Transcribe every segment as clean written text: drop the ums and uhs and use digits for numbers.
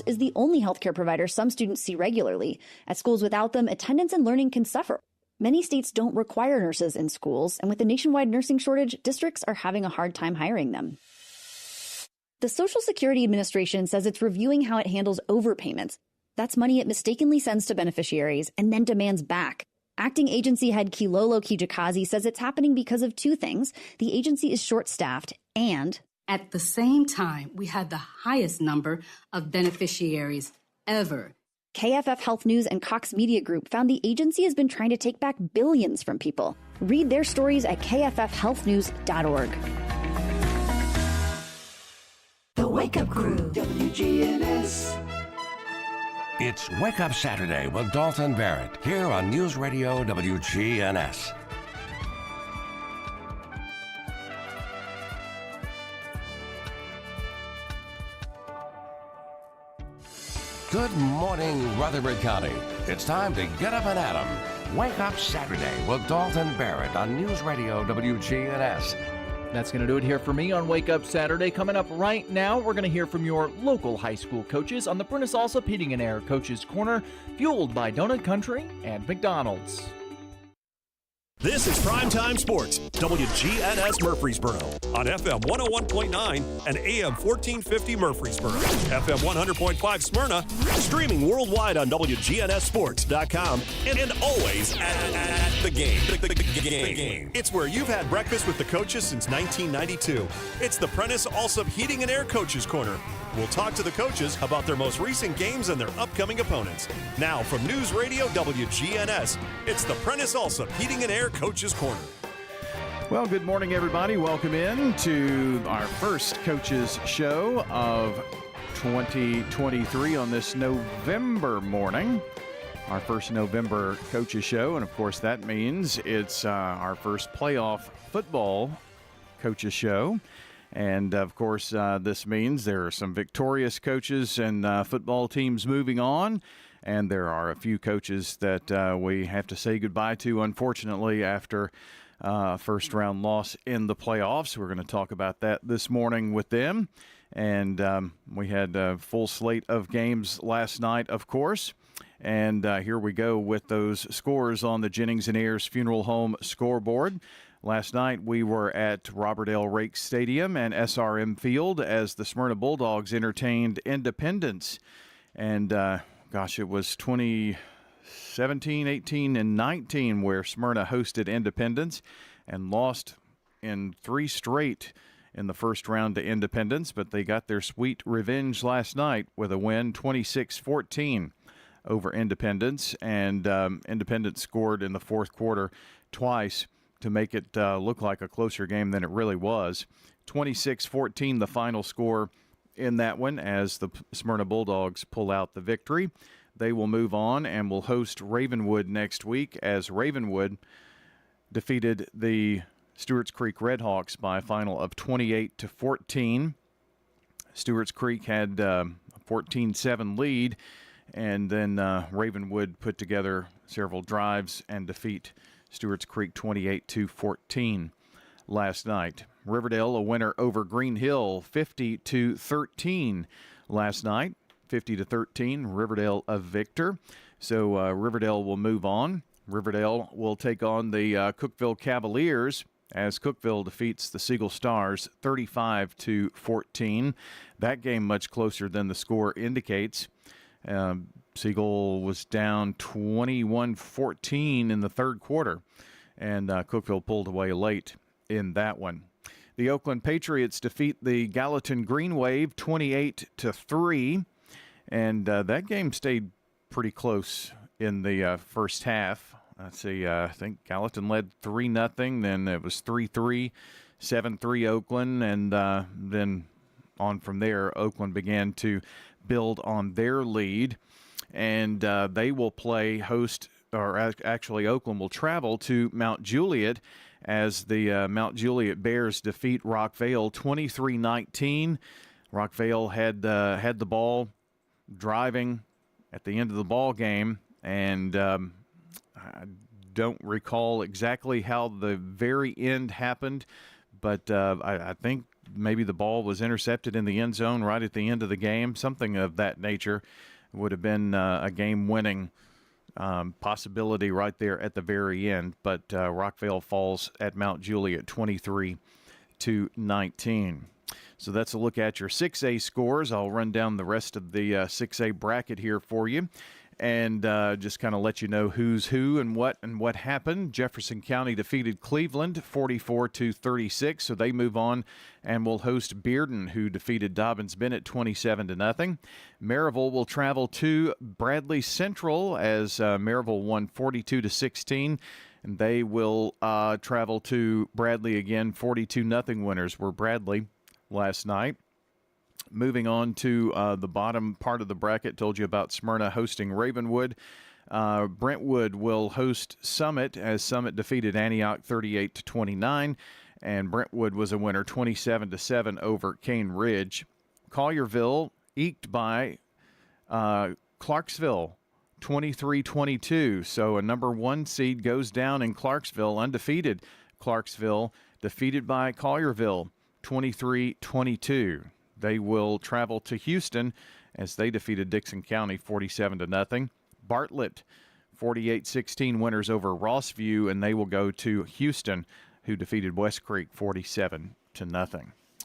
nurse is the only healthcare provider some students see regularly. At schools without them, attendance and learning can suffer. Many states don't require nurses in schools, and with the nationwide nursing shortage, districts are having a hard time hiring them. The Social Security Administration says it's reviewing how it handles overpayments. That's money it mistakenly sends to beneficiaries and then demands back. Acting agency head Kilolo Kijikazi says it's happening because of two things. The agency is short-staffed and at the same time, we had the highest number of beneficiaries ever. KFF Health News and Cox Media Group found the agency has been trying to take back billions from people. Read their stories at kffhealthnews.org. The Wake Up Crew, WGNS. It's Wake Up Saturday with Dalton Barrett here on News Radio WGNS. Good morning, Rutherford County. It's time to get up and at 'em. Wake Up Saturday with Dalton Barrett on News Radio WGNS. That's going to do it here for me on Wake Up Saturday. Coming up right now, we're going to hear from your local high school coaches on the Prentice Alsup Heating and Air Coaches Corner, fueled by Donut Country and McDonald's. This is Primetime Sports, WGNS Murfreesboro, on FM 101.9 and AM 1450 Murfreesboro, FM 100.5 Smyrna, streaming worldwide on WGNSSports.com, and always at the game. The game. It's where you've had breakfast with the coaches since 1992. It's the Prentice Alsup Heating and Air Coaches Corner. We'll talk to the coaches about their most recent games and their upcoming opponents. Now from News Radio WGNS, it's the Prentice Alsup Heating and Air Coaches Corner. Well, good morning, everybody. Welcome in to our first coaches show of 2023 on this November morning. Our first November coaches show, and of course that means it's our first playoff football coaches show. And, of course, this means there are some victorious coaches and football teams moving on, and there are a few coaches that we have to say goodbye to, unfortunately, after a first-round loss in the playoffs. We're going to talk about that this morning with them. And we had a full slate of games last night, of course. And here we go with those scores on the Jennings and Ayers Funeral Home scoreboard. Last night, we were at Robert L. Rake Stadium and SRM Field as the Smyrna Bulldogs entertained Independence. And, it was 2017, 18, and 19 where Smyrna hosted Independence and lost in 3 straight in the first round to Independence. But they got their sweet revenge last night with a win, 26-14 over Independence. And Independence scored in the fourth quarter twice to make it look like a closer game than it really was. 26-14 the final score in that one as the Smyrna Bulldogs pull out the victory. They will move on and will host Ravenwood next week as Ravenwood defeated the Stewart's Creek Redhawks by a final of 28-14. Stewart's Creek had a 14-7 lead, and then Ravenwood put together several drives and defeat Stewart's Creek 28-14 last night. Riverdale a winner over Green Hill 50-13 last night. 50-13, Riverdale a victor. So Riverdale will move on. Riverdale will take on the Cookeville Cavaliers as Cookeville defeats the Siegel Stars 35-14. That game much closer than the score indicates. Siegel was down 21-14 in the third quarter, and Cookeville pulled away late in that one. The Oakland Patriots defeat the Gallatin Green Wave 28-3, and that game stayed pretty close in the first half. Let's see, I think Gallatin led 3-0, then it was 3-3, 7-3 Oakland, and then on from there, Oakland began to build on their lead. And they will play host, or actually Oakland will travel to Mount Juliet as the Mount Juliet Bears defeat Rockvale 23-19. Rockvale had the ball driving at the end of the ball game, and I don't recall exactly how the very end happened, but I think maybe the ball was intercepted in the end zone right at the end of the game. Something of that nature would have been a game-winning possibility right there at the very end. But Rockvale falls at Mount Juliet 23-19. So that's a look at your 6A scores. I'll run down the rest of the 6A bracket here for you, and just kind of let you know who's who and what happened. Jefferson County defeated Cleveland 44-36, so they move on and will host Bearden, who defeated Dobbins-Bennett 27-0. Maryville will travel to Bradley Central as Maryville won 42-16. And they will travel to Bradley again. 42-0 winners were Bradley last night. Moving on to the bottom part of the bracket, told you about Smyrna hosting Ravenwood. Brentwood will host Summit as Summit defeated Antioch 38-29, and Brentwood was a winner 27-7 over Cane Ridge. Collierville eked by Clarksville 23-22, so a number 1 seed goes down in Clarksville, undefeated. Clarksville defeated by Collierville 23-22. They will travel to Houston as they defeated Dixon County 47-0. Bartlett 48-16 winners over Rossview, and they will go to Houston, who defeated West Creek 47-0.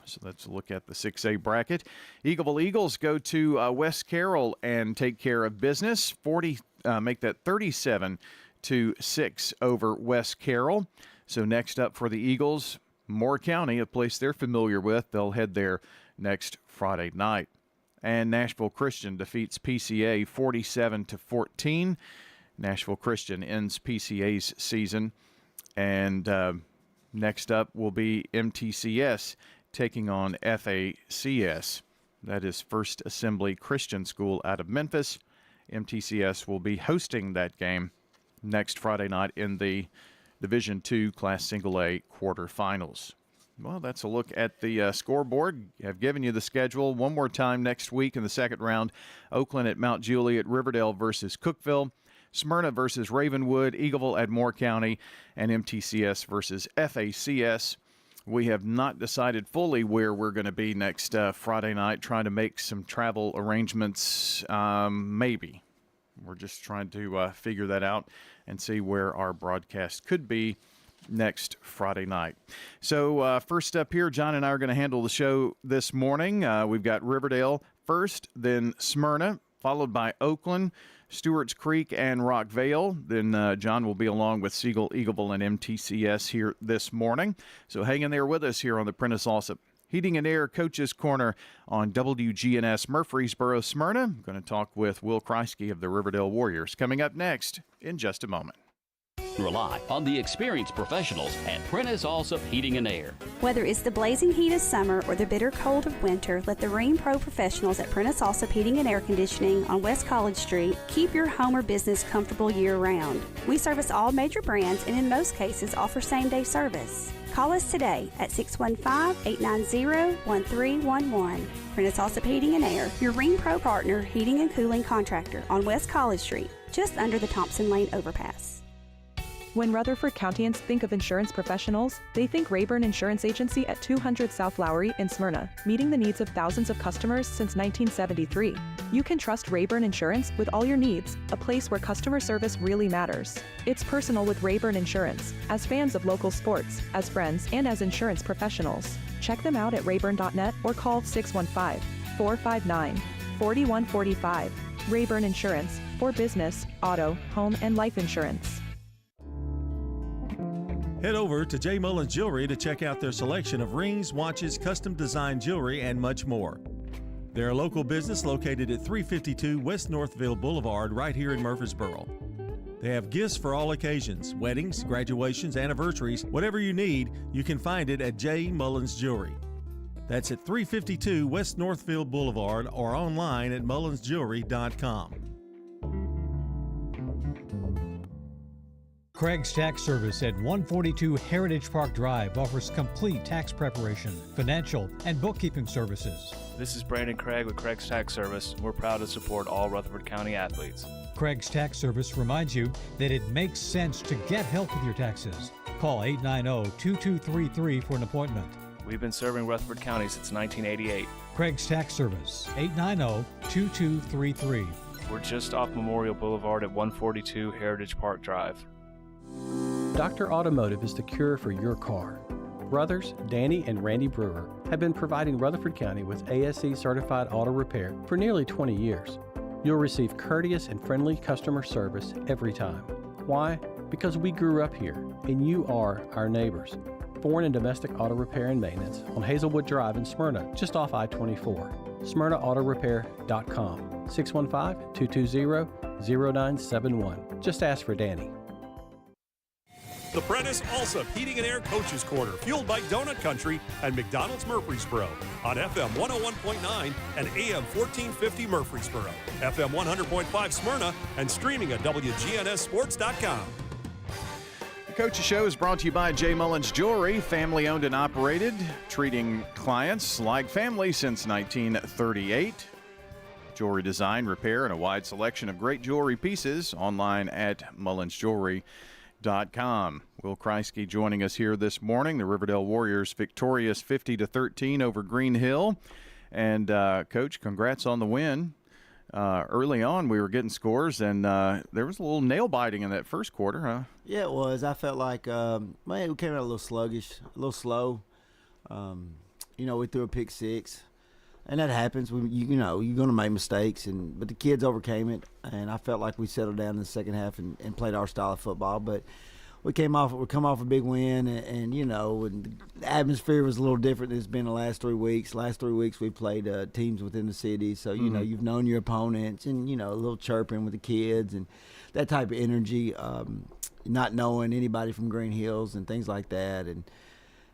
So let's look at the 6A bracket. Eagleville Eagles go to West Carroll and take care of business. Make that 37-6 over West Carroll. So next up for the Eagles, Moore County, a place they're familiar with. They'll head there next Friday night. And Nashville Christian defeats PCA 47-14. Nashville Christian ends PCA's season. And next up will be MTCS taking on FACS. That is First Assembly Christian School out of Memphis. MTCS will be hosting that game next Friday night in the Division II Class Single A quarterfinals. Well, that's a look at the scoreboard. I've given you the schedule one more time next week in the second round. Oakland at Mount Juliet, Riverdale versus Cookeville, Smyrna versus Ravenwood, Eagleville at Moore County, and MTCS versus FACS. We have not decided fully where we're going to be next Friday night, trying to make some travel arrangements, maybe. We're just trying to figure that out and see where our broadcast could be next Friday night. So first up here, John and I are going to handle the show this morning. We've got Riverdale first, then Smyrna, followed by Oakland, Stewart's Creek, and Rockvale. Then John will be along with Siegel, Eagleville, and MTCS here this morning. So hang in there with us here on the Prentice Alsup Heating and Air Coaches Corner on WGNS Murfreesboro, Smyrna. I'm going to talk with Will Kreisky of the Riverdale Warriors coming up next in just a moment. Rely on the experienced professionals at Prentice Alsup Heating and Air. Whether it's the blazing heat of summer or the bitter cold of winter, let the Rheem Pro professionals at Prentice Alsup Heating and Air Conditioning on West College Street keep your home or business comfortable year-round. We service all major brands and in most cases offer same-day service. Call us today at 615-890-1311. Prentice Alsup Heating and Air, your Rheem Pro partner heating and cooling contractor on West College Street, just under the Thompson Lane overpass. When Rutherford Countyans think of insurance professionals, they think Rayburn Insurance Agency at 200 South Lowry in Smyrna, meeting the needs of thousands of customers since 1973. You can trust Rayburn Insurance with all your needs, a place where customer service really matters. It's personal with Rayburn Insurance, as fans of local sports, as friends, and as insurance professionals. Check them out at rayburn.net or call 615-459-4145. Rayburn Insurance, for business, auto, home, and life insurance. Head over to J. Mullins Jewelry to check out their selection of rings, watches, custom design jewelry, and much more. They're a local business located at 352 West Northville Boulevard right here in Murfreesboro. They have gifts for all occasions, weddings, graduations, anniversaries, whatever you need, you can find it at J. Mullins Jewelry. That's at 352 West Northville Boulevard or online at mullinsjewelry.com. Craig's Tax Service at 142 Heritage Park Drive offers complete tax preparation, financial, and bookkeeping services. This is Brandon Craig with Craig's Tax Service. We're proud to support all Rutherford County athletes. Craig's Tax Service reminds you that it makes sense to get help with your taxes. Call 890-2233 for an appointment. We've been serving Rutherford County since 1988. Craig's Tax Service, 890-2233. We're just off Memorial Boulevard at 142 Heritage Park Drive. Dr. Automotive is the cure for your car. Brothers Danny and Randy Brewer have been providing Rutherford County with ASE certified auto repair for nearly 20 years. You'll receive courteous and friendly customer service every time. Why? Because we grew up here, and you are our neighbors. Foreign and domestic auto repair and maintenance on Hazelwood Drive in Smyrna, just off I-24. SmyrnaAutorepair.com, 615-220-0971. Just ask for Danny. The Prentice Alsup Heating and Air Coaches Corner, fueled by Donut Country and McDonald's Murfreesboro on FM 101.9 and AM 1450 Murfreesboro, FM 100.5 Smyrna, and streaming at WGNSSports.com. The Coach's Show is brought to you by J. Mullins Jewelry, family owned and operated, treating clients like family since 1938. Jewelry design, repair, and a wide selection of great jewelry pieces online at mullinsjewelry.com. Will Kreisky joining us here this morning. The Riverdale Warriors victorious 50-13 over Green Hill. And, Coach, congrats on the win. Early on, we were getting scores, and there was a little nail-biting in that first quarter, huh? Yeah, it was. I felt like, we came out a little sluggish, a little slow. We threw a pick six. And that happens. You're going to make mistakes, but the kids overcame it. And I felt like we settled down in the second half and played our style of football. But we come off a big win, and the atmosphere was a little different than it's been the last 3 weeks. Last 3 weeks we played teams within the city, so you've known your opponents, and a little chirping with the kids and that type of energy. Not knowing anybody from Green Hills and things like that, and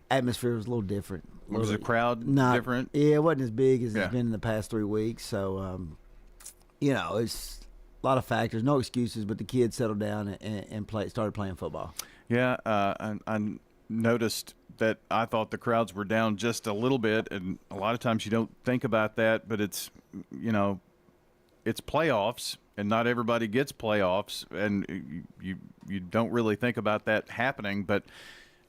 atmosphere was a little different. Was the crowd different? Yeah, it wasn't as big as it's been in the past 3 weeks. So, it's a lot of factors, no excuses, but the kids settled down and started playing football. Yeah, I noticed that. I thought the crowds were down just a little bit, and a lot of times you don't think about that, but it's playoffs, and not everybody gets playoffs, and you don't really think about that happening, but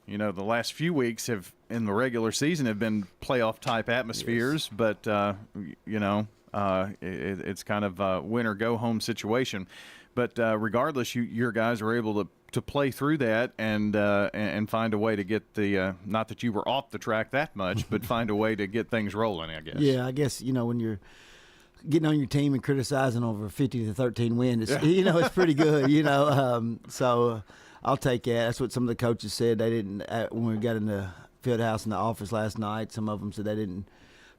the last few weeks in the regular season have been playoff type atmospheres, yes. But it's kind of a win or go home situation. But regardless, your guys were able to play through that and find a way to get the not that you were off the track that much, but find a way to get things rolling, I guess. Yeah, I guess when you're getting on your team and criticizing over a 50-13 win, it's pretty good. So I'll take that. That's what some of the coaches said. They didn't when we got in the field house in the office last night. Some of them said they didn't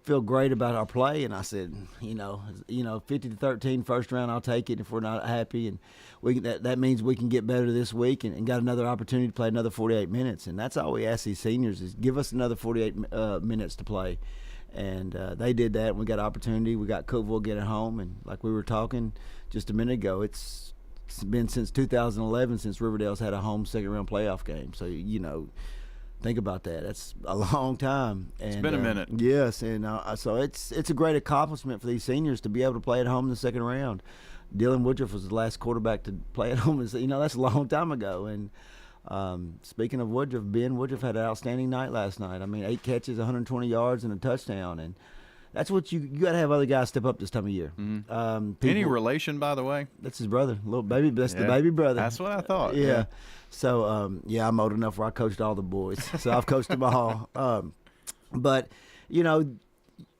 feel great about our play, and I said, 50-13 first round, I'll take it if we're not happy, and that means we can get better this week and got another opportunity to play another 48 minutes, and that's all we ask these seniors is give us another 48 minutes to play, and they did that, and we got an opportunity. We got Cookeville getting home, and like we were talking just a minute ago, it's been since 2011 since Riverdale's had a home second round playoff game, so think about that. That's a long time. And, it's been a minute. Yes, and so it's a great accomplishment for these seniors to be able to play at home in the second round. Dylan Woodruff was the last quarterback to play at home. That's a long time ago. And speaking of Woodruff, Ben Woodruff had an outstanding night last night. 8 catches, 120 yards, and a touchdown. And that's what you got to have other guys step up this time of year. Mm-hmm. Any relation, by the way? That's his brother, little baby. That's the baby brother. That's what I thought. Yeah. So I'm old enough where I coached all the boys. So I've coached them all. But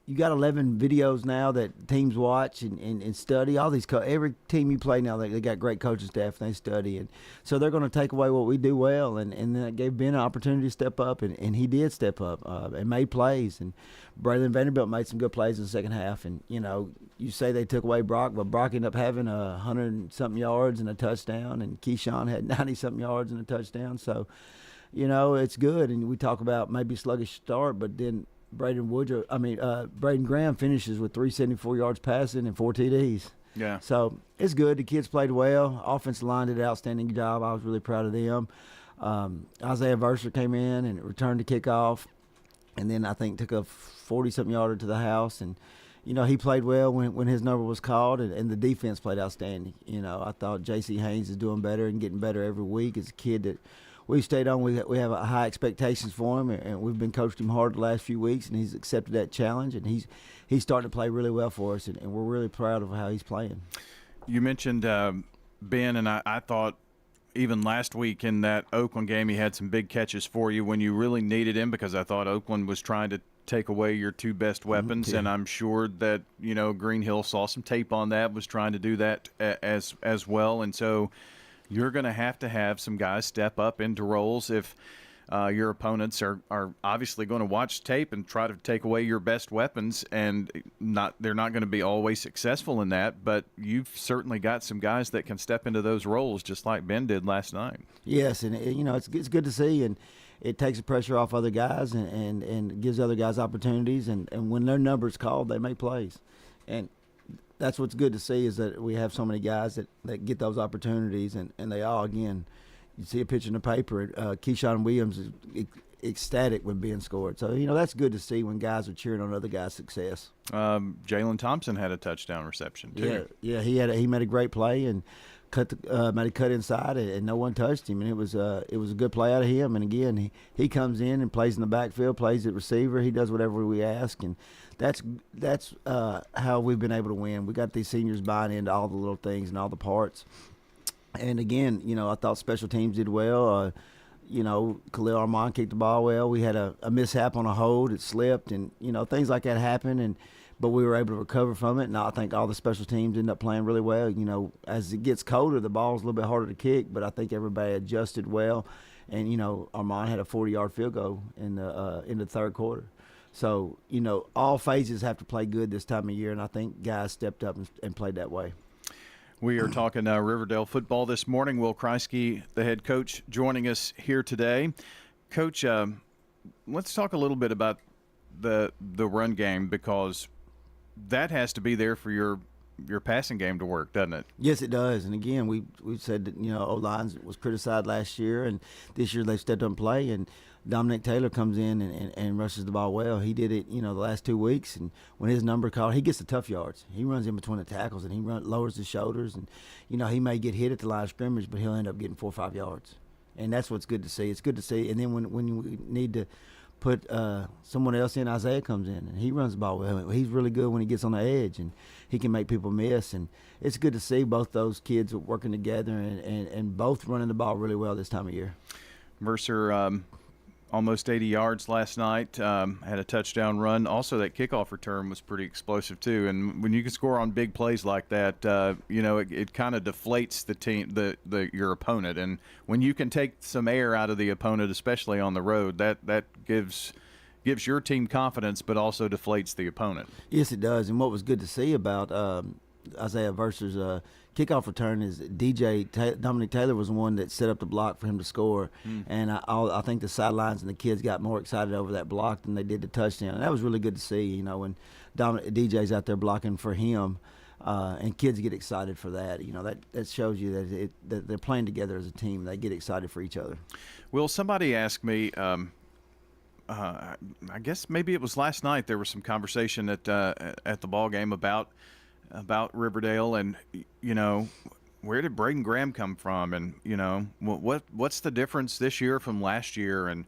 you got 11 videos now that teams watch and study. All these every team you play now, they got great coaching staff and they study, and so they're going to take away what we do well, and that gave Ben an opportunity to step up, and he did step up and made plays. And Braylon Vanderbilt made some good plays in the second half, and you say they took away Brock, but Brock ended up having 100-something yards and a touchdown, and Keyshawn had 90-something yards and a touchdown. So it's good, and we talk about maybe sluggish start, but then Braden Graham finishes with 374 yards passing and 4 TDs. Yeah. So it's good. The kids played well. Offensive line did an outstanding job. I was really proud of them. Isaiah Verser came in and returned the kickoff, and then I think took a 40-something yarder to the house. And, he played well when his number was called, and the defense played outstanding. I thought J.C. Haynes is doing better and getting better every week. It's a kid that we stayed on. We have high expectations for him, and we've been coaching him hard the last few weeks, and he's accepted that challenge, and he's starting to play really well for us, and we're really proud of how he's playing. You mentioned Ben, and I thought even last week in that Oakland game he had some big catches for you when you really needed him, because I thought Oakland was trying to take away your two best weapons, and I'm sure that Green Hill saw some tape on that, was trying to do that as well, and so you're going to have some guys step up into roles if your opponents are obviously going to watch tape and try to take away your best weapons, and they're not going to be always successful in that, but you've certainly got some guys that can step into those roles just like Ben did last night. Yes, and it's good to see, and it takes the pressure off other guys and gives other guys opportunities, and when their number's called, they make plays. And that's what's good to see, is that we have so many guys that get those opportunities, and they all, again, you see a picture in the paper, Keyshawn Williams is ecstatic when being scored. So, that's good to see when guys are cheering on other guys' success. Jalen Thompson had a touchdown reception, too. Yeah, he made a great play and made a cut inside, and no one touched him, and it was a good play out of him. And again, he comes in and plays in the backfield, plays at receiver. He does whatever we ask, and that's how we've been able to win. We got these seniors buying into all the little things and all the parts. And again, I thought special teams did well. Khalil Armand kicked the ball well. We had a mishap on a hold; it slipped, and things like that happen, but we were able to recover from it, and I think all the special teams ended up playing really well. As it gets colder, the ball's a little bit harder to kick, but I think everybody adjusted well. And, Armand had a 40-yard field goal in the third quarter. So, all phases have to play good this time of year, and I think guys stepped up and played that way. We are talking Riverdale football this morning. Will Kreisky, the head coach, joining us here today. Coach, let's talk a little bit about the run game, because that has to be there for your passing game to work, doesn't it? Yes, it does. And again, we said that O-line was criticized last year, and this year they've stepped up and play. And Dominic Taylor comes in and rushes the ball well. He did it, the last 2 weeks, and when his number called, he gets the tough yards. He runs in between the tackles, and he lowers his shoulders, and he may get hit at the line of scrimmage, but he'll end up getting 4 or 5 yards. And that's what's good to see. It's good to see. And then when we need to put someone else in, Isaiah comes in, and he runs the ball well. He's really good when he gets on the edge, and he can make people miss. And it's good to see both those kids working together and both running the ball really well this time of year. Mercer, almost 80 yards last night, had a touchdown run. Also, that kickoff return was pretty explosive, too. And when you can score on big plays like that, it kind of deflates the team, your opponent. And when you can take some air out of the opponent, especially on the road, that gives your team confidence, but also deflates the opponent. Yes, it does. And what was good to see about Isaiah versus kickoff return is Dominic Taylor was the one that set up the block for him to score. And I think the sidelines and the kids got more excited over that block than they did the touchdown. And that was really good to see, when DJ's out there blocking for him, and kids get excited for that. That shows you that they're playing together as a team. They get excited for each other. Will, somebody asked me, I guess maybe it was last night, there was some conversation at the ball game about Riverdale, and where did Braden Graham come from, and what's the difference this year from last year, and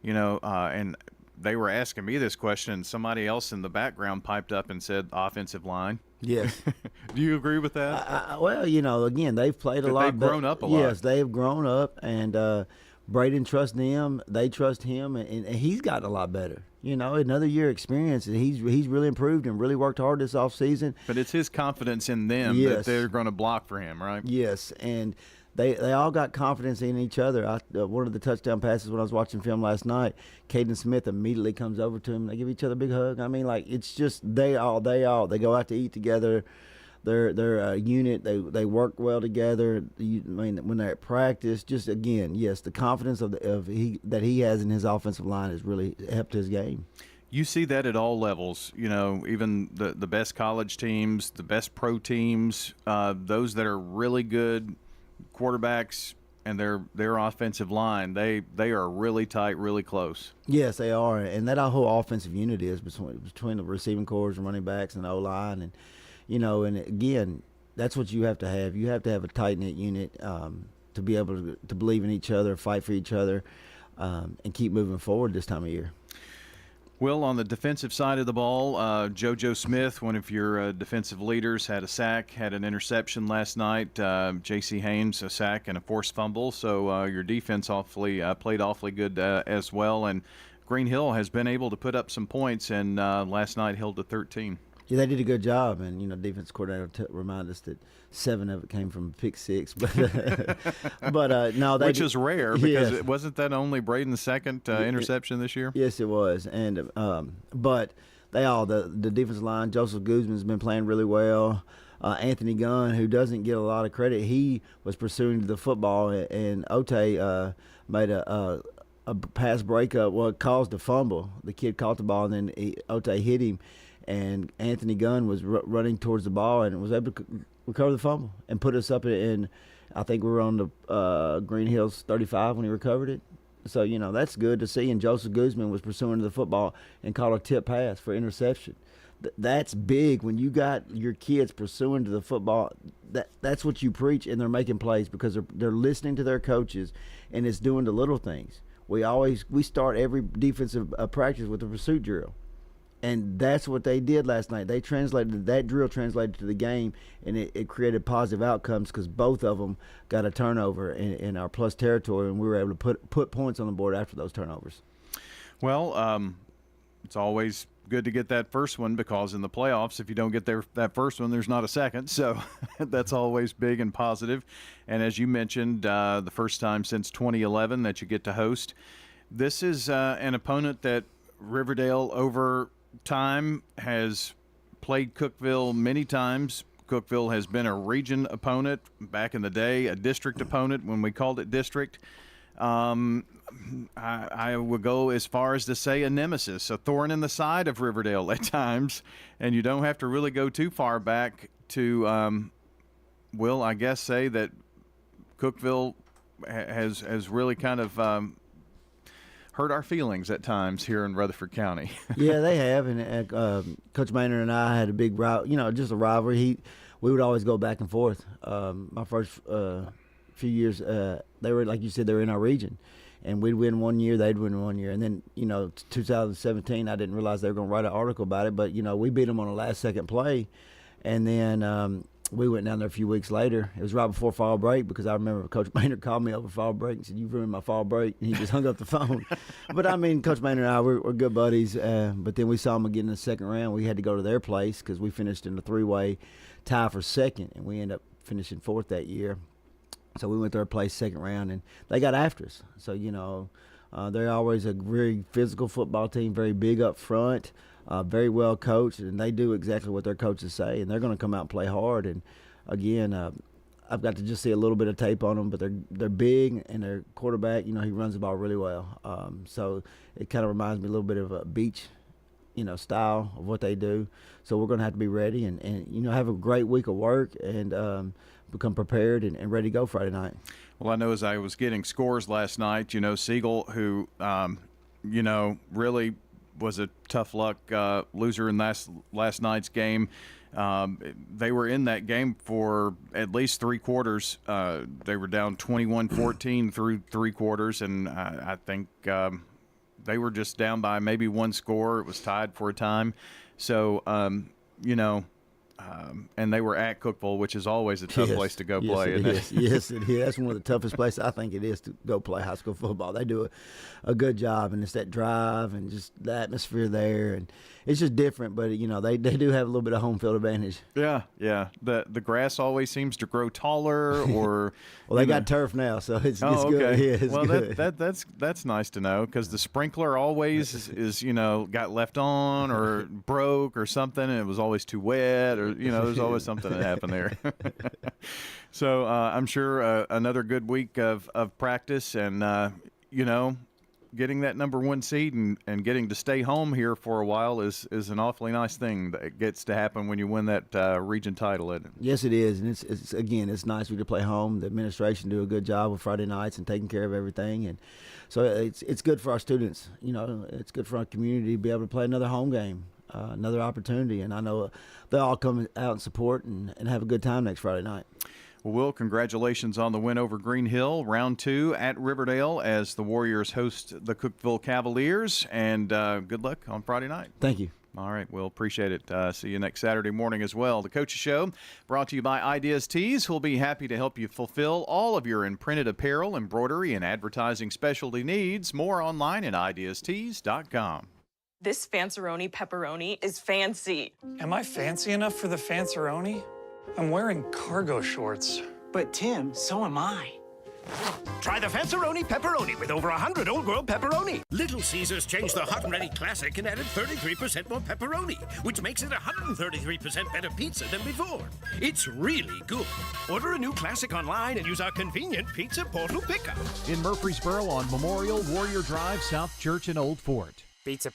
and they were asking me this question, and somebody else in the background piped up and said offensive line. Yes. Do you agree with that? Well, again, they've played a lot. They've grown up a lot. Yes, they have grown up, and Braden trusts them. They trust him, and he's gotten a lot better. Another year experience, and he's really improved and really worked hard this offseason. But it's his confidence in them that they're going to block for him, right? Yes, and they all got confidence in each other. One of the touchdown passes when I was watching film last night, Caden Smith immediately comes over to him. They give each other a big hug. I mean, it's just they go out to eat together. They're a unit. They work well together. When they're at practice, just again, yes, the confidence that he has in his offensive line has really helped his game. You see that at all levels. Even the best college teams, the best pro teams, those that are really good quarterbacks and their offensive line, they are really tight, really close. Yes, they are, and that our whole offensive unit is between the receiving corps and running backs and the O-line, and. And again, that's what you have to have. You have to have a tight-knit unit. to be able to believe in each other, fight for each other, and keep moving forward this time of year. Will, on the defensive side of the ball, JoJo Smith, one of your defensive leaders, had a sack, had an interception last night. J.C. Haynes, a sack and a forced fumble. So your defense played awfully good as well. And Green Hill has been able to put up some points, and last night held to 13. Yeah, they did a good job, and defense coordinator reminded us that 7 of it came from pick 6, but no, which is rare because it wasn't that only Braden's second interception this year. Yes, it was, and but the defensive line. Joseph Guzman's been playing really well. Anthony Gunn, who doesn't get a lot of credit, he was pursuing the football, and Ote made a pass breakup. Well, it caused a fumble. The kid caught the ball, and then Ote hit him. And Anthony Gunn was running towards the ball and was able to recover the fumble and put us up in, I think we were on the Green Hills 35 when he recovered it. So, that's good to see. And Joseph Guzman was pursuing the football and caught a tip pass for interception. That's big when you got your kids pursuing to the football. That's what you preach, and they're making plays because they're listening to their coaches, and it's doing the little things. We start every defensive practice with a pursuit drill. And that's what they did last night. That drill translated to the game, and it created positive outcomes because both of them got a turnover in our plus territory, and we were able to put points on the board after those turnovers. Well, it's always good to get that first one because in the playoffs, if you don't get that first one, there's not a second. So that's always big and positive. And as you mentioned, the first time since 2011 that you get to host. This is an opponent that Riverdale over time has played Cookeville many times. Cookeville has been a region opponent back in the day, a district opponent when we called it district. I would go as far as to say a nemesis, a thorn in the side of Riverdale at times, and you don't have to really go too far back to, I guess, say that Cookeville has really kind of hurt our feelings at times here in Rutherford County. Yeah, they have, and Coach Maynard and I had a big just a rivalry. We would always go back and forth. My first few years, they were, like you said, they were in our region, and we'd win one year, they'd win one year, and then 2017, I didn't realize they were going to write an article about it, but we beat them on a last-second play, and then we went down there a few weeks later. It was right before fall break because I remember Coach Maynard called me over fall break and said, "You've ruined my fall break," and he just hung up the phone. But, Coach Maynard and I, we're good buddies. But then we saw them again in the second round. We had to go to their place because we finished in a 3-way tie for second, and we ended up finishing 4th that year. So we went to their place second round, and they got after us. So, they're always a very physical football team, very big up front. Very well coached, and they do exactly what their coaches say, and they're going to come out and play hard. And again, I've got to just see a little bit of tape on them, but they're big, and their quarterback, he runs the ball really well. So it kind of reminds me a little bit of a beach, style of what they do. So we're going to have to be ready and have a great week of work and become prepared and ready to go Friday night. Well, I know as I was getting scores last night, Siegel, who, really was a tough luck loser in last night's game. They were in that game for at least 3 quarters. They were down 21-14 through 3 quarters, and I think they were just down by maybe 1 score. It was tied for a time. So, and they were at Cookeville, which is always a tough place to go play. Yes, it is. That's one of the toughest places I think it is to go play high school football. They do a good job, and it's that drive and just the atmosphere there, and it's just different. But they do have a little bit of home field advantage. Yeah. The grass always seems to grow taller, or well, they got turf now, so it's good. Okay. Yeah, it's good. That's nice to know because the sprinkler always is got left on or broke or something, and it was always too wet, or there's always something that happened there. So I'm sure another good week of practice and getting that number 1 seed and getting to stay home here for a while is an awfully nice thing that gets to happen when you win that region title, isn't it? Yes, it is, and it's nice we can play home. The administration do a good job with Friday nights and taking care of everything, and so it's good for our students. It's good for our community to be able to play another home game, another opportunity, and I know they'll all come out and support and have a good time next Friday night. Well, Will, congratulations on the win over Green Hill, round 2 at Riverdale as the Warriors host the Cookeville Cavaliers, and good luck on Friday night. Thank you. All right, we'll appreciate it. See you next Saturday morning as well. The Coach's Show brought to you by Ideas Tees, who'll be happy to help you fulfill all of your imprinted apparel, embroidery, and advertising specialty needs. More online at ideastees.com. This Fanceroni pepperoni is fancy. Am I fancy enough for the Fanceroni? I'm wearing cargo shorts. But Tim, so am I. Try the Fanceroni pepperoni with over 100 old world pepperoni. Little Caesars changed the Hot and Ready Classic and added 33% more pepperoni, which makes it 133% better pizza than before. It's really good. Order a new classic online and use our convenient Pizza Portal pickup. In Murfreesboro on Memorial, Warrior Drive, South Church, and Old Fort. Pizza.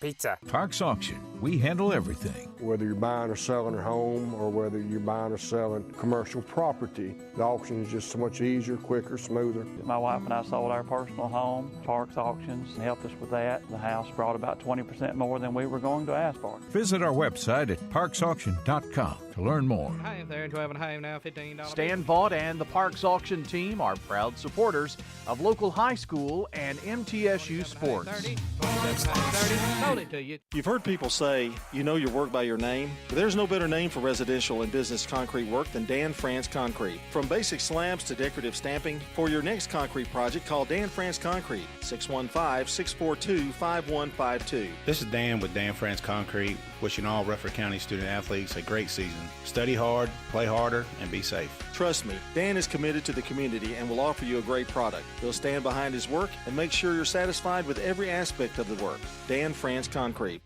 Parks Auction. We handle everything. Whether you're buying or selling a home or whether you're buying or selling commercial property, the auction is just so much easier, quicker, smoother. My wife and I sold our personal home. Parks Auctions helped us with that. The house brought about 20% more than we were going to ask for. Visit our website at parksauction.com to learn more. Hi there, 12 and a half now, $15. Stan Vaught and the Parks Auction team are proud supporters of local high school and MTSU sports. 30, 30, sold it to you. You've heard people say, you know your work by your name, but there's no better name for residential and business concrete work than Dan France Concrete. From basic slabs to decorative stamping, for your next concrete project, call Dan France Concrete, 615-642-5152. This is Dan with Dan France Concrete, wishing all Rutherford County student athletes a great season. Study hard, play harder, and be safe. Trust me, Dan is committed to the community and will offer you a great product. He'll stand behind his work and make sure you're satisfied with every aspect of the work. Dan France Concrete.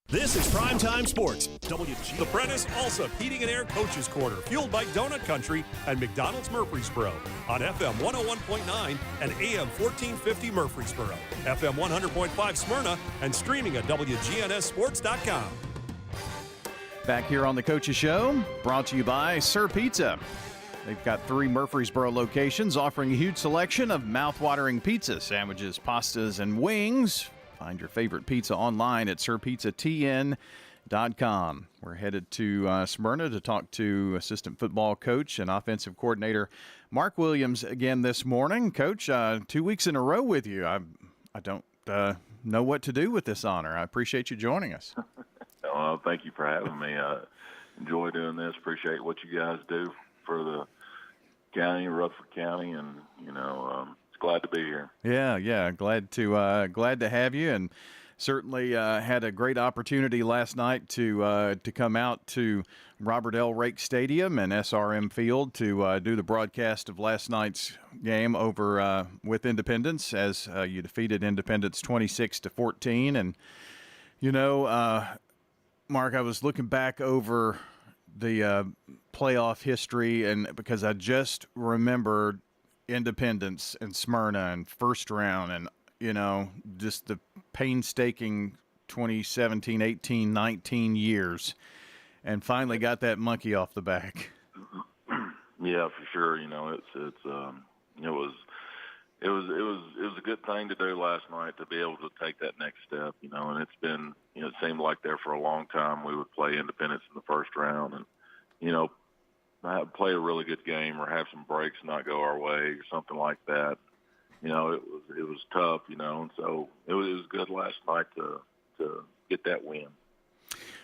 This is Primetime Sports. The Prentice Alsup Heating and Air Coaches Corner, fueled by Donut Country and McDonald's Murfreesboro on FM 101.9 and AM 1450 Murfreesboro, FM 100.5 Smyrna, and streaming at WGNSSports.com. Back here on the Coach's Show, brought to you by Sir Pizza. They've got 3 Murfreesboro locations offering a huge selection of mouth-watering pizza, sandwiches, pastas, and wings. Find your favorite pizza online at sirpizzatn.com. We're headed to Smyrna to talk to assistant football coach and offensive coordinator Mark Williams again this morning. Coach, 2 weeks in a row with you. I don't know what to do with this honor. I appreciate you joining us. Well, thank you for having me. Enjoy doing this. Appreciate what you guys do for the county, Rutherford County, and glad to be here. Yeah, glad to have you, and certainly had a great opportunity last night to come out to Robert L. Rake Stadium and SRM Field to do the broadcast of last night's game over with Independence as you defeated Independence 26-14, and Mark, I was looking back over the playoff history, and because I just remembered Independence and Smyrna and first round, and just the painstaking 2017, 18, 19 years, and finally got that monkey off the back. Yeah, for sure. It was a good thing to do last night to be able to take that next step. And it's been it seemed like there for a long time we would play Independence in the first round, and play a really good game or have some breaks not go our way or something like that. It was tough, and so it was good last night to get that win.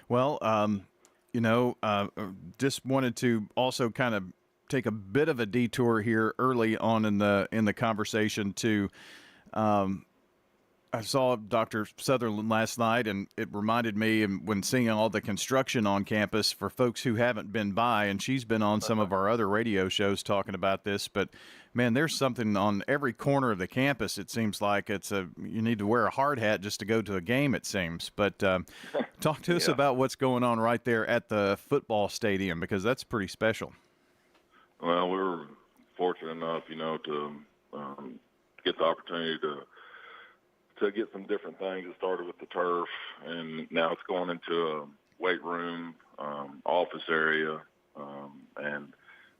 Well, just wanted to also kind of take a bit of a detour here early on in the conversation to I saw Dr. Sutherland last night, and it reminded me when seeing all the construction on campus for folks who haven't been by, and she's been on some of our other radio shows talking about this, but man, there's something on every corner of the campus. It seems like you need to wear a hard hat just to go to a game, it seems. But talk to us about what's going on right there at the football stadium, because that's pretty special. Well, we were fortunate enough, to get the opportunity to get some different things. It started with the turf, and now it's going into a weight room, office area, and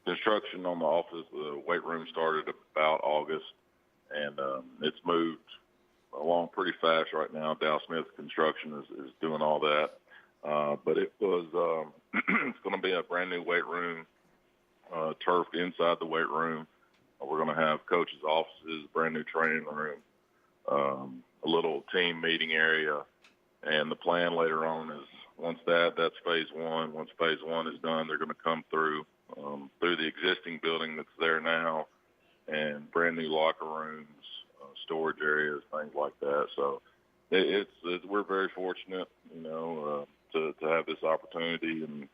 construction on the weight room started about August, and it's moved along pretty fast right now. Dow Smith Construction is doing all that, but it was it's going to be a brand new weight room, turfed inside the weight room. We're going to have coaches' offices, brand new training room, a little team meeting area. And the plan later on is once that's phase one. Once phase one is done, they're going to come through the existing building that's there now, and brand new locker rooms, storage areas, things like that. So we're very fortunate, to have this opportunity. And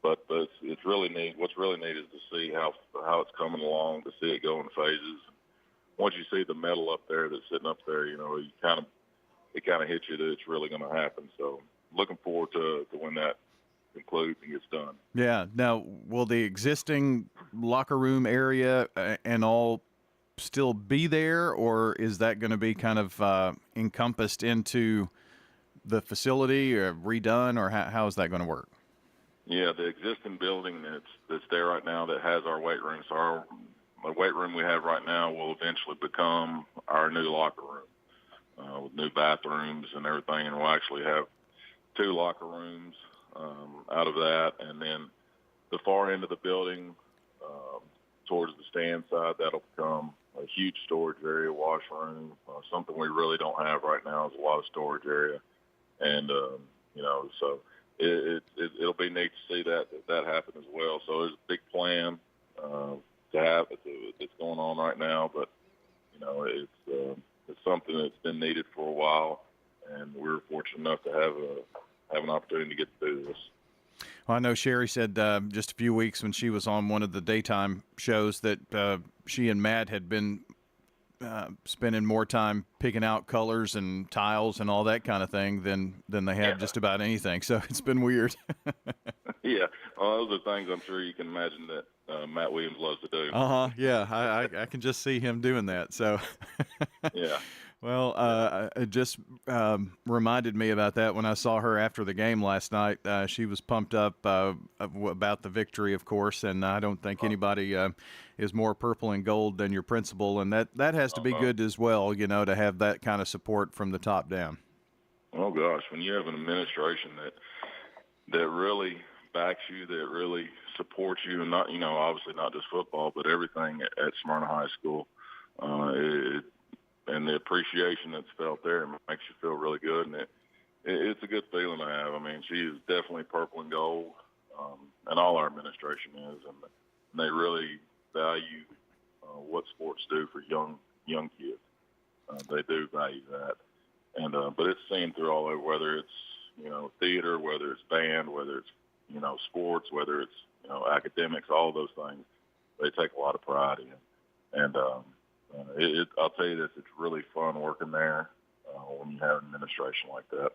but it's really neat. What's really neat is to see how it's coming along, to see it go in phases. Once you see the metal up there that's sitting up there, it kind of hits you that it's really going to happen. So looking forward to when that concludes and gets done. Yeah. Now, will the existing locker room area and all still be there, or is that going to be kind of encompassed into the facility or redone, or how is that going to work? Yeah, the existing building that's there right now that has our weight room. So the weight room we have right now will eventually become our new locker room with new bathrooms and everything, and we'll actually have 2 locker rooms out of that. And then the far end of the building towards the stand side, that'll become a huge storage area, washroom. Something we really don't have right now is a lot of storage area. And, so it'll be neat to see that happen as well. So there's a big plan to have that's going on right now, but, it's something that's been needed for a while, and we're fortunate enough to have an opportunity to get to do this. Well, I know Sherry said just a few weeks when she was on one of the daytime shows that she and Matt had been spending more time picking out colors and tiles and all that kind of thing than they had just about anything. So it's been weird. Yeah, well, those are things I'm sure you can imagine that Matt Williams loves to do. Yeah, I can just see him doing that. So yeah. Well, it just reminded me about that when I saw her after the game last night. She was pumped up about the victory, of course, and I don't think anybody is more purple and gold than your principal, and that has to be good as well, to have that kind of support from the top down. Oh, gosh, when you have an administration that really backs you, that really supports you, and not, obviously not just football, but everything at Smyrna High School, and the appreciation that's felt there, it makes you feel really good, and it's a good feeling to have. I mean, she is definitely purple and gold, and all our administration is, and they really value what sports do for young kids. They do value that, and but it's seen through all over, whether it's theater, whether it's band, whether it's sports, whether it's academics, all those things. They take a lot of pride in, and I'll tell you this, it's really fun working there when you have an administration like that.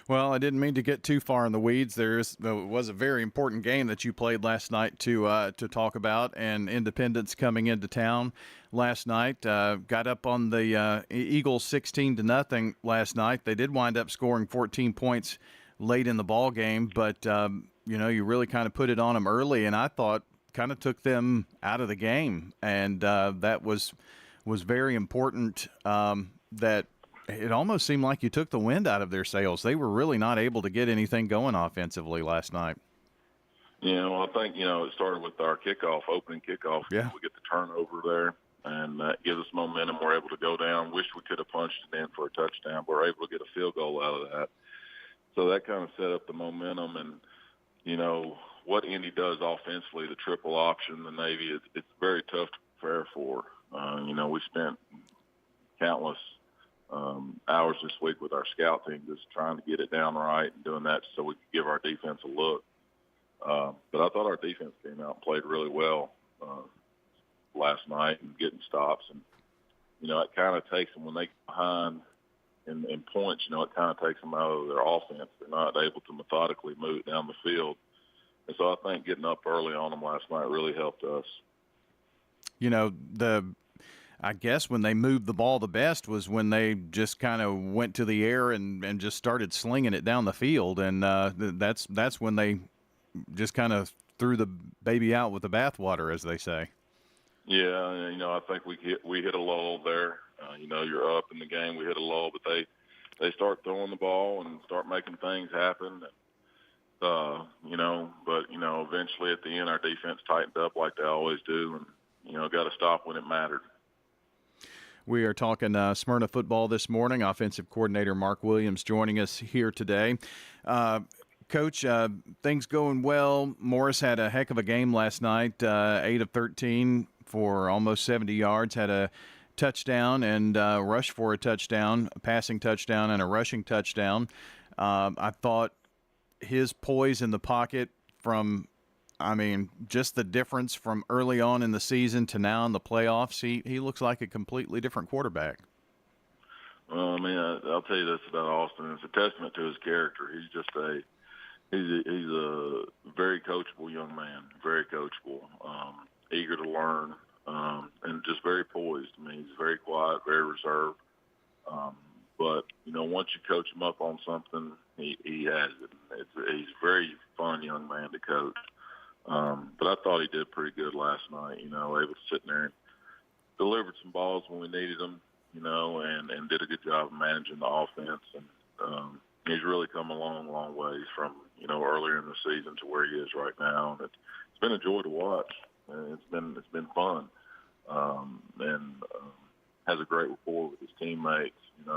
Well, I didn't mean to get too far in the weeds. There was a very important game that you played last night to talk about, and Independence coming into town last night. Got up on the Eagles 16-0 last night. They did wind up scoring 14 points late in the ball game, but you really kind of put it on them early, and I thought kind of took them out of the game, and that was very important. That it almost seemed like you took the wind out of their sails. They were really not able to get anything going offensively last night. Yeah, well, I think it started with our opening kickoff. Yeah, we get the turnover there, and that gives us momentum. We're able to go down. Wish we could have punched it in for a touchdown, but we're able to get a field goal out of that. So that kind of set up the momentum, and what Indy does offensively, the triple option, the Navy, it's very tough to prepare for. We spent countless hours this week with our scout team just trying to get it down right and doing that so we could give our defense a look. But I thought our defense came out and played really well last night and getting stops. And, it kind of takes them when they get behind in points, it kind of takes them out of their offense. They're not able to methodically move it down the field. And so I think getting up early on them last night really helped us. I guess when they moved the ball the best was when they just kind of went to the air and just started slinging it down the field. And that's when they just kind of threw the baby out with the bathwater, as they say. Yeah, I think we hit a lull there. You're up in the game. We hit a lull, but they start throwing the ball and start making things happen. But eventually at the end, our defense tightened up like they always do, and got to stop when it mattered. We are talking Smyrna football this morning. Offensive coordinator Mark Williams joining us here today. Coach, things going well. Morris had a heck of a game last night, 8 of 13 for almost 70 yards, had a touchdown and rushed for a touchdown, a passing touchdown and a rushing touchdown. I thought his poise in the pocket just the difference from early on in the season to now in the playoffs, he looks like a completely different quarterback. Well, I'll tell you this about Austin. It's a testament to his character. He's a very coachable young man, very coachable, eager to learn, and just very poised. He's very quiet, very reserved. But once you coach him up on something, he has it. He's a very fun young man to coach. But I thought he did pretty good last night, able to sit in there and delivered some balls when we needed them, and did a good job of managing the offense. And he's really come a long, long ways from, earlier in the season to where he is right now. And it's been a joy to watch. And it's been fun. And has a great rapport with his teammates, and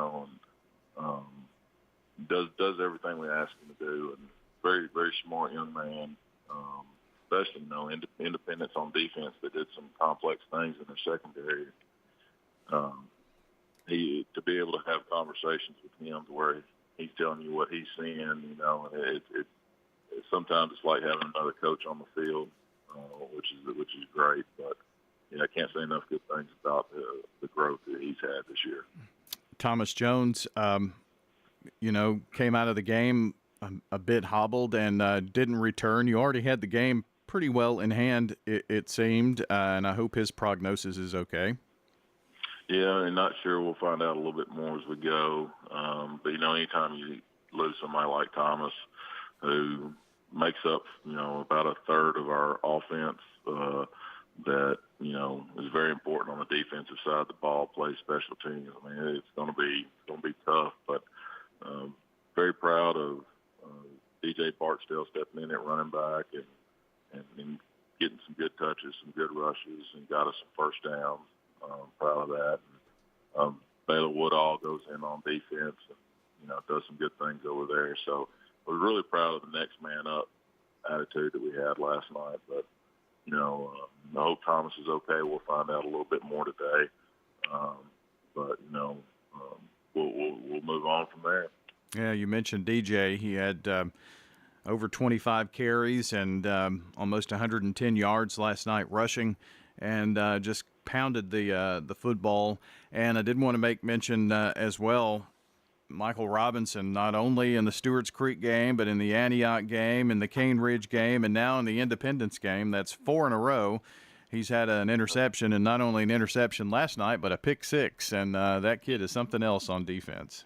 does everything we ask him to do. And very, very smart young man. Especially, independence on defense that did some complex things in the secondary. To be able to have conversations with him to where he's telling you what he's seeing, and sometimes it's like having another coach on the field, which is great. But I can't say enough good things about the growth that he's had this year. Thomas Jones, came out of the game a bit hobbled and didn't return. You already had the game pretty well in hand, it seemed, and I hope his prognosis is okay. Yeah, and not sure. We'll find out a little bit more as we go. But, anytime you lose somebody like Thomas, who makes up, about a third of our offense, that, is very important on the defensive side of the ball, plays special teams. It's going to be tough, but very proud of DJ Barksdale stepping in at running back and getting some good touches, some good rushes, and got us some first downs. Proud of that. And, Baylor Woodall goes in on defense and, does some good things over there. So we're really proud of the next man up attitude that we had last night. But, I hope Thomas is okay. We'll find out a little bit more today. But, we'll move on from there. Yeah, you mentioned DJ. He had over 25 carries and almost 110 yards last night rushing, and just pounded the football. And I did want to make mention as well, Michael Robinson, not only in the Stewart's Creek game, but in the Antioch game, in the Cane Ridge game, and now in the Independence game. That's 4 in a row. He's had an interception, and not only an interception last night, but a pick six. And that kid is something else on defense.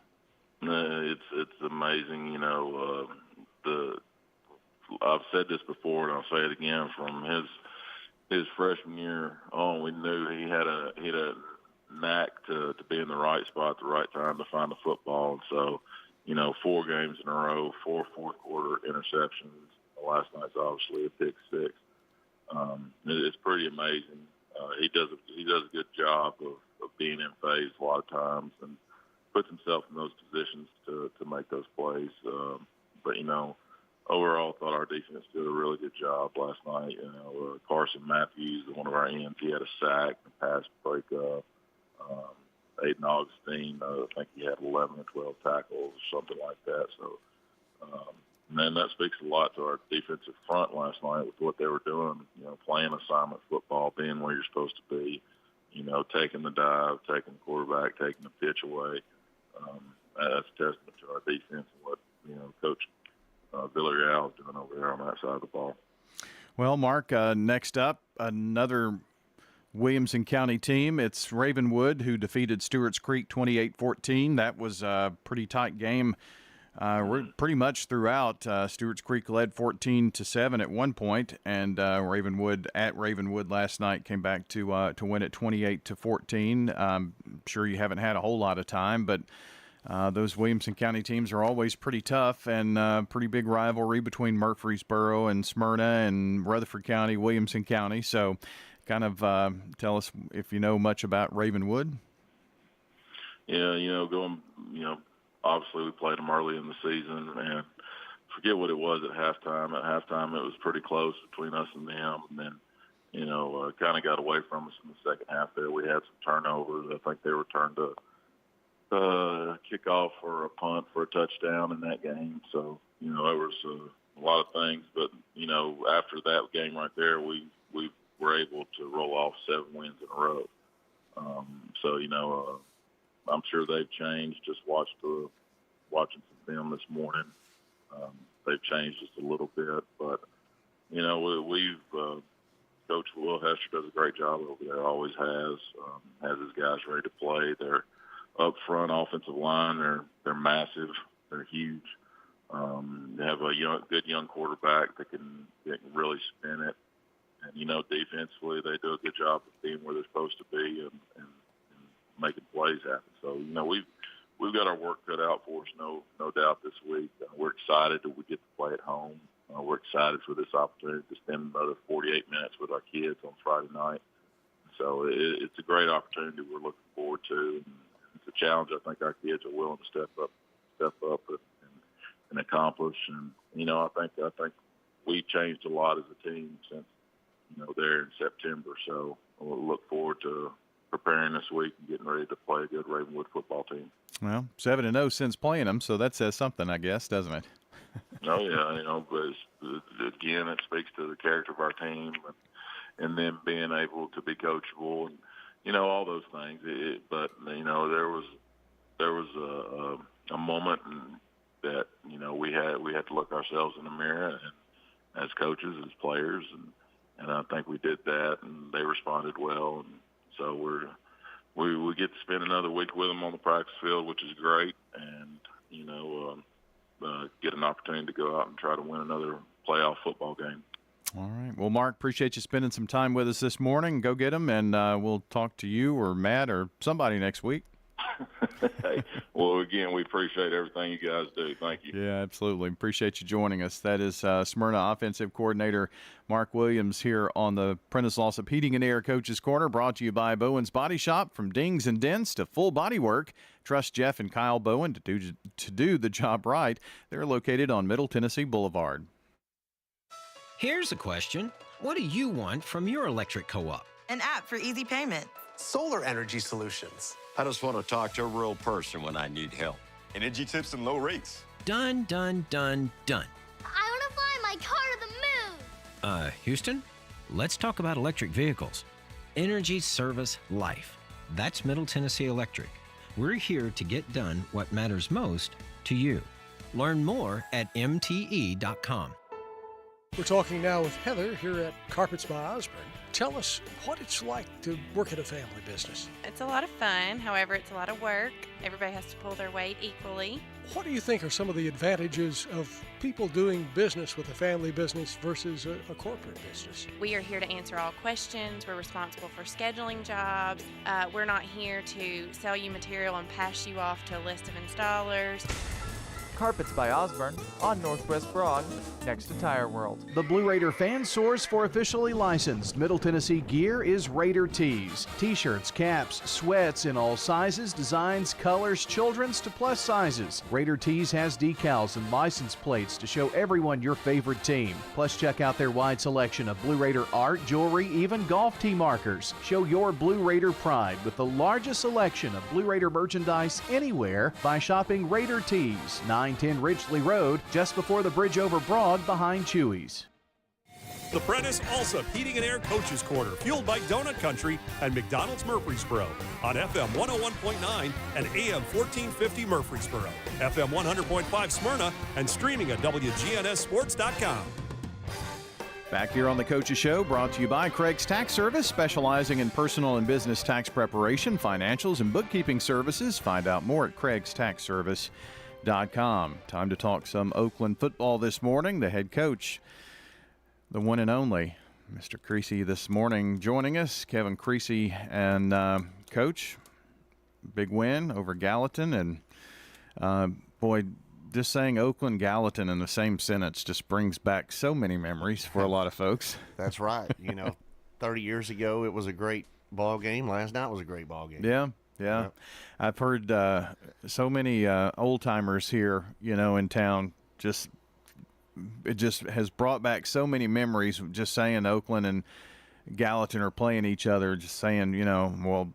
It's amazing, I've said this before, and I'll say it again. From his freshman year on, we knew he had a knack to be in the right spot at the right time to find the football. And so, 4 games in a row, 4 fourth-quarter interceptions. Last night's obviously a pick six. It's pretty amazing. He does a good job of being in phase a lot of times and puts himself in those positions to make those plays. But overall, I thought our defense did a really good job last night. Carson Matthews, one of our ends, he had a sack, a pass breakup. Aiden Augustine, I think he had 11 or 12 tackles or something like that. So, and then that speaks a lot to our defensive front last night with what they were doing, playing assignment football, being where you're supposed to be, taking the dive, taking the quarterback, taking the pitch away. That's a testament to our defense and what, Coach Villarreal is doing over there on that side of the ball. Well, Mark, next up, another Williamson County team. It's Ravenwood, who defeated Stewart's Creek 28-14. That was a pretty tight game. Pretty much throughout. Stewart's Creek led 14-7 at one point, and Ravenwood last night came back to win it 28-14. I'm sure you haven't had a whole lot of time, but Those Williamson County teams are always pretty tough, and pretty big rivalry between Murfreesboro and Smyrna and Rutherford County, Williamson County. So kind of tell us if you know much about Ravenwood. Yeah, obviously we played them early in the season, and forget what it was at halftime. At halftime, it was pretty close between us and them, and then, kind of got away from us in the second half there. We had some turnovers. I think they returned a kickoff or a punt for a touchdown in that game. So, there was a lot of things. But, after that game right there, we were able to roll off 7 wins in a row. I'm sure they've changed. Just watching some film this morning. They've changed just a little bit. But, we've Coach Will Hester does a great job over there, always has his guys ready to play. They're up front offensive line. They're massive. They're huge. They have a good young quarterback that can really spin it. And, defensively, they do a good job of being where they're supposed to be and making plays happen. So, we've got our work cut out for us, no doubt, this week. We're excited that we get to play at home. We're excited for this opportunity to spend another 48 minutes with our kids on Friday night. So it's a great opportunity we're looking forward to. And it's a challenge I think our kids are willing to step up and accomplish. And, I think we've changed a lot as a team since, there in September. So we'll look forward to preparing this week and getting ready to play a good Ravenwood football team. Well, 7-0 since playing them, so that says something, I guess, doesn't it? Oh, yeah, but again, it speaks to the character of our team and them being able to be coachable and, all those things. But there was a moment that, we had to look ourselves in the mirror and as coaches, as players, and I think we did that, and they responded well. And so we get to spend another week with them on the practice field, which is great, and, get an opportunity to go out and try to win another playoff football game. All right. Well, Mark, appreciate you spending some time with us this morning. Go get them, and we'll talk to you or Matt or somebody next week. Hey, well, again, we appreciate everything you guys do. Thank you. Yeah, absolutely. Appreciate you joining us. That is Smyrna offensive coordinator Mark Williams here on the Prentice Alsup Heating and Air Coaches Corner, brought to you by Bowen's Body Shop. From dings and dents to full body work, trust Jeff and Kyle Bowen to do the job right. They're located on Middle Tennessee Boulevard. Here's a question. What do you want from your electric co-op? An app for easy payment. Solar energy solutions. I just want to talk to a real person when I need help. Energy tips and low rates. Done, done, done, done. I want to fly my car to the moon. Houston, let's talk about electric vehicles. Energy Service Life. That's Middle Tennessee Electric. We're here to get done what matters most to you. Learn more at mte.com. We're talking now with Heather here at Carpets by Osborne. Tell us what it's like to work at a family business. It's a lot of fun. However, it's a lot of work. Everybody has to pull their weight equally. What do you think are some of the advantages of people doing business with a family business versus a corporate business? We are here to answer all questions. We're responsible for scheduling jobs. We're not here to sell you material and pass you off to a list of installers. Carpets by Osborne on Northwest Broad, next to Tire World. The Blue Raider fan source for officially licensed Middle Tennessee gear is Raider Tees. T-shirts, caps, sweats in all sizes, designs, colors, children's to plus sizes. Raider Tees has decals and license plates to show everyone your favorite team. Plus, check out their wide selection of Blue Raider art, jewelry, even golf tee markers. Show your Blue Raider pride with the largest selection of Blue Raider merchandise anywhere by shopping Raider Tees, 910 Ridgely Road, just before the bridge over Broad behind Chewy's. The Prentice Alsup Heating and Air Coaches Corner, fueled by Donut Country and McDonald's Murfreesboro on FM 101.9 and AM 1450 Murfreesboro, FM 100.5 Smyrna, and streaming at WGNSSports.com. Back here on the Coaches Show, brought to you by Craig's Tax Service, specializing in personal and business tax preparation, financials, and bookkeeping services. Find out more at CraigsTaxService.com. Time to talk some Oakland football this morning. The head coach, the one and only, Mr. Creasy, this morning joining us. Kevin Creasy and Coach, big win over Gallatin, and boy, just saying Oakland Gallatin in the same sentence just brings back so many memories for a lot of folks. That's right. 30 years ago it was a great ball game. Last night was a great ball game. Yeah. Yep. I've heard so many old timers here, in town. It just has brought back so many memories. Just saying Oakland and Gallatin are playing each other. Just saying, well,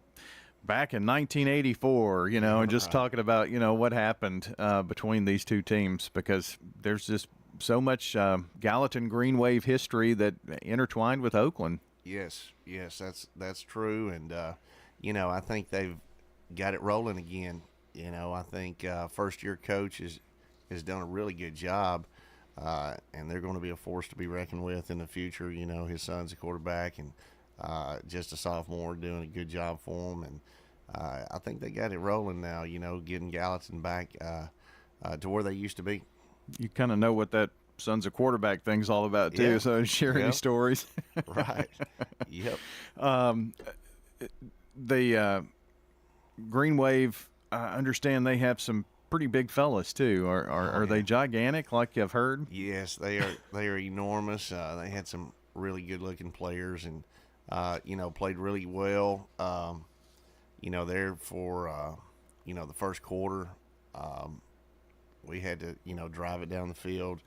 back in 1984, and just talking about, what happened between these two teams, because there's just so much Gallatin Green Wave history that intertwined with Oakland. Yes, that's true, and I think they've got it rolling again. I think first-year coach has done a really good job, and they're going to be a force to be reckoned with in the future. His son's a quarterback, and just a sophomore, doing a good job for him, and I think they got it rolling now. Getting Gallatin back to where they used to be. You kind of know what that son's a quarterback thing's all about too. So share any stories. Right. Yep. The Green Wave, I understand they have some pretty big fellas too. Are they gigantic like you've heard? Yes, they are enormous. They had some really good looking players, and played really well. There for the first quarter, we had to drive it down the field.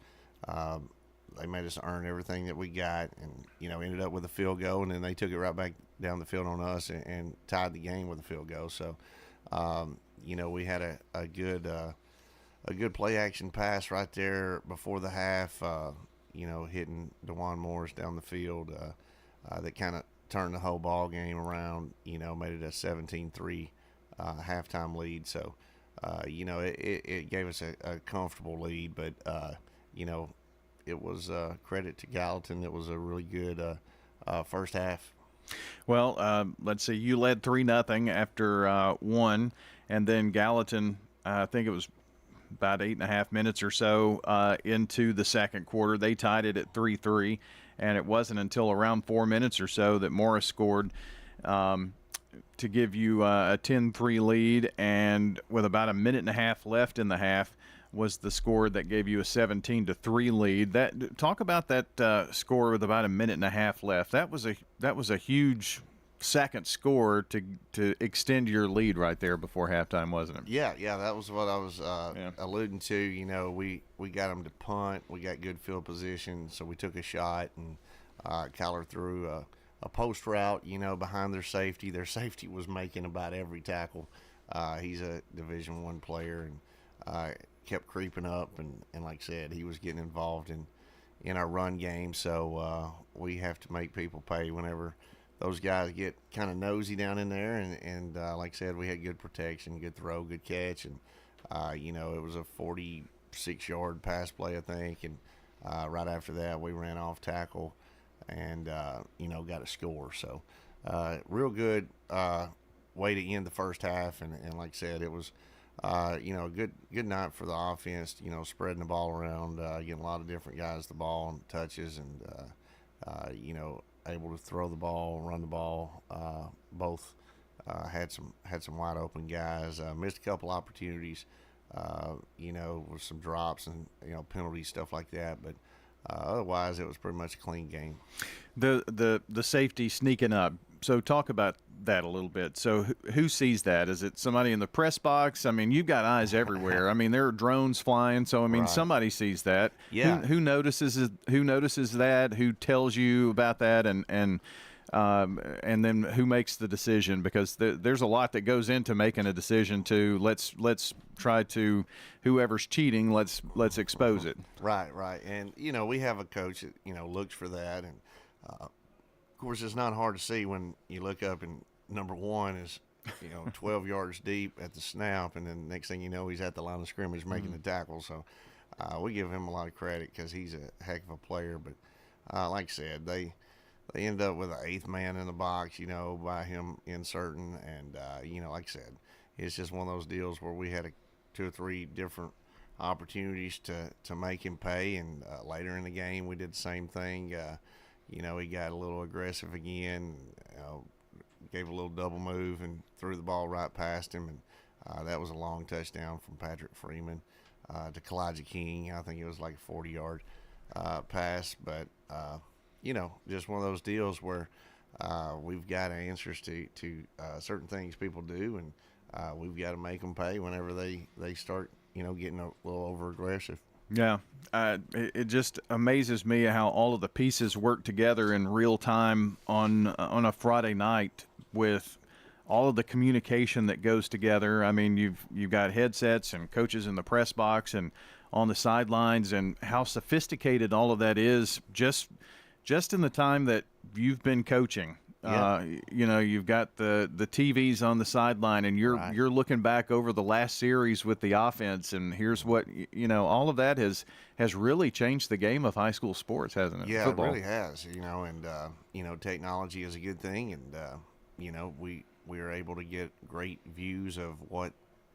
They made us earn everything that we got, and ended up with a field goal, and then they took it right back down the field on us and tied the game with a field goal. So we had a good play action pass right there before the half, hitting DeJuan Morris down the field, that kind of turned the whole ball game around, made it a 17-3 halftime lead. So it gave us a comfortable lead, but it was credit to Gallatin. It was a really good first half. Well, let's see. You led 3-0 after one, and then Gallatin, I think it was about 8.5 minutes or so into the second quarter, they tied it at 3-3, and it wasn't until around 4 minutes or so that Morris scored to give you a 10-3 lead, and with about a minute and a half left in the half was the score that gave you a 17-3 lead. Talk about that score with about a minute and a half left. That was a huge second score to extend your lead right there before halftime, wasn't it? Yeah, that was what I was alluding to. We got them to punt. We got good field position, so we took a shot, and Kyler threw a post route, behind their safety. Their safety was making about every tackle. He's a Division I player, and kept creeping up, and like I said, he was getting involved in our run game. So we have to make people pay whenever those guys get kind of nosy down in there, and like I said, we had good protection, good throw, good catch, and it was a 46-yard pass play, I think, and right after that we ran off tackle and got a score. So real good way to end the first half, and like I said, it was a good night for the offense, spreading the ball around, getting a lot of different guys the ball and touches, and able to throw the ball, run the ball. Both had some wide open guys. Missed a couple opportunities, with some drops and penalties, stuff like that. But otherwise, it was pretty much a clean game. The safety sneaking up. So talk about that a little bit. So who sees that? Is it somebody in the press box? I mean, you've got eyes everywhere. I mean, there are drones flying. So, I mean, right. Somebody sees that. Yeah. Who notices that? Who tells you about that? And then who makes the decision? Because there's a lot that goes into making a decision to let's try to, whoever's cheating, let's expose it. Right. And, we have a coach that, looks for that. And, of course, it's not hard to see when you look up and number one is, 12 yards deep at the snap, and then next thing you know, he's at the line of scrimmage making the tackle. So we give him a lot of credit because he's a heck of a player. But like I said, they end up with an eighth man in the box, by him inserting. And, like I said, it's just one of those deals where we had 2 or 3 different opportunities to make him pay. And later in the game, we did the same thing. He got a little aggressive again, gave a little double move and threw the ball right past him. That was a long touchdown from Patrick Freeman to Kalijah King. I think it was like a 40-yard pass. But, just one of those deals where we've got answers to certain things people do, and we've got to make them pay whenever they start, getting a little over-aggressive. Yeah, it just amazes me how all of the pieces work together in real time on a Friday night with all of the communication that goes together. I mean, you've got headsets and coaches in the press box and on the sidelines, and how sophisticated all of that is just in the time that you've been coaching. Yeah. You've got the TVs on the sideline, and you're looking back over the last series with the offense, and here's what all of that has really changed the game of high school sports, hasn't it? Yeah, Football. It really has. And technology is a good thing, and we are able to get great views of what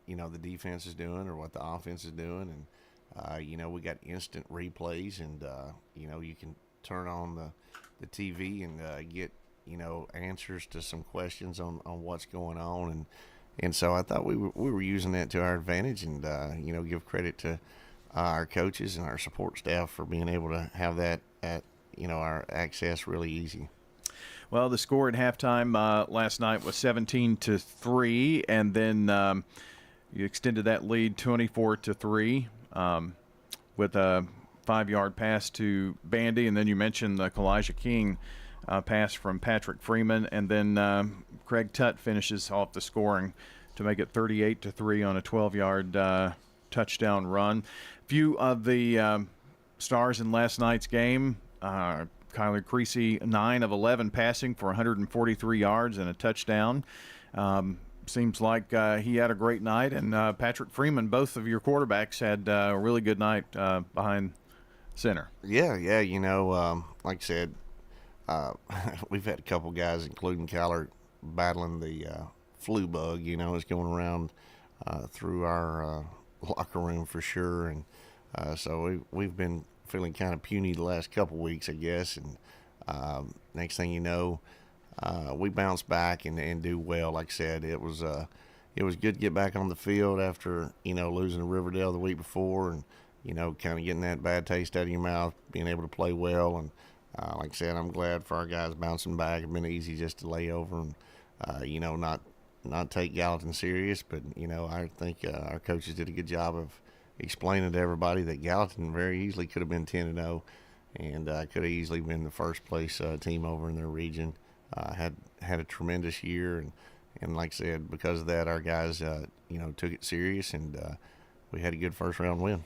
the defense is doing or what the offense is doing, and we got instant replays, and you can turn on the TV and get answers to some questions on what's going on, and so I thought we were using that to our advantage, and give credit to our coaches and our support staff for being able to have that at our access really easy. Well, the score at halftime last night was 17-3, and then you extended that lead 24-3 with a 5-yard pass to Bandy, and then you mentioned the Kalijah King pass from Patrick Freeman, and then Craig Tutt finishes off the scoring to make it 38-3 on a 12-yard touchdown run. Few of the stars in last night's game. Kyler Creasy, 9 of 11 passing for 143 yards and a touchdown. Seems like he had a great night, and Patrick Freeman, both of your quarterbacks, had a really good night behind center. Yeah, like I said, we've had a couple guys, including Kyler, battling the flu bug. It's going around through our locker room for sure, and so we've been feeling kind of puny the last couple weeks, I guess. And next thing you know, we bounce back and do well. Like I said, it was good to get back on the field after losing to Riverdale the week before, and kind of getting that bad taste out of your mouth, being able to play well. And like I said, I'm glad for our guys bouncing back. It's been easy just to lay over and not take Gallatin serious, but I think our coaches did a good job of explaining to everybody that Gallatin very easily could have been 10-0 and could have easily been the first place team over in their region. Had a tremendous year, and like I said, because of that, our guys took it serious, and we had a good first round win.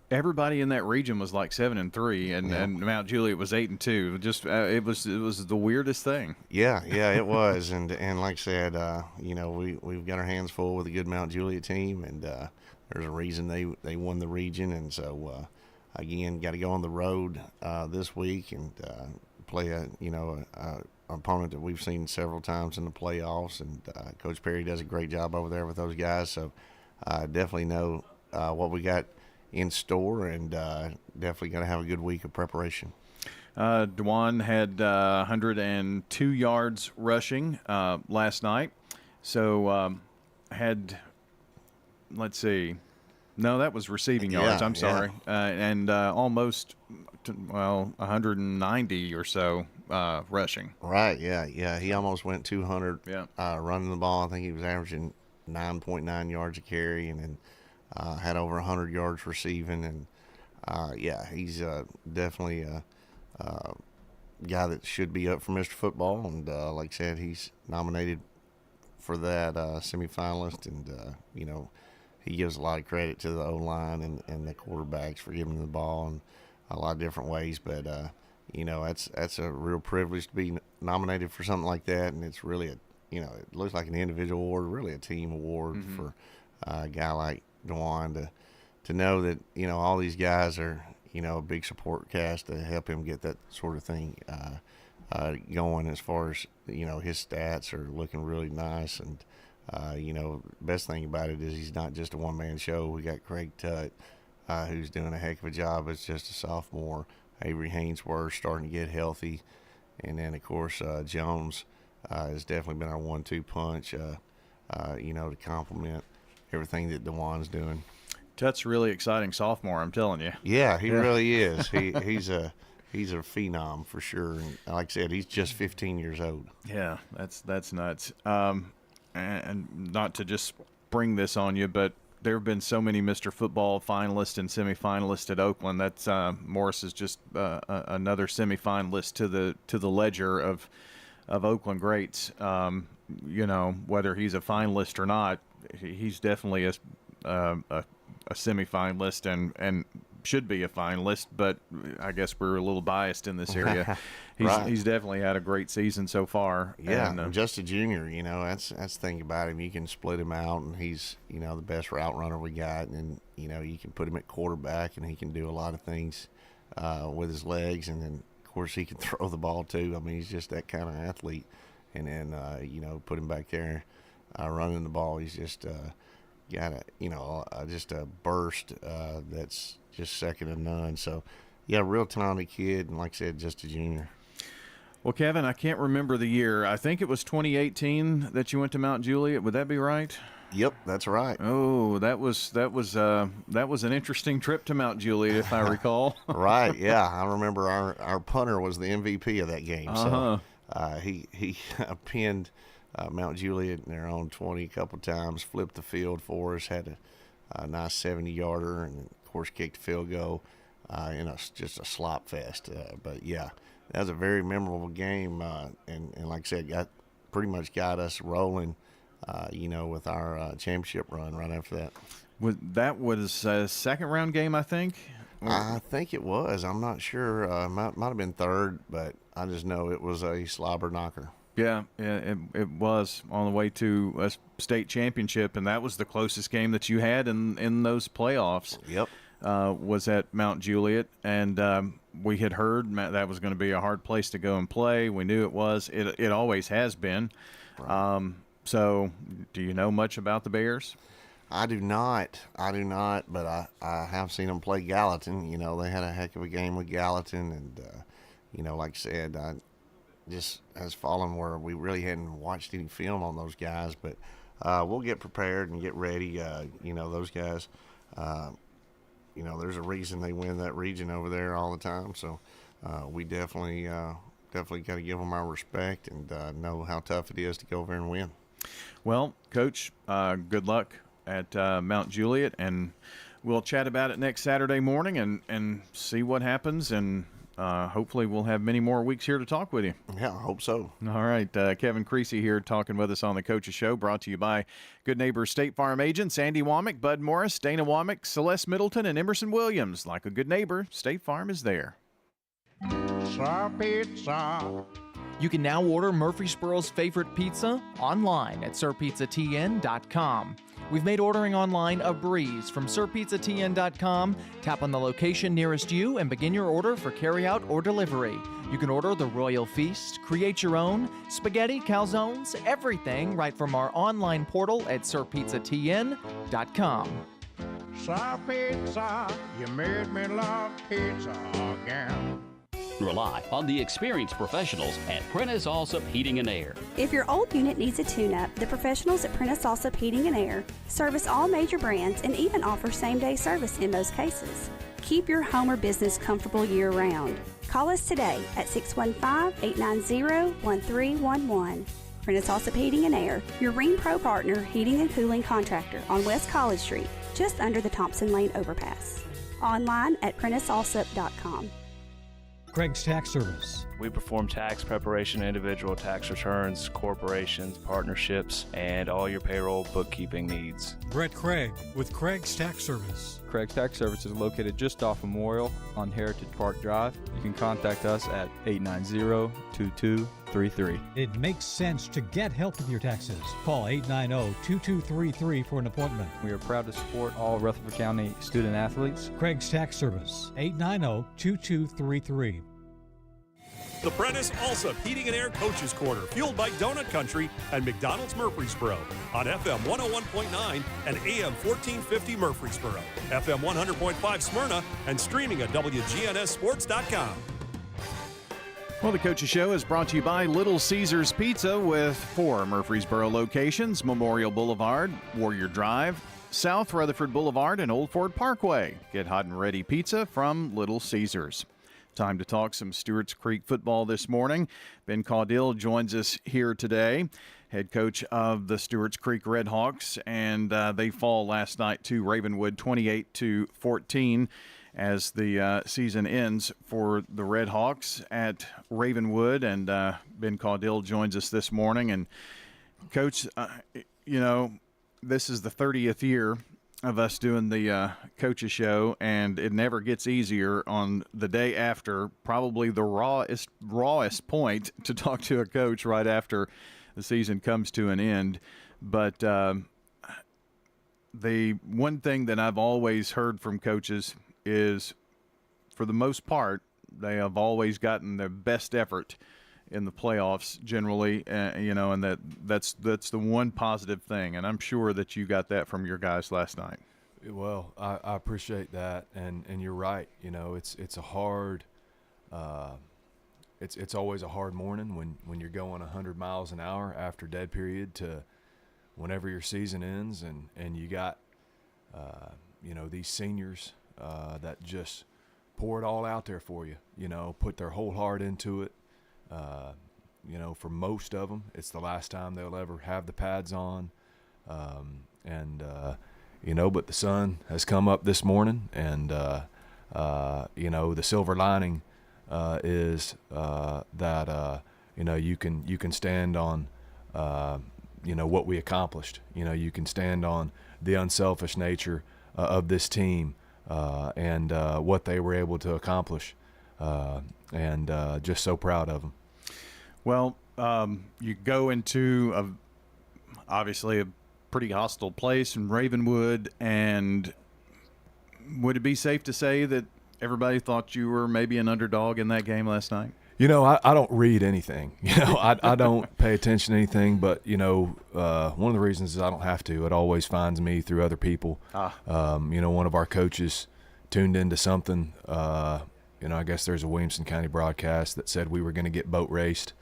Everybody in that region was like 7-3, and Mount Juliet was 8-2. Just it was the weirdest thing. Yeah, it was, and like I said, we've got our hands full with a good Mount Juliet team, and there's a reason they won the region, and so again, got to go on the road this week and play a opponent that we've seen several times in the playoffs, and Coach Perry does a great job over there with those guys. So definitely know what we got in store, and definitely going to have a good week of preparation. Dewan had 102 yards rushing last night. So had, let's see, no, that was receiving yards. I'm sorry. And almost, 190 or so rushing. Right, yeah. He almost went 200 running the ball. I think he was averaging 9.9 yards a carry, and then had over 100 yards receiving. And, he's definitely a guy that should be up for Mr. Football. And, like I said, he's nominated for that semifinalist. And, he gives a lot of credit to the O-line and the quarterbacks for giving him the ball in a lot of different ways. But, that's a real privilege to be nominated for something like that. And it's really it looks like an individual award, really a team award for a guy like Dewan to know that, all these guys are, a big support cast to help him get that sort of thing going as far as, his stats are looking really nice. And, best thing about it is he's not just a one-man show. We got Craig Tutt, who's doing a heck of a job as just a sophomore. Avery Hainsworth starting to get healthy. And then, of course, Jones has definitely been our 1-2 punch, to complement everything that DeJuan's doing. That's really exciting sophomore, I'm telling you. Yeah, he really is. He's a phenom for sure. And like I said, he's just 15 years old. Yeah, that's nuts. And not to just bring this on you, but there have been so many Mr. Football finalists and semifinalists at Oakland. That's Morris is just another semifinalist to the ledger of Oakland greats. Whether he's a finalist or not, he's definitely a semifinalist and should be a finalist, but I guess we're a little biased in this area. He's definitely had a great season so far. Yeah, and just a junior, that's the thing about him. You can split him out, and he's the best route runner we got, and you can put him at quarterback, and he can do a lot of things with his legs, and then of course he can throw the ball too. I mean, he's just that kind of athlete. And then put him back there running the ball. He's just got just a burst that's just second to none. So, yeah, real talented kid, and like I said, just a junior. Well, Kevin, I can't remember the year. I think it was 2018 that you went to Mount Juliet. Would that be right? Yep, that's right. Oh, that was an interesting trip to Mount Juliet, if I recall. Right. Yeah, I remember our punter was the MVP of that game. Uh-huh. So he pinned Mount Juliet in their own 20 a couple times, flipped the field for us, had a nice 70-yarder, and of course kicked a field goal. Just a slop fest. But yeah, that was a very memorable game, and like I said, pretty much got us rolling. With our championship run right after that. That was a second round game, I think. I think it was. I'm not sure. Might have been third, but I just know it was a slobber knocker. Yeah, it was on the way to a state championship, and that was the closest game that you had in those playoffs. Yep. Was at Mount Juliet, and we had heard that was going to be a hard place to go and play. We knew it was. It always has been. Right. So, do you know much about the Bears? I do not, but I have seen them play Gallatin. They had a heck of a game with Gallatin, and, like I said, I just has fallen where we really hadn't watched any film on those guys, but we'll get prepared and get ready. Those guys, there's a reason they win that region over there all the time, so we definitely got to give them our respect and know how tough it is to go over and win. Well, Coach, good luck at Mount Juliet, and we'll chat about it next Saturday morning and see what happens, and hopefully we'll have many more weeks here to talk with you. Yeah, I hope so. All right, Kevin Creasy here talking with us on the Coaches Show, brought to you by Good Neighbor State Farm agents Andy Womack, Bud Morris, Dana Womack, Celeste Middleton, and Emerson Williams. Like a good neighbor, State Farm is there. Pizza. You can now order Murfreesboro's favorite pizza online at sirpizzatn.com. We've made ordering online a breeze. From sirpizzatn.com, tap on the location nearest you and begin your order for carryout or delivery. You can order the Royal Feast, create your own, spaghetti, calzones, everything right from our online portal at sirpizzatn.com. Sir Pizza, you made me love pizza again. Rely on the experienced professionals at Prentice Alsup Heating and Air. If your old unit needs a tune-up, the professionals at Prentice Alsup Heating and Air service all major brands and even offer same-day service in most cases. Keep your home or business comfortable year-round. Call us today at 615-890-1311. Prentice Alsup Heating and Air, your Ring Pro partner heating and cooling contractor on West College Street, just under the Thompson Lane overpass. Online at PrenticeAlsup.com. Craig's Tax Service. We perform tax preparation, individual tax returns, corporations, partnerships, and all your payroll bookkeeping needs. Brett Craig with Craig's Tax Service. Craig's Tax Service is located just off Memorial on Heritage Park Drive. You can contact us at 890-2233. It makes sense to get help with your taxes. Call 890-2233 for an appointment. We are proud to support all Rutherford County student athletes. Craig's Tax Service, 890-2233. The Prentice Alsup Heating and Air Coaches Corner, fueled by Donut Country and McDonald's Murfreesboro on FM 101.9 and AM 1450 Murfreesboro, FM 100.5 Smyrna, and streaming at WGNSSports.com. Well, the Coaches Show is brought to you by Little Caesars Pizza with 4 Murfreesboro locations: Memorial Boulevard, Warrior Drive, South Rutherford Boulevard and Old Fort Parkway. Get hot and ready pizza from Little Caesars. Time to talk some Stewart's Creek football this morning. Ben Caudill joins us here today, head coach of the Stewart's Creek Redhawks, and they fall last night to Ravenwood 28-14 as the season ends for the Redhawks at Ravenwood. And Ben Caudill joins us this morning. And Coach, this is the 30th year of us doing the coaches show, and it never gets easier on the day after, probably the rawest point to talk to a coach right after the season comes to an end. But the one thing that I've always heard from coaches is, for the most part, they have always gotten their best effort in the playoffs generally, and that's the one positive thing. And I'm sure that you got that from your guys last night. Well, I appreciate that, and you're right. It's a hard, it's always a hard morning when you're going 100 miles an hour after dead period to whenever your season ends, and you got these seniors that just pour it all out there for you. Put their whole heart into it. For most of them, it's the last time they'll ever have the pads on. But the sun has come up this morning, and, the silver lining is that, you can stand on, what we accomplished. You can stand on the unselfish nature of this team and what they were able to accomplish. And just so proud of them. Well, you go into obviously a pretty hostile place in Ravenwood, and would it be safe to say that everybody thought you were maybe an underdog in that game last night? I don't read anything. I don't pay attention to anything, but, one of the reasons is I don't have to. It always finds me through other people. One of our coaches tuned into something. I guess there's a Williamson County broadcast that said we were going to get boat raced.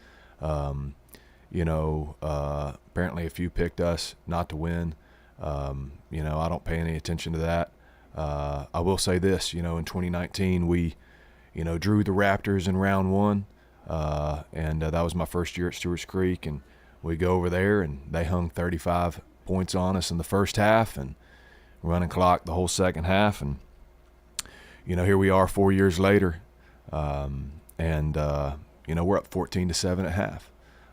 Apparently a few picked us not to win. I don't pay any attention to that. I will say this, in 2019 we, drew the Raptors in round one. And that was my first year at Stewart's Creek, and we go over there and they hung 35 points on us in the first half and running clock the whole second half. And, here we are 4 years later, we're up 14-7 at half.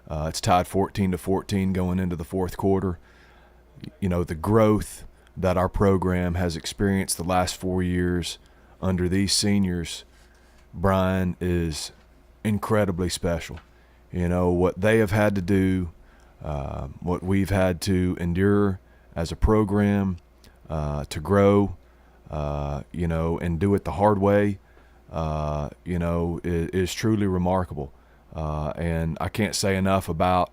It's tied 14-14 going into the fourth quarter. The growth that our program has experienced the last 4 years under these seniors, Brian, is incredibly special. What they have had to do, what we've had to endure as a program to grow, and do it the hard way, is truly remarkable. And I can't say enough about,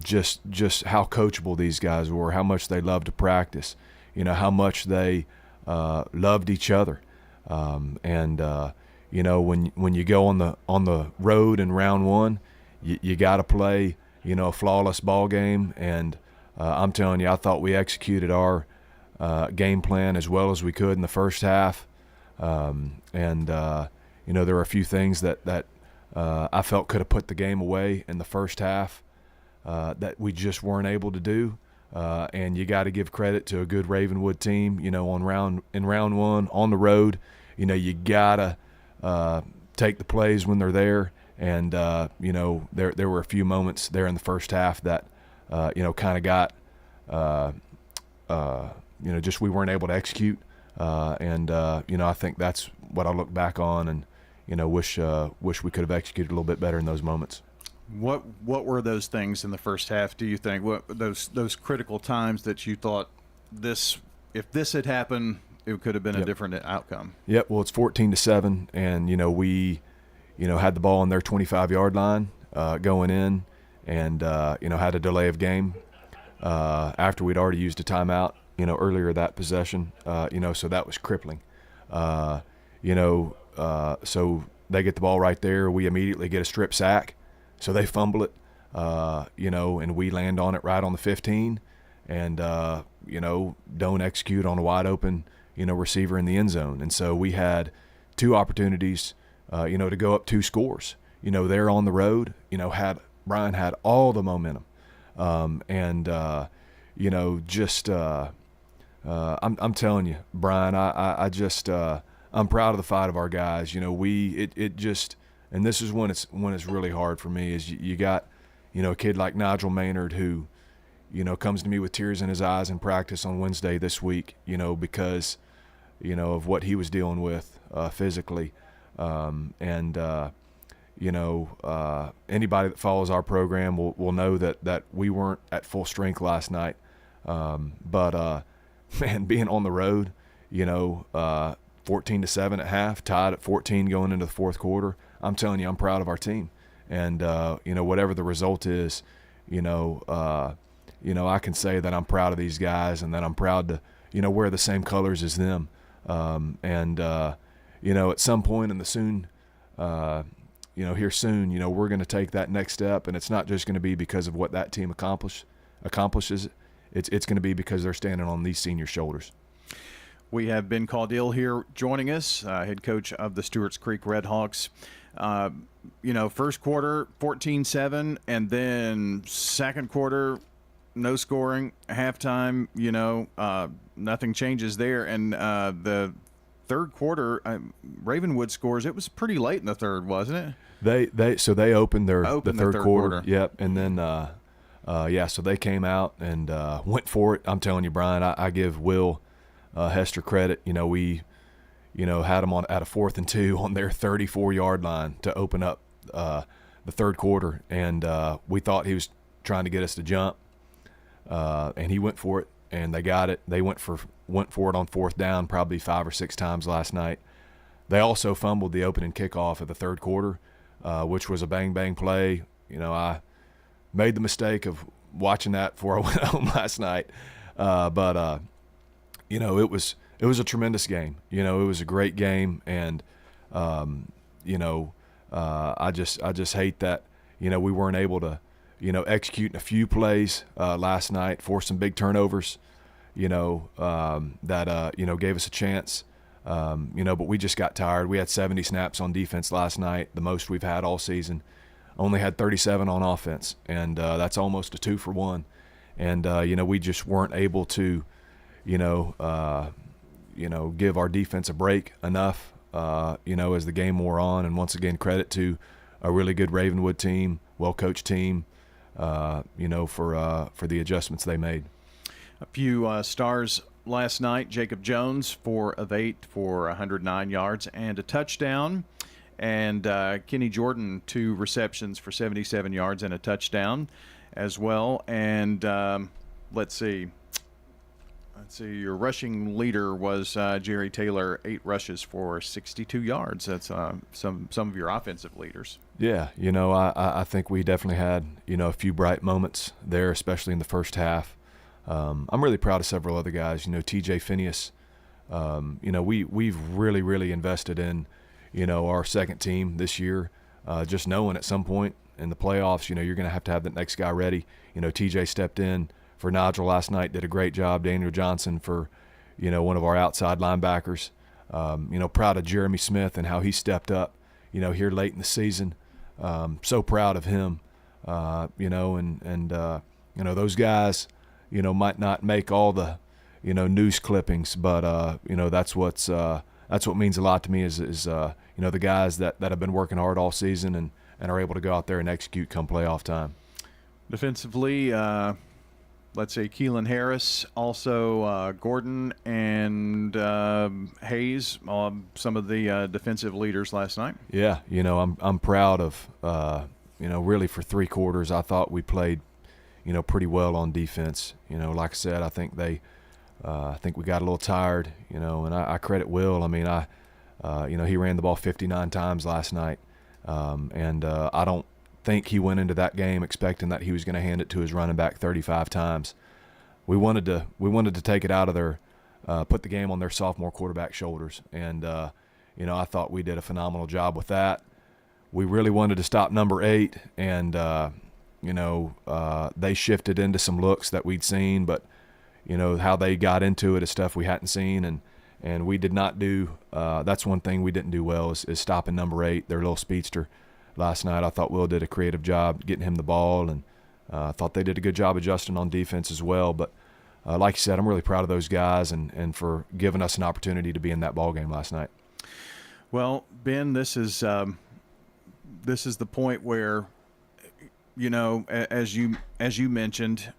just how coachable these guys were, how much they loved to practice, how much they loved each other. When you go on the road in round one, you got to play, a flawless ball game. And I'm telling you, I thought we executed our game plan as well as we could in the first half. There were a few things that I felt could have put the game away in the first half that we just weren't able to do. And you got to give credit to a good Ravenwood team, in round one on the road. You got to take the plays when they're there. And, there were a few moments there in the first half that, kind of got, just we weren't able to execute. I think that's what I look back on and, wish we could have executed a little bit better in those moments. What were those things in the first half, do you think? What those critical times that you thought if this had happened, it could have been a different outcome? Yep. Well, it's 14-7, and we, had the ball on their 25-yard line going in, and had a delay of game after we'd already used a timeout, earlier that possession, so that was crippling. So they get the ball right there. We immediately get a strip sack. So they fumble it, and we land on it right on the 15. and don't execute on a wide open, receiver in the end zone. And so we had 2 opportunities, to go up 2 scores. They're on the road, Brian had all the momentum. I'm telling you, Brian, I'm proud of the fight of our guys. And this is when it's really hard for me is you got, a kid like Nigel Maynard who, comes to me with tears in his eyes in practice on Wednesday this week, because, of what he was dealing with physically. Anybody that follows our program will know that we weren't at full strength last night. Man, being on the road, 14-7 at half, tied at 14 going into the fourth quarter, I'm telling you, I'm proud of our team. And, whatever the result is, I can say that I'm proud of these guys and that I'm proud to, wear the same colors as them. At some point in the soon, here soon, we're going to take that next step, and it's not just going to be because of what that team accomplishes. It's going to be because they're standing on these senior shoulders. We have Ben Caudill here joining us, head coach of the Stewart's Creek Redhawks. First quarter, 14-7, and then second quarter, no scoring. Halftime, nothing changes there. And the third quarter, Ravenwood scores. It was pretty late in the third, wasn't it? They opened the third quarter. Yep, and then so they came out and went for it. I'm telling you, Brian, I give Will Hester credit. We had them at a 4th and 2 on their 34-yard line to open up the third quarter, and we thought he was trying to get us to jump, and he went for it, and they got it. They went for it on 4th down probably 5 or 6 times last night. They also fumbled the opening kickoff of the third quarter, which was a bang-bang play. I made the mistake of watching that before I went home last night, but it was a tremendous game. It was a great game, and I just hate that we weren't able to execute in a few plays last night, force some big turnovers, that gave us a chance. But we just got tired. We had 70 snaps on defense last night, the most we've had all season. Only had 37 on offense, and that's almost a 2-for-1. And we just weren't able to give our defense a break enough, as the game wore on. And once again, credit to a really good Ravenwood team, well-coached team, for the adjustments they made. A few stars last night. Jacob Jones, 4 of 8 for 109 yards and a touchdown. And Kenny Jordan, 2 receptions for 77 yards and a touchdown as well. And let's see, your rushing leader was Jerry Taylor, 8 rushes for 62 yards. That's some of your offensive leaders. Yeah, I think we definitely had, a few bright moments there, especially in the first half. I'm really proud of several other guys. TJ Phineas, we've really invested in, our second team this year, just knowing at some point in the playoffs, you're going to have that next guy ready. TJ stepped in for Nigel last night, did a great job. Daniel Johnson for, one of our outside linebackers. Proud of Jeremy Smith and how he stepped up, here late in the season. So proud of him, those guys, might not make all the, news clippings, but, that's what means a lot to me is the guys that have been working hard all season and are able to go out there and execute come playoff time. Defensively, let's say Keelan Harris, also Gordon and Hayes, some of the defensive leaders last night. Yeah, I'm proud of, really for 3 quarters, I thought we played, pretty well on defense. Like I said, I think we got a little tired, and I credit Will. I mean, he ran the ball 59 times last night, and I don't think he went into that game expecting that he was going to hand it to his running back 35 times. We wanted to take it out of their, put the game on their sophomore quarterback shoulders, and I thought we did a phenomenal job with that. We really wanted to stop number 8, and they shifted into some looks that we'd seen, but how they got into it is stuff we hadn't seen, and we did not do. That's one thing we didn't do well is stopping number 8, their little speedster. Last night I thought Will did a creative job getting him the ball, and I thought they did a good job adjusting on defense as well. But like you said, I'm really proud of those guys and for giving us an opportunity to be in that ball game last night. Well, Ben, this is the point where, as you mentioned,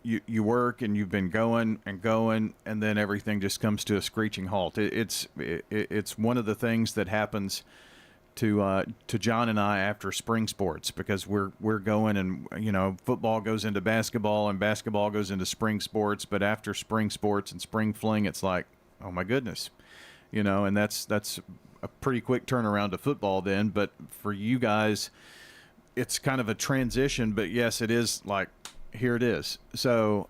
you work and you've been going, and then everything just comes to a screeching halt. It's one of the things that happens to John and I after spring sports, because we're going, and football goes into basketball and basketball goes into spring sports, but after spring sports and spring fling, it's like, oh my goodness, and that's a pretty quick turnaround to football then. But for you guys, it's kind of a transition, but yes, it is like, here it is. So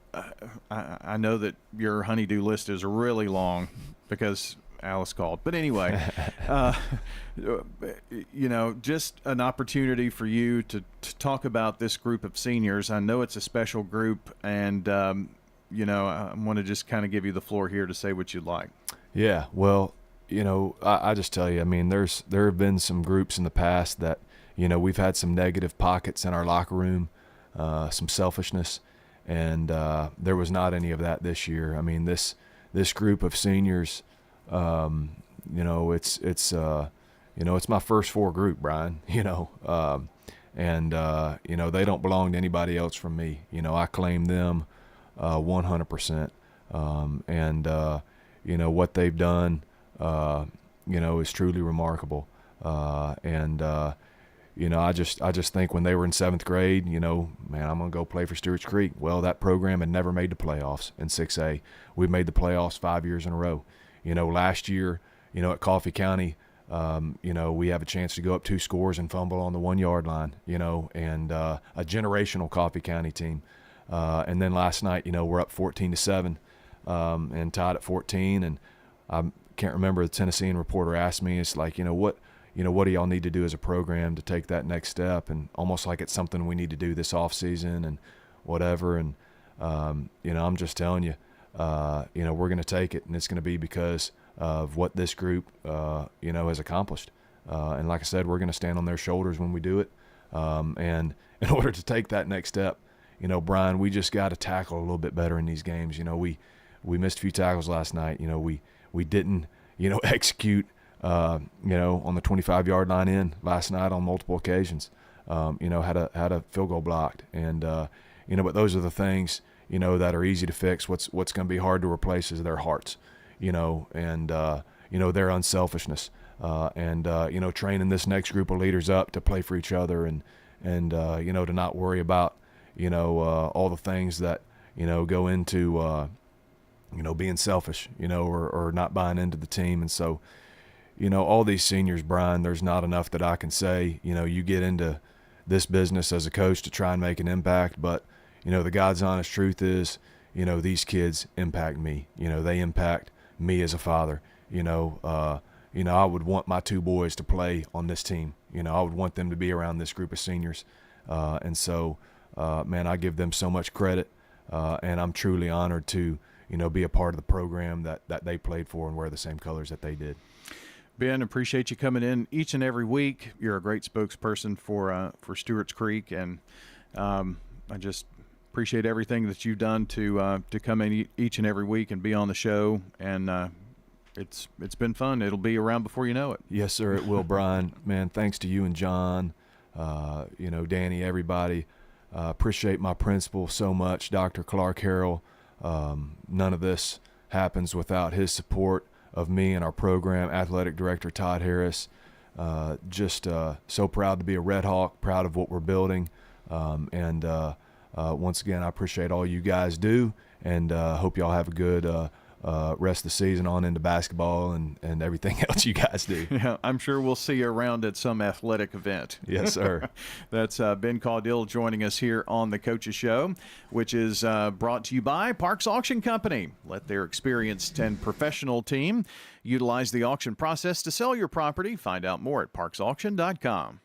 I know that your honey-do list is really long because Alice called. But anyway, just an opportunity for you to talk about this group of seniors. I know it's a special group, and, I want to just kind of give you the floor here to say what you'd like. Yeah, well, I just tell you, I mean, there have been some groups in the past that, we've had some negative pockets in our locker room, some selfishness, and there was not any of that this year. I mean, this group of seniors, it's my first 4 group, Brian, and they don't belong to anybody else from me. I claim them 100%, and what they've done, is truly remarkable, and I just think when they were in 7th grade, man, I'm going to go play for Stewart's Creek. Well, that program had never made the playoffs in 6A. We've made the playoffs 5 years in a row. Last year, at Coffee County, we have a chance to go up 2 scores and fumble on the 1-yard line, and a generational Coffee County team. And then last night, we're up 14-7 and tied at 14. And I can't remember, the Tennessean reporter asked me, it's like, what do y'all need to do as a program to take that next step? And almost like it's something we need to do this off season and whatever. And, I'm just telling you, we're going to take it, and it's going to be because of what this group, has accomplished. And like I said, we're going to stand on their shoulders when we do it. And in order to take that next step, Brian, we just got to tackle a little bit better in these games. We missed a few tackles last night. We didn't, execute, on the 25-yard line in last night on multiple occasions. Had a field goal blocked. And, but those are the things, that are easy to fix. What's going to be hard to replace is their hearts, and, their unselfishness, and, training this next group of leaders up to play for each other and to not worry about, all the things that, go into, being selfish, or not buying into the team. And so, all these seniors, Brian, there's not enough that I can say. You get into this business as a coach to try and make an impact, but, the God's honest truth is, these kids impact me. They impact me as a father. I would want my 2 boys to play on this team. I would want them to be around this group of seniors. And so, man, I give them so much credit, and I'm truly honored to, be a part of the program that they played for and wear the same colors that they did. Ben, appreciate you coming in each and every week. You're a great spokesperson for Stewart's Creek, and I just appreciate everything that you've done to come in each and every week and be on the show. And it's been fun. It'll be around before you know it. Yes, sir, it will, Brian. Man, thanks to you and John, Danny, everybody. Appreciate my principal so much, Dr. Clark Harrell. None of this happens without his support of me and our program, Athletic Director Todd Harris. Just so proud to be a Red Hawk, proud of what we're building. And once again, I appreciate all you guys do, and hope y'all have a good rest of the season on into basketball and everything else you guys do. Yeah, I'm sure we'll see you around at some athletic event. Yes, sir. That's Ben Caudill joining us here on the Coaches Show, which is brought to you by Parks Auction Company. Let their experienced and professional team utilize the auction process to sell your property. Find out more at parksauction.com.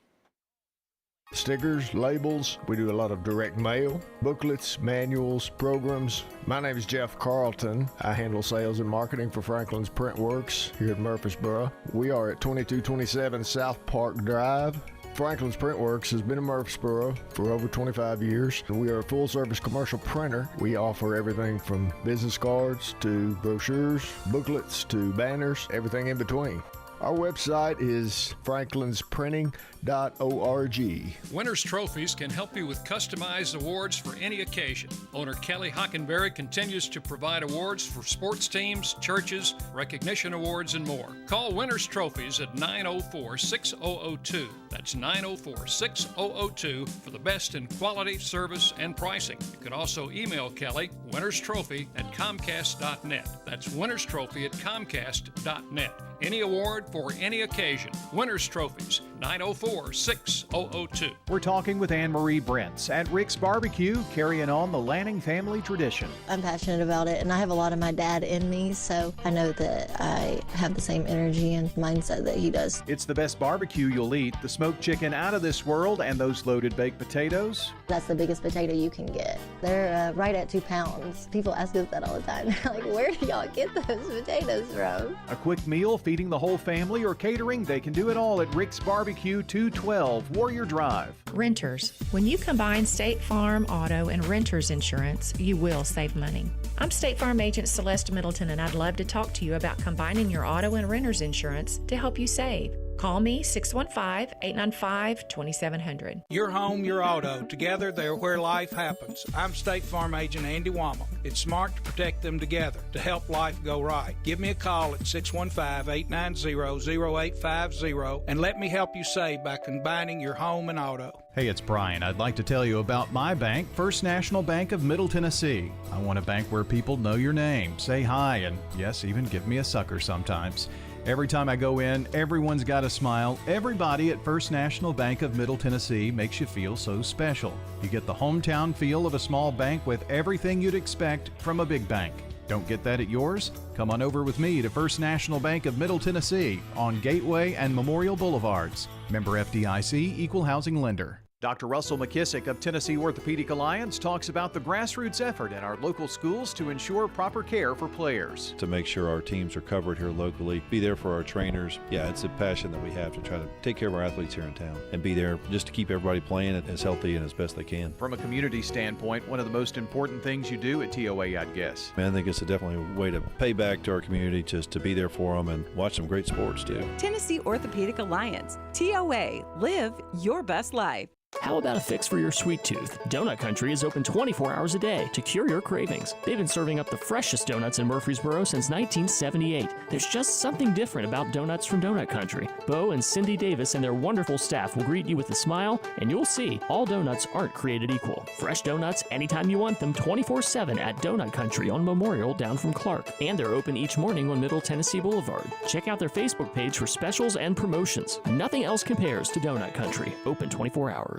Stickers, labels. We do a lot of direct mail, booklets, manuals, programs. My name is Jeff Carlton. I handle sales and marketing for Franklin's Print Works here at Murfreesboro. We are at 2227 South Park Drive. Franklin's Print Works has been in Murfreesboro for over 25 years. We are a full-service commercial printer. We offer everything from business cards to brochures, booklets to banners, everything in between. Our website is franklinsprinting.org. Winners Trophies can help you with customized awards for any occasion. Owner Kelly Hockenberry continues to provide awards for sports teams, churches, recognition awards, and more. Call Winners Trophies at 904-6002. That's 904-6002 for the best in quality, service, and pricing. You can also email Kelly, winnerstrophy@comcast.net. That's winnerstrophy@comcast.net. Any award for any occasion. Winners Trophies, 904-6002. We're talking with Anne-Marie Brents at Rick's Barbecue, carrying on the Lanning family tradition. I'm passionate about it, and I have a lot of my dad in me, so I know that I have the same energy and mindset that he does. It's the best barbecue you'll eat, the smoked chicken out of this world, and those loaded baked potatoes. That's the biggest potato you can get. They're right at 2 pounds. People ask us that all the time. They're like, where do y'all get those potatoes from? A quick meal feeding the whole family or catering, they can do it all at Rick's Barbecue, 212 Warrior Drive. Renters. When you combine State Farm, auto, and renters insurance, you will save money. I'm State Farm Agent Celeste Middleton, and I'd love to talk to you about combining your auto and renters insurance to help you save. Call me 615-895-2700. Your home, your auto. Together, they're where life happens. I'm State Farm Agent Andy Wommel. It's smart to protect them together to help life go right. Give me a call at 615-890-0850 and let me help you save by combining your home and auto. Hey, it's Brian. I'd like to tell you about my bank, First National Bank of Middle Tennessee. I want a bank where people know your name, say hi, and yes, even give me a sucker sometimes. Every time I go in, everyone's got a smile. Everybody at First National Bank of Middle Tennessee makes you feel so special. You get the hometown feel of a small bank with everything you'd expect from a big bank. Don't get that at yours? Come on over with me to First National Bank of Middle Tennessee on Gateway and Memorial Boulevards. Member FDIC, Equal Housing Lender. Dr. Russell McKissick of Tennessee Orthopedic Alliance talks about the grassroots effort in our local schools to ensure proper care for players. To make sure our teams are covered here locally, be there for our trainers. Yeah, it's a passion that we have to try to take care of our athletes here in town and be there just to keep everybody playing as healthy and as best they can. From a community standpoint, one of the most important things you do at TOA, I'd guess. I think it's definitely a way to pay back to our community, just to be there for them and watch some great sports too. Tennessee Orthopedic Alliance, TOA, live your best life. How about a fix for your sweet tooth? Donut Country is open 24 hours a day to cure your cravings. They've been serving up the freshest donuts in Murfreesboro since 1978. There's just something different about donuts from Donut Country. Bo and Cindy Davis and their wonderful staff will greet you with a smile, and you'll see all donuts aren't created equal. Fresh donuts anytime you want them, 24/7 at Donut Country on Memorial down from Clark. And they're open each morning on Middle Tennessee Boulevard. Check out their Facebook page for specials and promotions. Nothing else compares to Donut Country. Open 24 hours.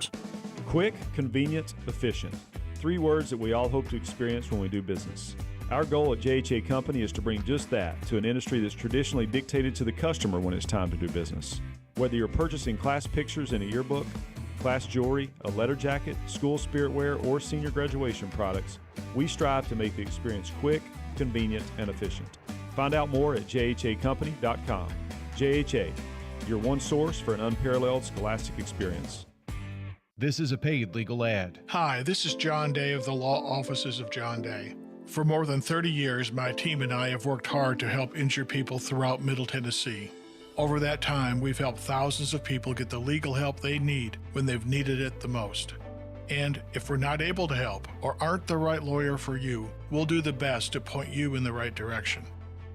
Quick, convenient, efficient. 3 words that we all hope to experience when we do business. Our goal at JHA Company is to bring just that to an industry that's traditionally dictated to the customer when it's time to do business. Whether you're purchasing class pictures in a yearbook, class jewelry, a letter jacket, school spirit wear, or senior graduation products, we strive to make the experience quick, convenient, and efficient. Find out more at jhacompany.com. JHA, your one source for an unparalleled scholastic experience. This is a paid legal ad. Hi, this is John Day of the Law Offices of John Day. For more than 30 years, my team and I have worked hard to help injured people throughout Middle Tennessee. Over that time, we've helped thousands of people get the legal help they need when they've needed it the most. And if we're not able to help or aren't the right lawyer for you, we'll do the best to point you in the right direction.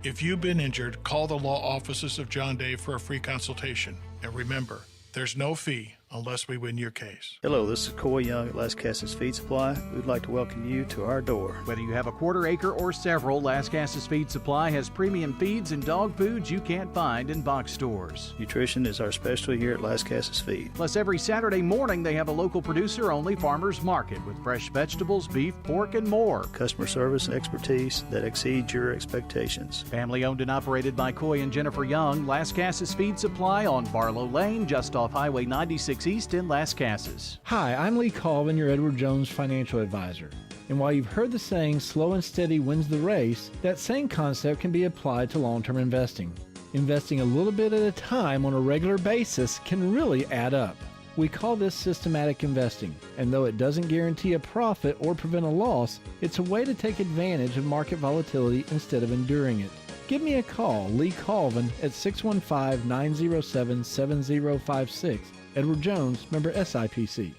If you've been injured, call the Law Offices of John Day for a free consultation. And remember, there's no fee unless we win your case. Hello, this is Coy Young at Las Casas Feed Supply. We'd like to welcome you to our door. Whether you have a quarter acre or several, Las Casas Feed Supply has premium feeds and dog foods you can't find in box stores. Nutrition is our specialty here at Las Casas Feed. Plus, every Saturday morning they have a local producer-only farmers market with fresh vegetables, beef, pork, and more. Customer service and expertise that exceeds your expectations. Family owned and operated by Coy and Jennifer Young, Las Casas Feed Supply on Barlow Lane, just off Highway 96 blocks east in Las Casas. Hi, I'm Lee Colvin, your Edward Jones financial advisor. And while you've heard the saying, slow and steady wins the race, that same concept can be applied to long-term investing. Investing a little bit at a time on a regular basis can really add up. We call this systematic investing, and though it doesn't guarantee a profit or prevent a loss, it's a way to take advantage of market volatility instead of enduring it. Give me a call, Lee Colvin, at 615-907-7056. Edward Jones, member SIPC.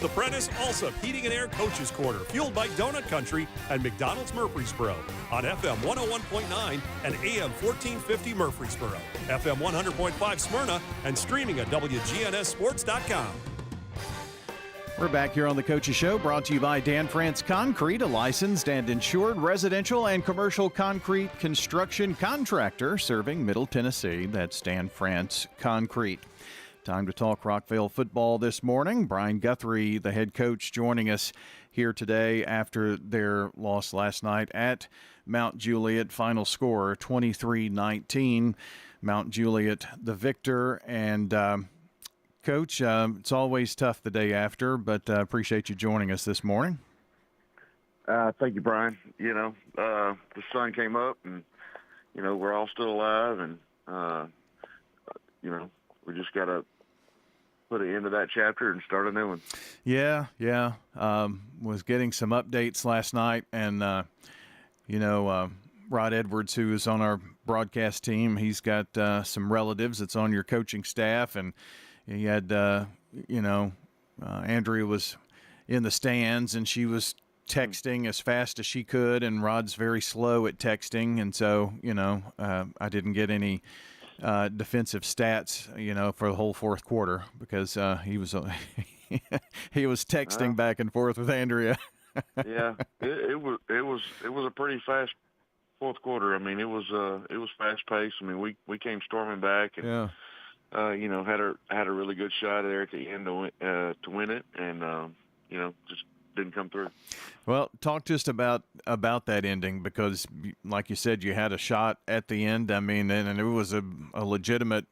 The Prentice Alsup Heating and Air Coaches Corner, fueled by Donut Country and McDonald's Murfreesboro on FM 101.9 and AM 1450 Murfreesboro, FM 100.5 Smyrna, and streaming at WGNSSports.com. We're back here on the Coaches Show, brought to you by Dan France Concrete, a licensed and insured residential and commercial concrete construction contractor serving Middle Tennessee. That's Dan France Concrete. Time to talk Rockvale football this morning. Brian Guthrie, the head coach, joining us here today after their loss last night at Mount Juliet. Final score 23-19. Mount Juliet the victor. And Coach, it's always tough the day after, but appreciate you joining us this morning. Thank you, Brian. The sun came up, and we're all still alive, and we just got to put an end to that chapter and start a new one. Yeah. Was getting some updates last night, and Rod Edwards, who is on our broadcast team, he's got some relatives that's on your coaching staff, and he had Andrea was in the stands, and she was texting as fast as she could, and Rod's very slow at texting, and so I didn't get any defensive stats, for the whole fourth quarter because he was he was texting back and forth with Andrea. Yeah, it was a pretty fast fourth quarter. I mean, it was fast paced. I mean, we came storming back and had a really good shot there at the end to win it, and just didn't come through. Well, talk just about that ending, because like you said, you had a shot at the end. I mean, and it was a legitimate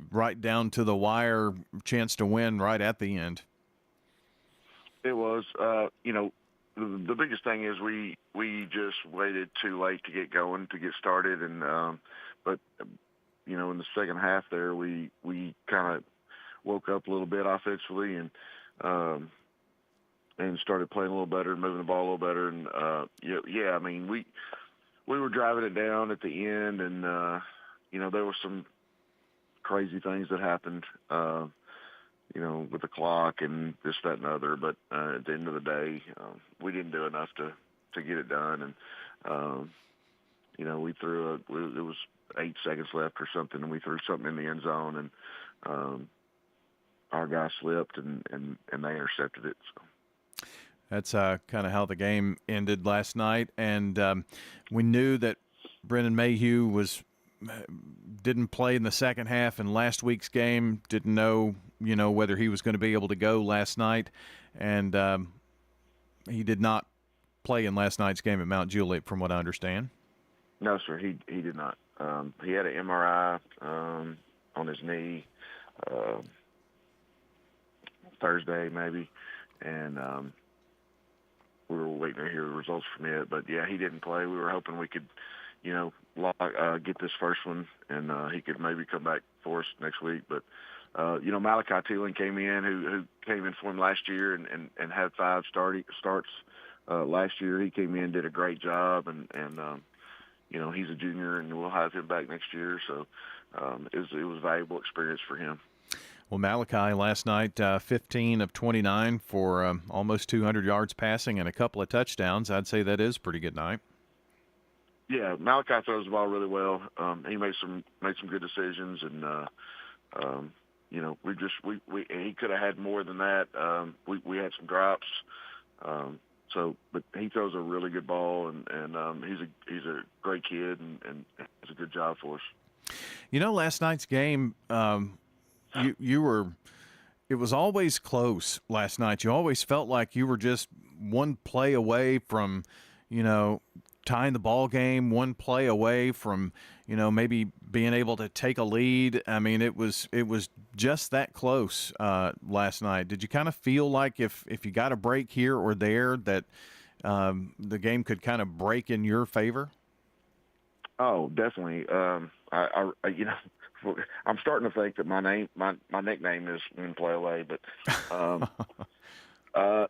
right down to the wire chance to win right at the end. It was, the biggest thing is we just waited too late to get going, to get started. And, but in the second half there, we kind of woke up a little bit offensively and started playing a little better, moving the ball a little better. And, I mean, we were driving it down at the end, and, there were some crazy things that happened, with the clock and this, that, and other. But at the end of the day, we didn't do enough to get it done. And, we threw it was 8 seconds left or something, and we threw something in the end zone, and our guy slipped, and they intercepted it. So. That's kind of how the game ended last night, and we knew that Brennan Mayhew didn't play in the second half in last week's game. Didn't know, whether he was going to be able to go last night, and he did not play in last night's game at Mount Juliet, from what I understand. No, sir, he did not. He had an MRI on his knee Thursday, maybe, and we were waiting to hear the results from it. But, yeah, he didn't play. We were hoping we could, get this first one, and he could maybe come back for us next week. But, Malachi Teeling came in, who came in for him last year and had 5 starts last year. He came in, did a great job, and he's a junior, and we'll have him back next year. So it was a valuable experience for him. Well, Malachi last night, 15 of 29 for almost 200 yards passing and a couple of touchdowns. I'd say that is a pretty good night. Yeah, Malachi throws the ball really well. He made some good decisions, and he could have had more than that. We had some drops. But he throws a really good ball, and he's a great kid, and does a good job for us. Last night's game, it was always close last night. You always felt like you were just one play away from, tying the ball game, one play away from, maybe being able to take a lead. I mean, it was just that close last night. Did you kind of feel like if you got a break here or there that the game could kind of break in your favor? Oh, definitely. I you know, I'm starting to think that my nickname is Win Play Away, but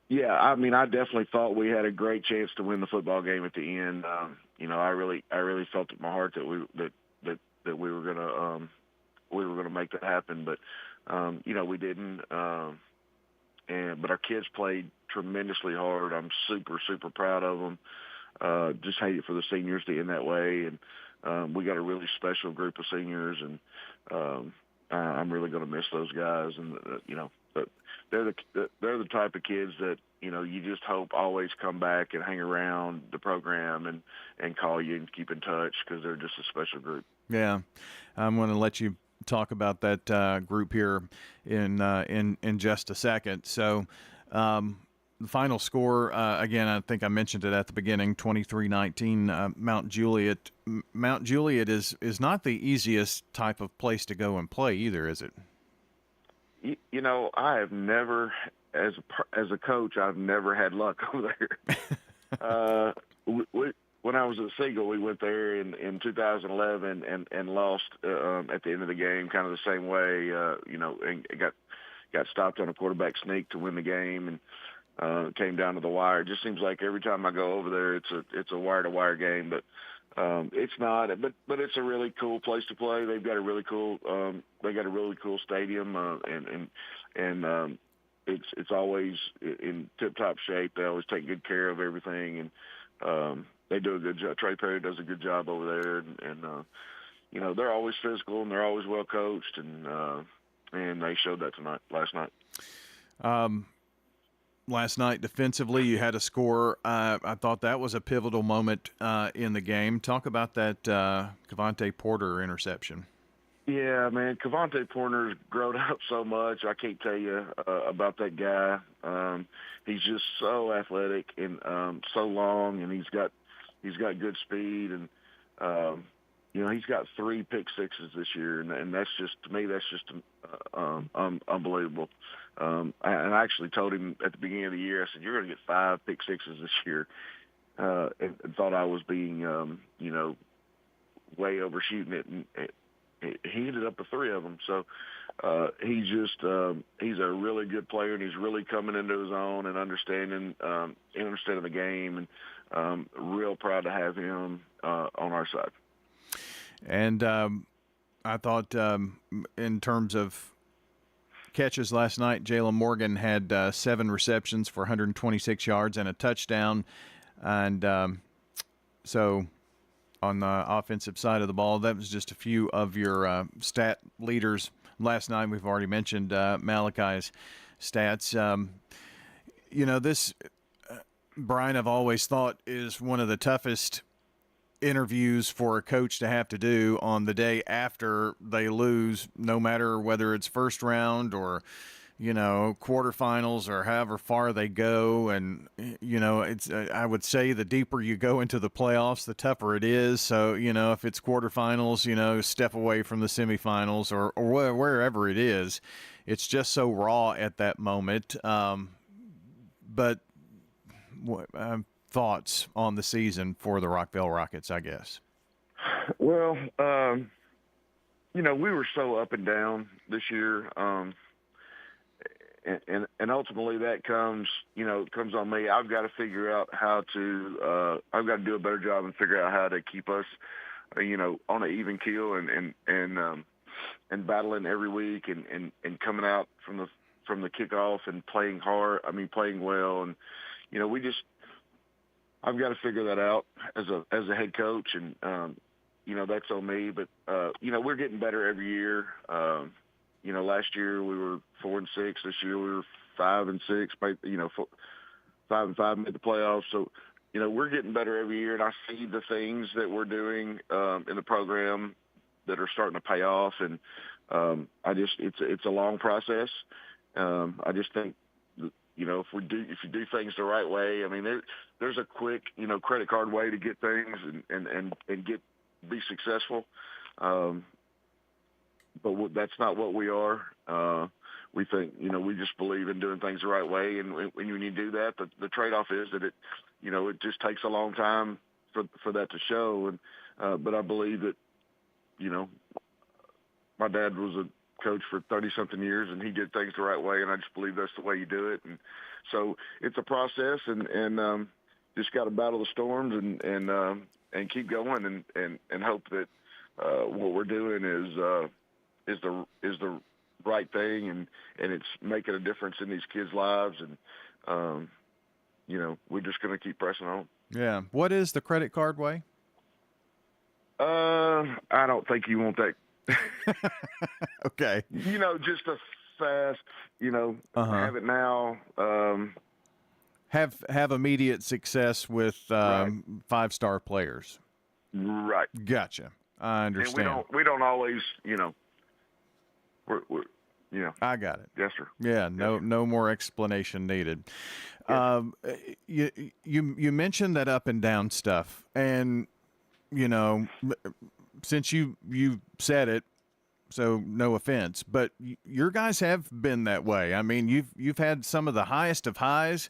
yeah, I mean, I definitely thought we had a great chance to win the football game at the end. You know, I really felt in my heart that we were gonna make that happen, but you know, we didn't. But our kids played tremendously hard. I'm super proud of them. Just hate it for the seniors to end that way, and we got a really special group of seniors, and I'm really going to miss those guys. And you know, but they're the type of kids that, you know, you just hope always come back and hang around the program and call you and keep in touch, because they're just a special group. Yeah, I'm going to let you talk about that group here in just a second. So. The final score, again, I think I mentioned it at the beginning, 23-19, Mount Juliet. Mount Juliet is not the easiest type of place to go and play either, is it? You know, I have never, as a coach, I've never had luck over there. When I was at Siegel, we went there in 2011 and lost at the end of the game, kind of the same way, you know, and got stopped on a quarterback sneak to win the game, and it came down to the wire. It just seems like every time I go over there, it's a wire-to-wire game, but it's not. But it's a really cool place to play. They've got a really cool stadium, and it's always in tip-top shape. They always take good care of everything, and they do a good job. Trey Perry does a good job over there, and you know, they're always physical and they're always well coached, and they showed that last night. Last night, defensively, you had a score. I thought that was a pivotal moment in the game. Talk about that Cavante Porter interception. Yeah, man, Cavante Porter's grown up so much. I can't tell you about that guy. He's just so athletic and so long, and he's got good speed, and you know, he's got 3 pick sixes this year, and that's just, to me, that's just unbelievable. And I actually told him at the beginning of the year, I said, you're going to get 5 pick sixes this year, and thought I was being, you know, way overshooting it. And he ended up with 3 of them. So he's a really good player, and he's really coming into his own and understanding the game, and real proud to have him on our side. And I thought in terms of catches last night, Jalen Morgan had 7 receptions for 126 yards and a touchdown. And so on the offensive side of the ball, that was just a few of your stat leaders last night. We've already mentioned Malachi's stats. You know, this, Brian, I've always thought is one of the toughest interviews for a coach to have to do on the day after they lose, no matter whether it's first round or, you know, quarterfinals or however far they go. And, you know, it's, I would say the deeper you go into the playoffs, the tougher it is. So, you know, if it's quarterfinals, you know, step away from the semifinals or wherever it is, it's just so raw at that moment. But thoughts on the season for the Rockville Rockets, I guess? Well, you know, we were so up and down this year, and ultimately that comes on me. I've got to figure out how to I've got to do a better job and figure out how to keep us, you know, on an even keel and battling every week and coming out from the kickoff and playing hard. I mean, playing well, and you know, I've got to figure that out as a head coach, and you know, that's on me. But you know, we're getting better every year. You know, last year we were 4-6. This year we were 5-6. You know, 5-5 made the playoffs. So, you know, we're getting better every year, and I see the things that we're doing in the program that are starting to pay off. And it's a long process. I just think, you know, if you do things the right way, I mean, there's a quick, you know, credit card way to get things and be successful. but that's not what we are. We think, we just believe in doing things the right way, and when you do that, the trade-off is that it just takes a long time for that to show. And but I believe that, my dad was a coach for 30-something years, and he did things the right way, and I just believe that's the way you do it. And so it's a process, and just got to battle the storms and keep going and hope that what we're doing is the right thing, and it's making a difference in these kids' lives, and we're just going to keep pressing on. Yeah. What is the credit card way? I don't think you want that. Okay. Just a fast, have it now. Have immediate success with Right. 5-star players. Right. Gotcha. I understand. And we don't always, we're I got it. Yes, sir. Yeah, no more explanation needed. You mentioned that up and down stuff, and since you said it, so no offense, but your guys have been that way. I mean, you've had some of the highest of highs,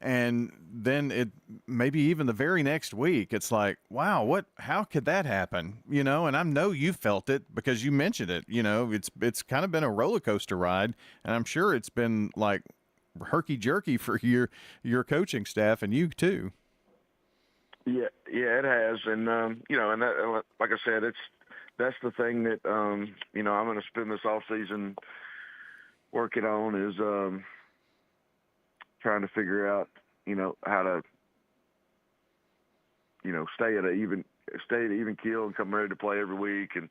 and then it maybe even the very next week, it's like, wow, how could that happen? And I know you felt it because you mentioned it. It's kind of been a roller coaster ride, and I'm sure it's been like herky jerky for your coaching staff and you too. Yeah, it has, and and that, like I said, that's the thing that I'm going to spend this off season working on is trying to figure out how to stay at an even keel and come ready to play every week, and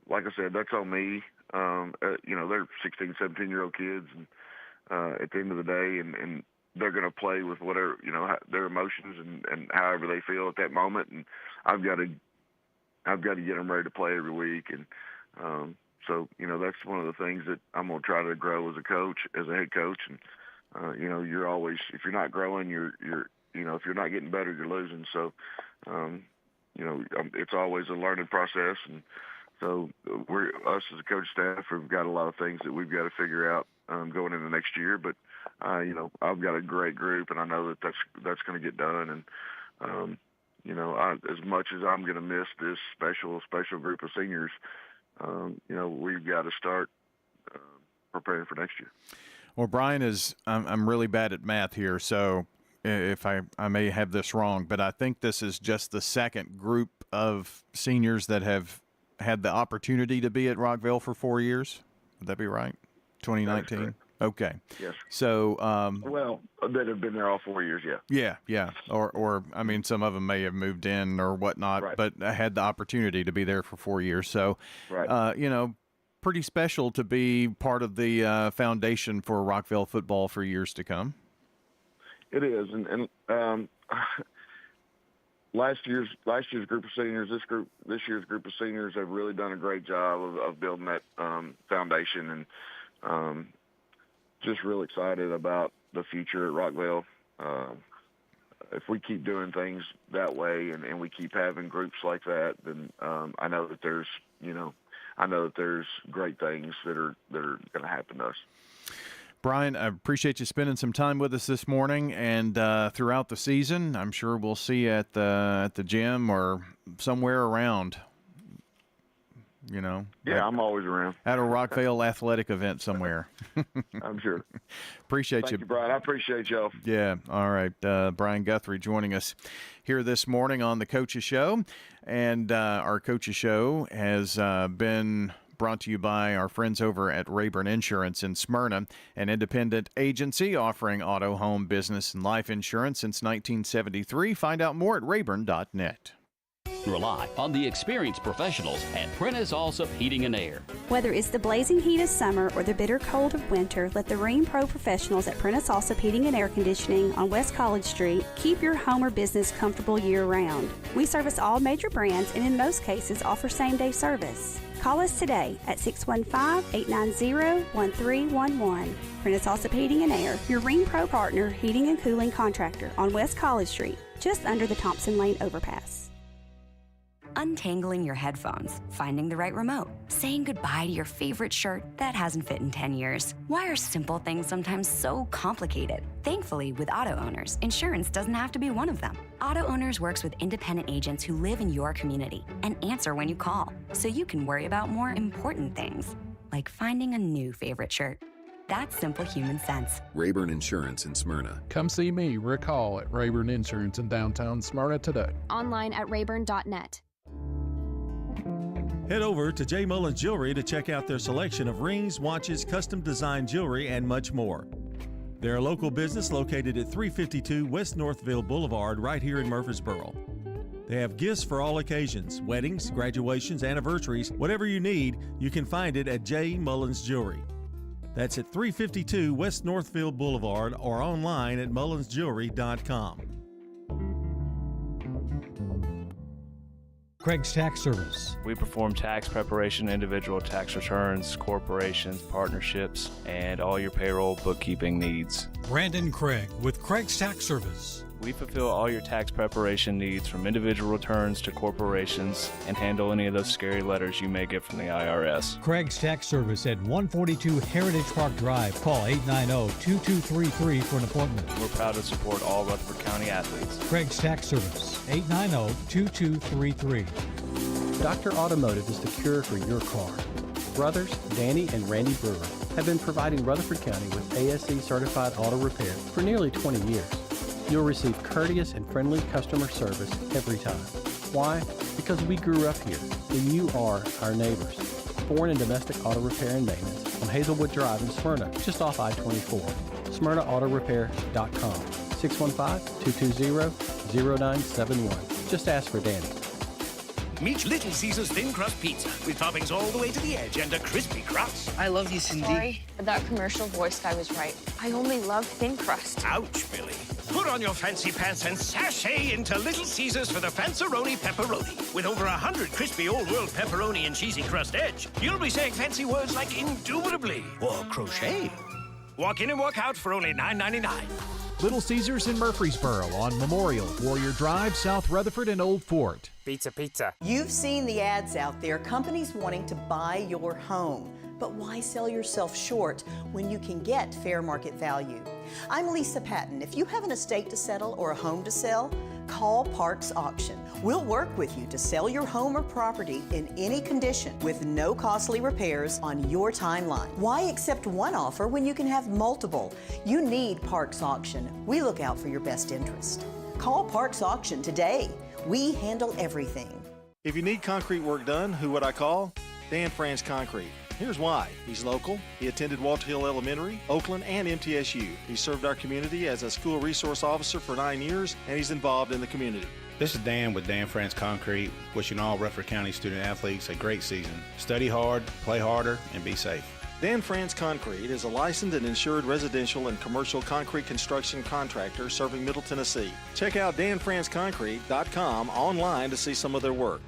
like I said, that's on me. They're 16, 17-year-old kids, and at the end of the day, and they're going to play with whatever, their emotions and however they feel at that moment. And I've got to get them ready to play every week. And so, that's one of the things that I'm going to try to grow as a coach, as a head coach. And, you're always, if you're not growing, if you're not getting better, you're losing. So, it's always a learning process. And so us as a coach staff have got a lot of things that we've got to figure out going into next year. But, I've got a great group, and I know that that's going to get done. And, as much as I'm going to miss this special group of seniors, we've got to start preparing for next year. Well, Brian, I'm really bad at math here, so if I may have this wrong, but I think this is just the second group of seniors that have had the opportunity to be at Rockville for 4 years. Would that be right? 2019? Okay. Yes. So, that have been there all 4 years, yeah. Yeah. Or I mean, some of them may have moved in or whatnot, Right. but I had the opportunity to be there for 4 years. So, Right. Pretty special to be part of the foundation for Rockville football for years to come. It is, and last year's group of seniors, this year's group of seniors have really done a great job of building that foundation, and just really excited about the future at Rockville. If we keep doing things that way and we keep having groups like that, then I know that there's great things that are going to happen to us. Brian, I appreciate you spending some time with us this morning and throughout the season. I'm sure we'll see you at the gym or somewhere around. Yeah, I'm always around. At a Rockville athletic event somewhere. I'm sure. Appreciate Thank you, Brian. I appreciate y'all. Yeah. All right. Brian Guthrie joining us here this morning on the Coaches Show. And our Coaches Show has been brought to you by our friends over at Rayburn Insurance in Smyrna, an independent agency offering auto, home, business, and life insurance since 1973. Find out more at rayburn.net. Rely on the experienced professionals at Prentice Alsup Heating and Air. Whether it's the blazing heat of summer or the bitter cold of winter, let the Rheem Pro professionals at Prentice Alsup Heating and Air Conditioning on West College Street keep your home or business comfortable year-round. We service all major brands and in most cases offer same-day service. Call us today at 615-890-1311. Prentice Alsup Heating and Air, your Rheem Pro partner heating and cooling contractor on West College Street, just under the Thompson Lane overpass. untangling your headphones, finding the right remote, saying goodbye to your favorite shirt that hasn't fit in 10 years. Why are simple things sometimes so complicated? Thankfully, with auto owners, insurance doesn't have to be one of them. Auto Owners works with independent agents who live in your community and answer when you call, so you can worry about more important things, like finding a new favorite shirt. That's simple human sense. Rayburn Insurance in Smyrna. Come see me, Rick Hall, at Rayburn Insurance in downtown Smyrna today. Online at rayburn.net. Head over to J. Mullins Jewelry to check out their selection of rings, watches, custom design jewelry, and much more. They're a local business located at 352 West Northville Boulevard right here in Murfreesboro. They have gifts for all occasions, weddings, graduations, anniversaries, whatever you need, you can find it at J. Mullins Jewelry. That's at 352 West Northville Boulevard or online at mullinsjewelry.com. Craig's Tax Service. We perform tax preparation, individual tax returns, corporations, partnerships, and all your payroll bookkeeping needs. Brandon Craig with Craig's Tax Service. We fulfill all your tax preparation needs from individual returns to corporations and handle any of those scary letters you may get from the IRS. Craig's Tax Service at 142 Heritage Park Drive. Call 890-2233 for an appointment. We're proud to support all Rutherford County athletes. Craig's Tax Service, 890-2233. Dr. Automotive is the cure for your car. Brothers Danny and Randy Brewer have been providing Rutherford County with ASE certified auto repair for nearly 20 years. You'll receive courteous and friendly customer service every time. Why? Because we grew up here, and you are our neighbors. Foreign and domestic auto repair and maintenance on Hazelwood Drive in Smyrna, just off I-24. SmyrnaAutorepair.com. 615-220-0971. Just ask for Danny. Meet Little Caesar's Thin Crust Pizza with toppings all the way to the edge and a crispy crust. I love you, Cindy. Sorry, but that commercial voice guy was right. I only love thin crust. Ouch, Billy. Put on your fancy pants and sashay into Little Caesars for the Fanceroni Pepperoni. With over 100 crispy old-world pepperoni and cheesy crust edge, you'll be saying fancy words like indubitably or crochet. Walk in and walk out for only $9.99. Little Caesars in Murfreesboro on Memorial, Warrior Drive, South Rutherford, and Old Fort. Pizza, pizza. You've seen the ads out there, companies wanting to buy your home. But why sell yourself short when you can get fair market value? I'm Lisa Patton. If you have an estate to settle or a home to sell, call Parks Auction. We'll work with you to sell your home or property in any condition with no costly repairs on your timeline. Why accept one offer when you can have multiple? You need Parks Auction. We look out for your best interest. Call Parks Auction today. We handle everything. If you need concrete work done, who would I call? Dan Franz Concrete. Here's why. He's local. He attended Walter Hill Elementary, Oakland, and MTSU. He served our community as a school resource officer for 9 years, and he's involved in the community. This is Dan with Dan France Concrete, wishing all Rutherford County student athletes a great season. Study hard, play harder, and be safe. Dan France Concrete is a licensed and insured residential and commercial concrete construction contractor serving Middle Tennessee. Check out danfranceconcrete.com online to see some of their work.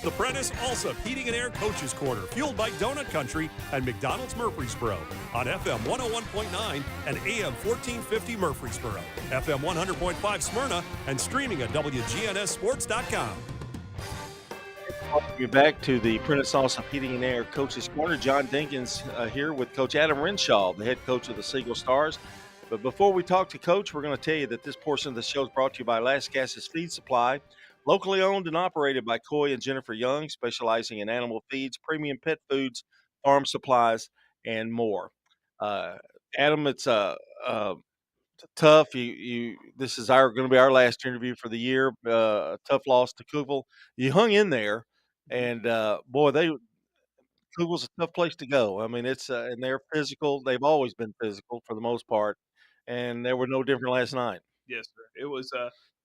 The Prentice Alsup Heating and Air Coaches Corner, fueled by Donut Country and McDonald's Murfreesboro on FM 101.9 and AM 1450 Murfreesboro, FM 100.5 Smyrna, and streaming at WGNSSports.com. Welcome you back to the Prentice Alsup Heating and Air Coaches Corner. John Dinkins here with Coach Adam Renshaw, the head coach of the Siegel Stars. But before we talk to Coach, we're going to tell you that this portion of the show is brought to you by Last Gas's Feed Supply. Locally owned and operated by Coy and Jennifer Young, specializing in animal feeds, premium pet foods, farm supplies, and more. Adam, it's tough. This is going to be our last interview for the year. Tough loss to Cookville. You hung in there, and Cookville's a tough place to go. I mean, it's and they're physical. They've always been physical for the most part, and they were no different last night. Yes, sir. It was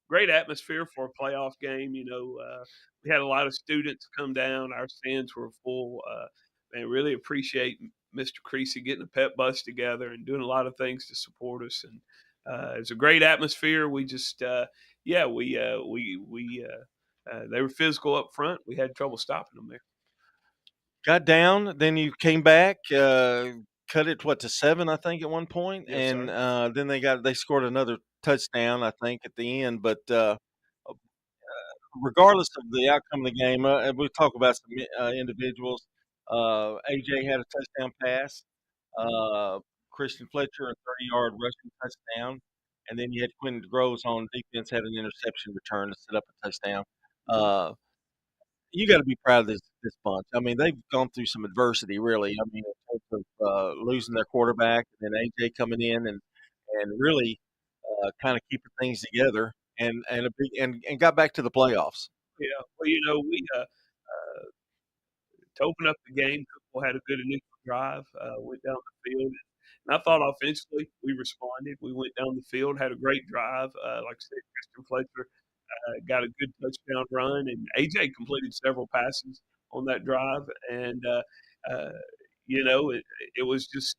great atmosphere for a playoff game. We had a lot of students come down. Our stands were full. And really appreciate Mr. Creasy getting a pep bus together and doing a lot of things to support us. And it's a great atmosphere. We just, they were physical up front. We had trouble stopping them there. Got down, then you came back, cut it to 7, I think, at one point, Yes, and then they scored another touchdown, I think, at the end. But regardless of the outcome of the game, and we'll talk about some individuals. AJ had a touchdown pass. Christian Fletcher, a 30-yard rushing touchdown. And then you had Quentin Groves on defense, had an interception return to set up a touchdown. You got to be proud of this bunch. I mean, they've gone through some adversity, really. I mean, in terms of losing their quarterback, and then AJ coming in and really kind of keeping things together, and got back to the playoffs. Yeah, well, we to open up the game, Cookville had a good initial drive, went down the field, and I thought offensively we responded. We went down the field, had a great drive. Like I said, Christian Fletcher got a good touchdown run, and AJ completed several passes on that drive. And it was just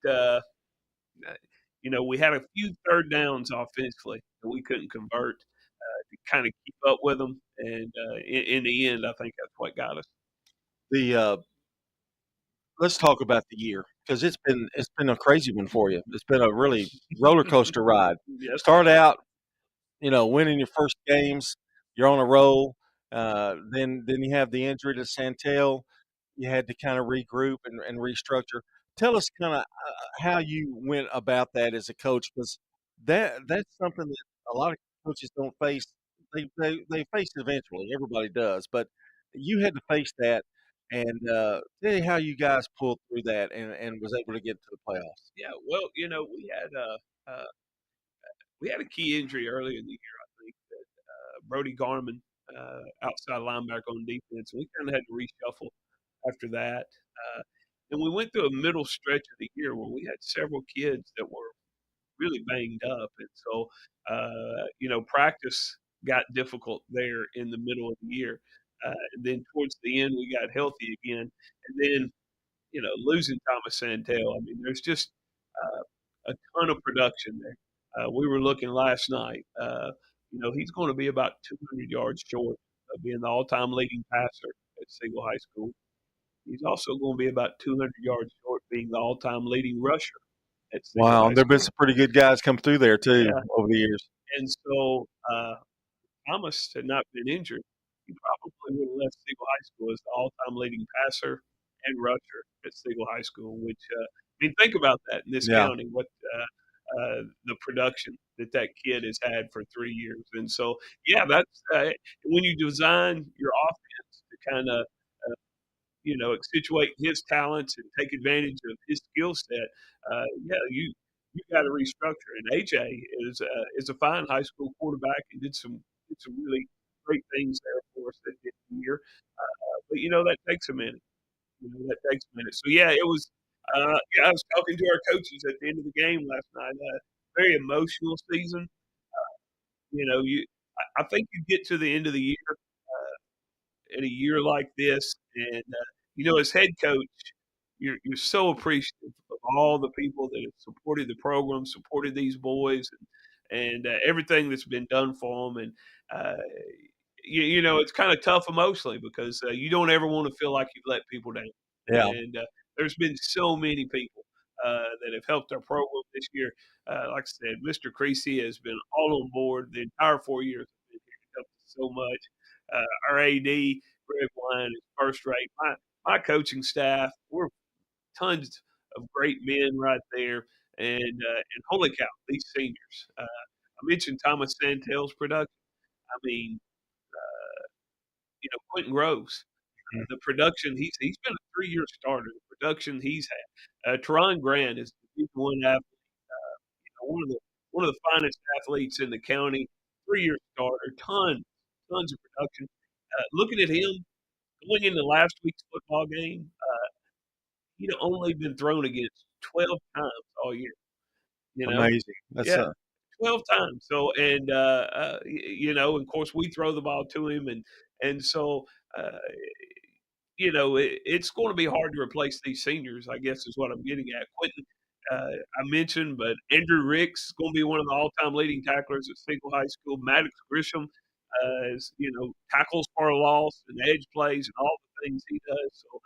we had a few third downs offensively that we couldn't convert to kind of keep up with them. And in the end, I think that's what got us. Let's talk about the year, because it's been a crazy one for you. It's been a really roller coaster ride. Yes. Start out, winning your first games, you're on a roll. Then you have the injury to Santel. You had to kind of regroup and restructure. Tell us kind of how you went about that as a coach, because that's something that a lot of coaches don't face. They face it eventually. Everybody does, but you had to face that. And tell you how you guys pulled through that and was able to get to the playoffs. Yeah, well, we had a key injury early in the year. I think that Brody Garman, outside linebacker on defense, we kind of had to reshuffle after that. And we went through a middle stretch of the year where we had several kids that were really banged up, and so practice got difficult there in the middle of the year. And then towards the end, we got healthy again, and then losing Thomas Santel. I mean, there's just a ton of production there. We were looking last night. He's going to be about 200 yards short of being the all-time leading passer at Siegel High School. He's also going to be about 200 yards short being the all-time leading rusher at Siegel High Wow, School. there have been some pretty good guys come through there too Yeah. over the years. And so Thomas had not been injured, he probably would have left Siegel High School as the all-time leading passer and rusher at Siegel High School, which, think about that in this county, what the production that kid has had for 3 years. And so, that's when you design your offense to kind of, accentuate his talents and take advantage of his skill set, you got to restructure. And AJ is a fine high school quarterback and did some really great things there for us at the end of the year. But that takes a minute. That takes a minute. So it was. I was talking to our coaches at the end of the game last night. Very emotional season. I think you get to the end of the year in a year like this, and as head coach, you're so appreciative of all the people that have supported the program, supported these boys, and everything that's been done for them. And it's kind of tough emotionally because you don't ever want to feel like you've let people down. Yeah. And there's been so many people that have helped our program this year. Like I said, Mr. Creasy has been all on board the entire 4 years. He's helped us so much. Our AD, Greg Wine, is first rate. My coaching staff, we're tons of great men right there. And holy cow, these seniors. I mentioned Thomas Santel's production. I mean, Quentin Groves, the production he's been a 3-year starter. The production he's had. Teron Grant is the Division I athlete. One of the finest athletes in the county. 3-year starter. Tons of production. Looking at him going into last week's football game, he'd only been thrown against 12 times all year. Amazing. That's 12 times. So, and of course, we throw the ball to him, and so, it's going to be hard to replace these seniors, I guess is what I'm getting at. Quentin, I mentioned, but Andrew Ricks is going to be one of the all-time leading tacklers at Siegel High School. Maddox Grisham is, tackles for a loss and edge plays and all the things he does. So,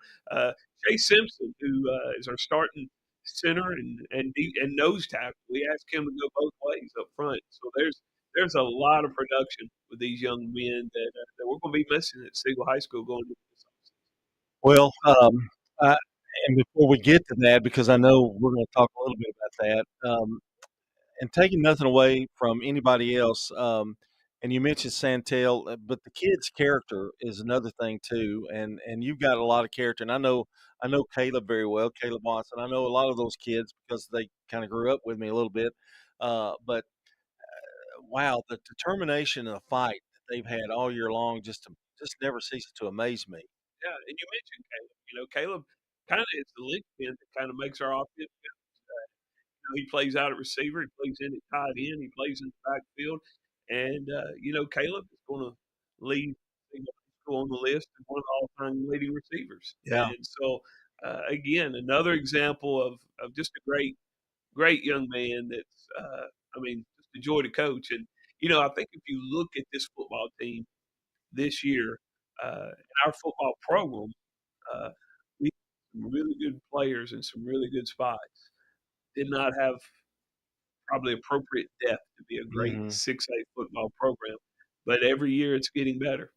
Chase Simpson, who is our starting center and nose tackle, we asked him to go both ways up front. So there's a lot of production with these young men that we're going to be missing at Siegel High School going into this. Well, I, and before we get to that, because I know we're going to talk a little bit about that, and taking nothing away from anybody else, and you mentioned Santel, but the kid's character is another thing too, and you've got a lot of character, and I know Caleb very well, Caleb Watson. I know a lot of those kids because they kind of grew up with me a little bit, but wow, the determination and the fight that they've had all year long just never ceases to amaze me. Yeah, and you mentioned Caleb. Caleb kind of is the linchpin that kind of makes our offense. He plays out at receiver, he plays in at tight end, he plays in the backfield, and Caleb is going to lead on the list as one of the all-time leading receivers. Yeah. And so, again, another example of just a great young man that's, just a joy to coach. And I think if you look at this football team this year, in our football program, uh, we have some really good players and some really good spots. Did not have probably appropriate depth to be a great Mhm. 6A football program, but every year it's getting better.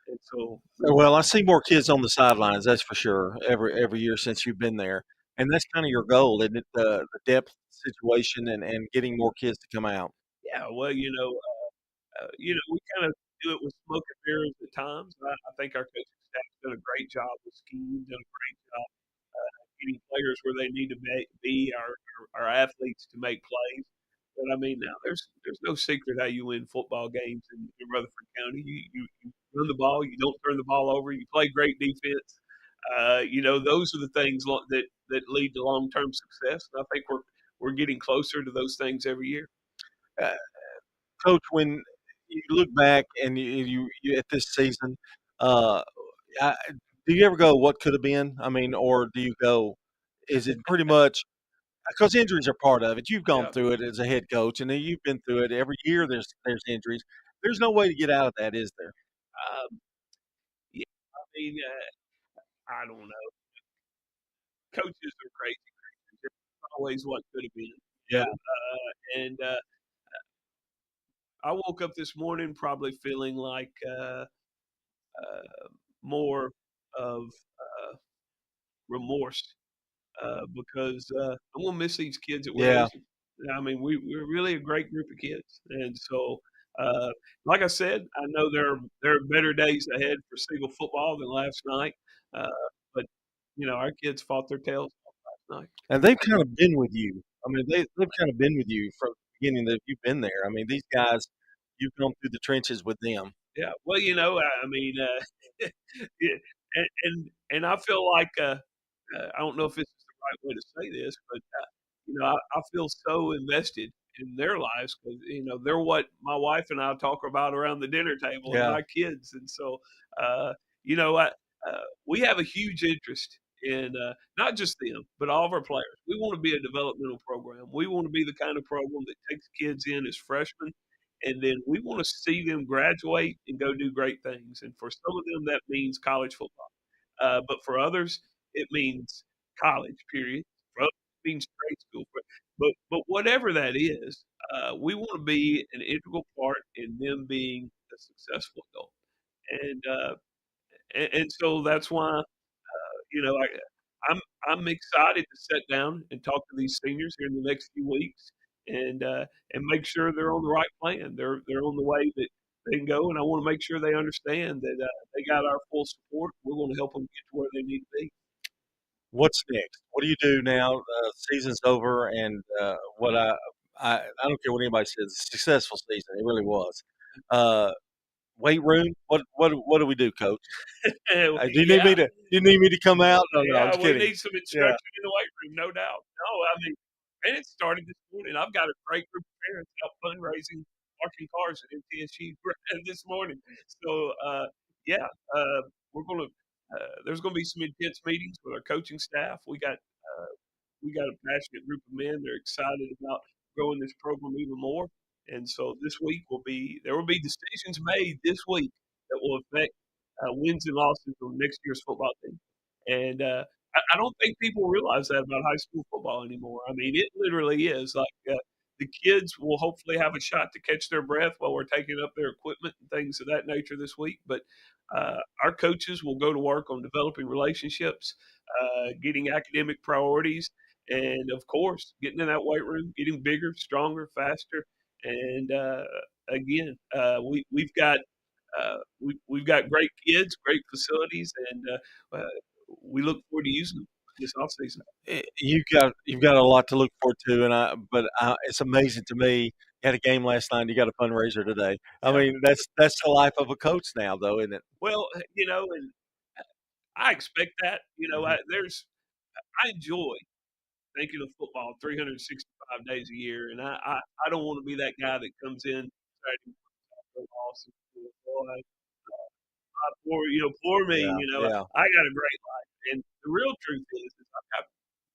And so, Well, I see more kids on the sidelines, that's for sure, every year since you've been there, and that's kind of your goal, isn't it? The depth situation and getting more kids to come out. yeah, well, we kind of do it with smoke and mirrors at times. I think our coaching staff's done a great job with schemes, done a great job getting players where they need to be our athletes to make plays. But now there's no secret how you win football games in Rutherford County. You run the ball, you don't turn the ball over, you play great defense. Those are the things that lead to long term success. And I think we're getting closer to those things every year. Uh, Coach, when you look back and you at this season, uh, I, do you ever go, "What could have been"? Or do you go, "Is it pretty much?" Because injuries are part of it. You've gone Yeah. through it as a head coach, and then you've been through it every year. There's injuries. There's no way to get out of that, is there? Um, yeah, I don't know. Coaches are crazy creatures. There's always what could have been. Yeah. And I woke up this morning probably feeling like more of remorse because I'm gonna miss these kids that we're Yeah. losing. We're really a great group of kids, and so like I said, I know there are better days ahead for Siegel football than last night, uh, but our kids fought their tails off last night. And they've kind of been with you. They've kind of been with you from the beginning that you've been there. These guys, you've gone through the trenches with them. Yeah, well, yeah, and I feel like I don't know if this is the right way to say this, but I feel so invested in their lives because they're what my wife and I talk about around the dinner table and Yeah. my kids, and so you know what, we have a huge interest in not just them but all of our players. We want to be a developmental program. We want to be the kind of program that takes kids in as freshmen. And then we want to see them graduate and go do great things. And for some of them, that means college football. But for others, it means college, period. For others, it means grade school. But whatever that is, we want to be an integral part in them being a successful adult. And so that's why I'm excited to sit down and talk to these seniors here in the next few weeks and make sure they're on the right plan. They're on the way that they can go, and I want to make sure they understand that they got our full support. We're going to help them get to where they need to be. What's next? What do you do now? Season's over, and what I don't care what anybody says. It's a successful season. It really was. Weight room. What do we do, Coach? Do you need me to? Do you need me to come out? No, I'm just We kidding. need some instruction in the weight room, no doubt. No, and it started this morning. I've got a great group of parents out fundraising, parking cars at MTSU this morning. So, we're going to. There's going to be some intense meetings with our coaching staff. We got a passionate group of men. They're excited about growing this program even more. And so this week there will be decisions made this week that will affect wins and losses on next year's football team. And I don't think people realize that about high school football anymore. It literally is like the kids will hopefully have a shot to catch their breath while we're taking up their equipment and things of that nature this week. But our coaches will go to work on developing relationships, getting academic priorities, and of course, getting in that weight room, getting bigger, stronger, faster. And again, we've got great kids, great facilities, and we look forward to using them this offseason. You've got a lot to look forward to, but it's amazing to me. You had a game last night. You got a fundraiser today. I mean, that's the life of a coach now, though, isn't it? Well, and I expect that. I enjoy thinking of football 365 days a year, and I don't want to be that guy that comes in Saturday loss. For me, Yeah. I got a great life, and the real truth is I've got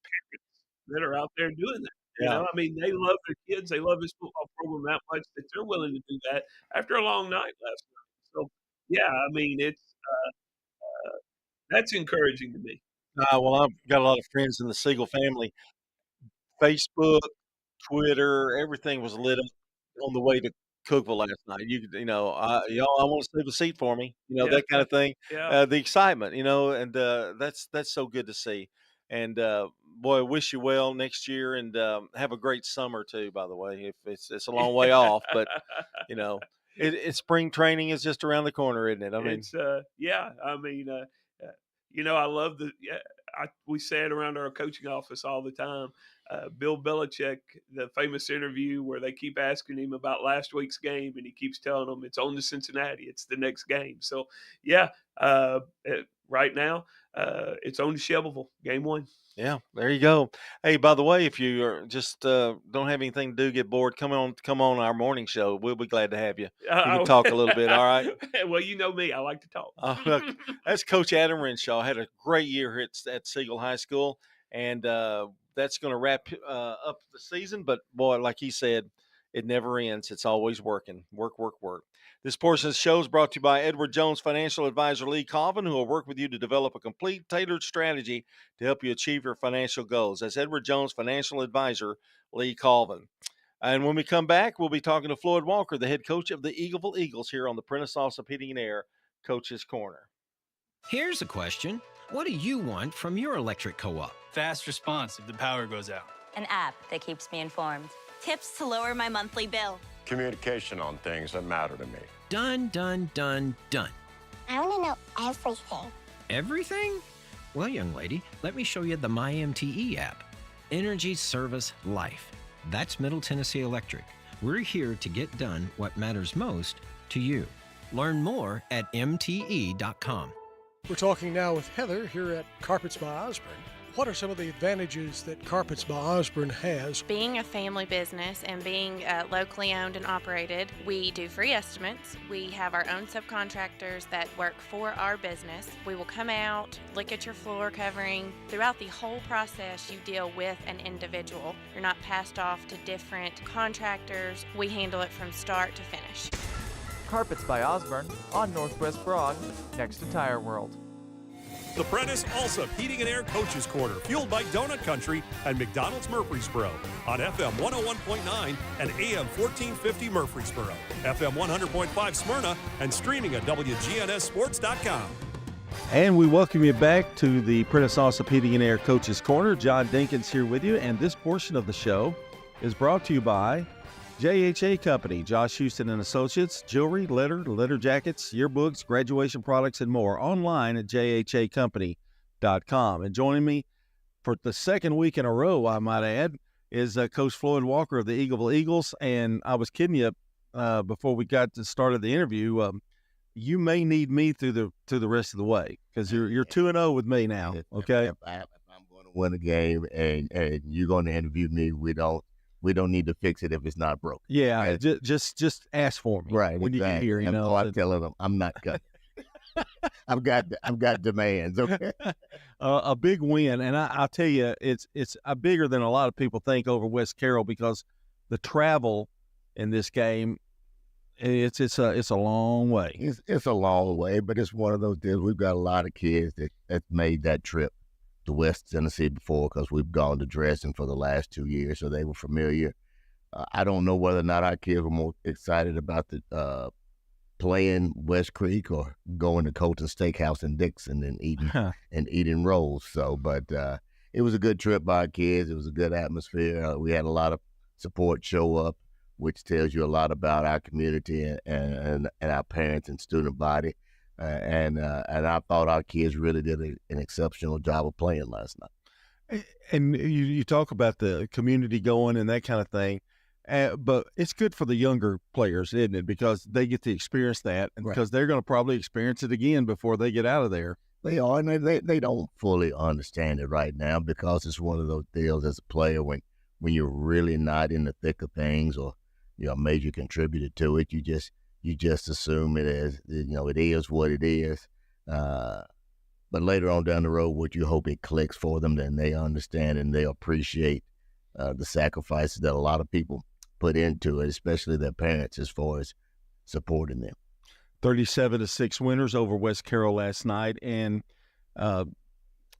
parents that are out there doing that. Yeah. I mean, they love their kids, they love this football program that much that they're willing to do that after a long night last night. So, yeah, I mean, that's encouraging to me. Well, I've got a lot of friends in the Siegel family. Facebook, Twitter, everything was lit up on the way to Cookeville last night. Y'all, I want to save a seat for me, Yeah. that kind of thing. Yeah. The excitement, and that's so good to see. And boy, I wish you well next year, and have a great summer too. By the way, if it's a long way off, but it's spring training is just around the corner, isn't it? I mean, It's I love we say it around our coaching office all the time. Bill Belichick, the famous interview where they keep asking him about last week's game, and he keeps telling them it's on to Cincinnati. It's the next game. So, right now, it's on to Shelbyville, game 1. Yeah, there you go. Hey, by the way, if you are just don't have anything to do, get bored, come on our morning show. We'll be glad to have you. You can talk a little bit, all right? Well, you know me. I like to talk. Look, that's Coach Adam Renshaw. Had a great year here at Siegel High School, and that's going to wrap up the season. But, boy, like he said, it never ends. It's always working. Work, work, work. This portion of the show is brought to you by Edward Jones Financial Advisor Lee Colvin, who will work with you to develop a complete, tailored strategy to help you achieve your financial goals. That's Edward Jones Financial Advisor Lee Colvin. And when we come back, we'll be talking to Floyd Walker, the head coach of the Eagleville Eagles, here on the Prentice Alsup Heating and Air Coach's Corner. Here's a question. What do you want from your electric co-op? Fast response if the power goes out. An app that keeps me informed. Tips to lower my monthly bill. Communication on things that matter to me. Done, done, done, done. I want to know everything. Everything? Well, young lady, let me show you the MyMTE app. Energy Service Life. That's Middle Tennessee Electric. We're here to get done what matters most to you. Learn more at mte.com. We're talking now with Heather here at Carpets by Osborne. What are some of the advantages that Carpets by Osborne has? Being a family business and being locally owned and operated, we do free estimates. We have our own subcontractors that work for our business. We will come out, look at your floor covering. Throughout the whole process, you deal with an individual. You're not passed off to different contractors. We handle it from start to finish. Carpets by Osborne on Northwest Broad, next to Tire World. The Prentice Alsup Heating and Air Coach's Corner, fueled by Donut Country and McDonald's Murfreesboro on FM 101.9 and AM 1450 Murfreesboro, FM 100.5 Smyrna, and streaming at WGNSSports.com. And we welcome you back to the Prentice Alsup Heating and Air Coach's Corner. John Dinkins here with you, and this portion of the show is brought to you by JHA Company, Josh Houston and Associates, jewelry, leather jackets, yearbooks, graduation products, and more online at jhacompany.com. And joining me for the second week in a row, I might add, is Coach Floyd Walker of the Eagleville Eagles. And I was kidding you before we got to started the interview. You may need me through the rest of the way because you're 2-0 with me now. Okay, if I'm going to win a game and you're going to interview me, we don't need to fix it if it's not broken. Yeah, right? just ask for me. Right. When exactly. you get here, I'm telling them I'm not cutting. I've got demands. Okay. A big win, and I'll tell you, it's bigger than a lot of people think over West Carroll because the travel in this game, it's a long way. It's a long way, but it's one of those deals. We've got a lot of kids that made that trip to West Tennessee before because we've gone to Dresden for the last 2 years, so they were familiar. I don't know whether or not our kids were more excited about the playing West Creek or going to Colton Steakhouse in Dixon and eating rolls. So, but it was a good trip by our kids. It was a good atmosphere. We had a lot of support show up, which tells you a lot about our community and our parents and student body. And I thought our kids really did an exceptional job of playing last night. And you talk about the community going and that kind of thing. But it's good for the younger players, isn't it? Because they get to experience that, and because they're going to probably experience it again before they get out of there. They are, and they don't fully understand it right now because it's one of those deals as a player when you're really not in the thick of things or you're a major contributor to it. You just assume it as it is what it is. But later on down the road, what you hope it clicks for them, then they understand and they appreciate the sacrifices that a lot of people put into it, especially their parents, as far as supporting them. 37-6 winners over West Carroll last night, and I'm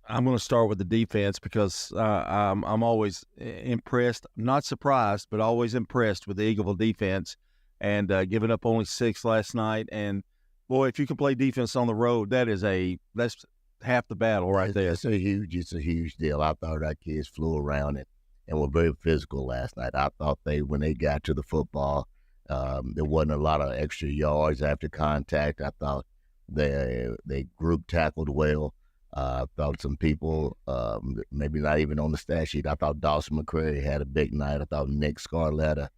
going to start with the defense because I'm always impressed, not surprised, but always impressed with the Eagleville defense, and giving up only 6 last night. And boy, if you can play defense on the road, that's half the battle right there. It's a huge deal. I thought our kids flew around and were very physical last night. I thought when they got to the football, there wasn't a lot of extra yards after contact. I thought they group tackled well. I thought some people, maybe not even on the stat sheet. I thought Dawson McCrary had a big night. I thought Nick Scarletta,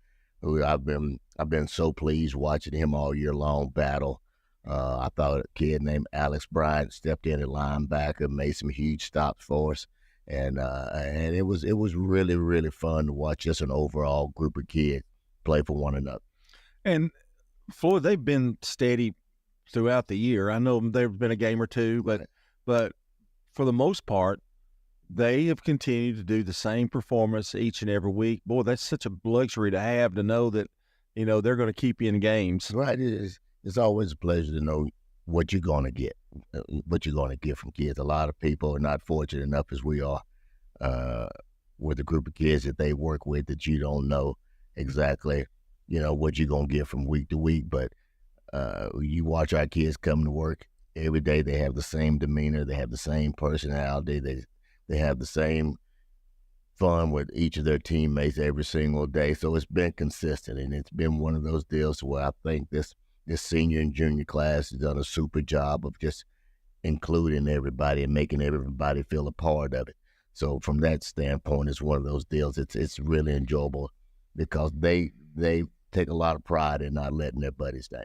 who I've been so pleased watching him all year long, battle. I thought a kid named Alex Bryant stepped in at linebacker, made some huge stops for us. And it was really, really fun to watch just an overall group of kids play for one another. And Floyd, they've been steady throughout the year. I know there've been a game or two, but for the most part, they have continued to do the same performance each and every week. Boy, that's such a luxury to have, to know that they're going to keep you in games. Right. It's always a pleasure to know what you're going to get from kids. A lot of people are not fortunate enough as we are with a group of kids that they work with that you don't know exactly, what you're going to get from week to week. But you watch our kids come to work every day. They have the same demeanor. They have the same personality. They have the same fun with each of their teammates every single day. So it's been consistent, and it's been one of those deals where I think this senior and junior class has done a super job of just including everybody and making everybody feel a part of it. So from that standpoint, it's one of those deals. It's really enjoyable because they take a lot of pride in not letting their buddies down.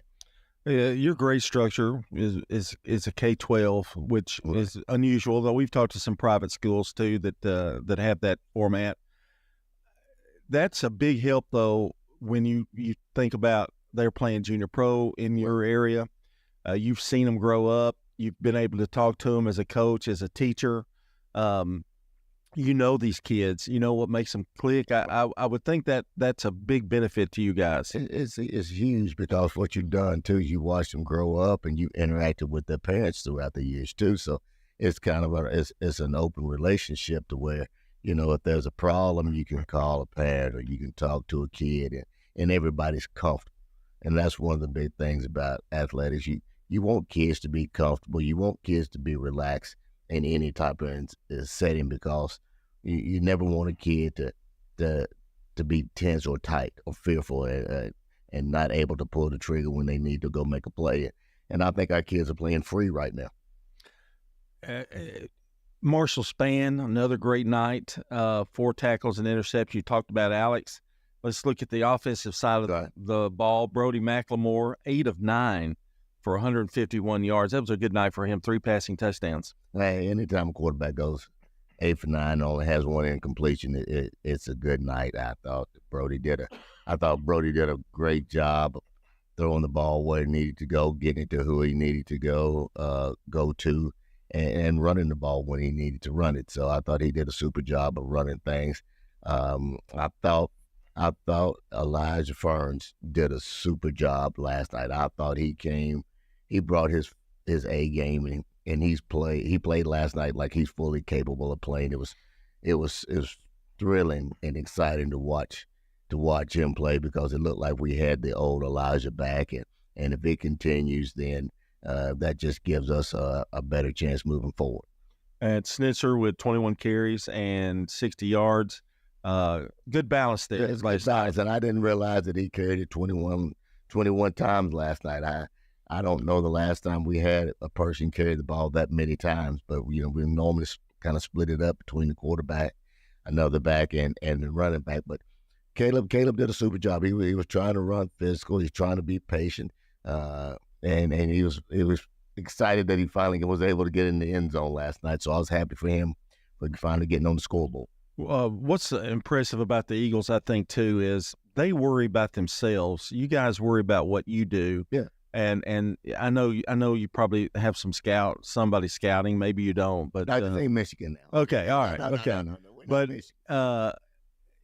Your grade structure is a K-12, which is unusual, though we've talked to some private schools too that have that format. That's a big help, though, when you think about they're playing junior pro in your area. You've seen them grow up. You've been able to talk to them as a coach, as a teacher. These kids. You know what makes them click. I would think that's a big benefit to you guys. It's huge because what you've done, too, you watched them grow up and you interacted with their parents throughout the years, too. So it's kind of it's an open relationship to where, if there's a problem, you can call a parent or you can talk to a kid and everybody's comfortable. And that's one of the big things about athletics. You want kids to be comfortable. You want kids to be relaxed in any type of setting because you never want a kid to be tense or tight or fearful and not able to pull the trigger when they need to go make a play. And I think our kids are playing free right now. Marshall Spann, another great night, 4 tackles and interceptions. You talked about Alex. Let's look at the offensive side of the ball. Brody McLemore, 8 of 9 for 151 yards. That was a good night for him, 3 passing touchdowns. Hey, anytime a quarterback goes 8 for 9, only has 1 incompletion, it's a good night. I thought Brody did a great job of throwing the ball where it needed to go, getting it to who he needed to go to, and running the ball when he needed to run it. So I thought he did a super job of running things. I thought Elijah Ferns did a super job last night. I thought he brought his A game and he played last night like he's fully capable of playing. It was thrilling and exciting to watch to watch him play because it looked like we had the old Elijah back, and if it continues, then that just gives us a better chance moving forward. And Snitzer with 21 carries and 60 yards. Good balance there. It's good balance, and I didn't realize that he carried it 21 times last night. I don't know the last time we had a person carry the ball that many times, but we normally kind of split it up between the quarterback, another back, and the running back. But Caleb did a super job. He was trying to run physical. He's trying to be patient, and he was excited that he finally was able to get in the end zone last night. So I was happy for him for finally getting on the scoreboard. What's impressive about the Eagles, I think, too, is they worry about themselves. You guys worry about what you do. Yeah. And I know you probably have somebody scouting. Maybe you don't, but I think Michigan now. Okay, all right, okay. No, but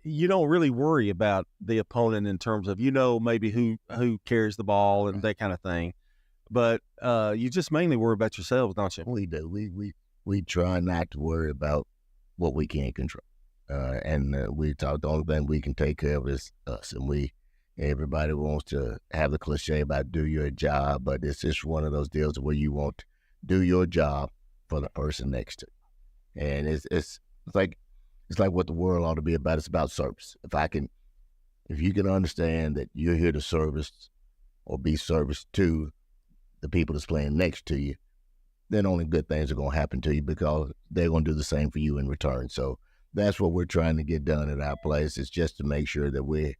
you don't really worry about the opponent in terms of maybe who carries the ball and that kind of thing. But you just mainly worry about yourselves, don't you? We do. We try not to worry about what we can't control, and we talk. The only thing we can take care of is us, and everybody wants to have the cliche about do your job, but it's just one of those deals where you want to do your job for the person next to you. And it's like what the world ought to be about. It's about service. If you can understand that you're here to service or be service to the people that's playing next to you, then only good things are going to happen to you because they're going to do the same for you in return. So that's what we're trying to get done at our place, is just to make sure that we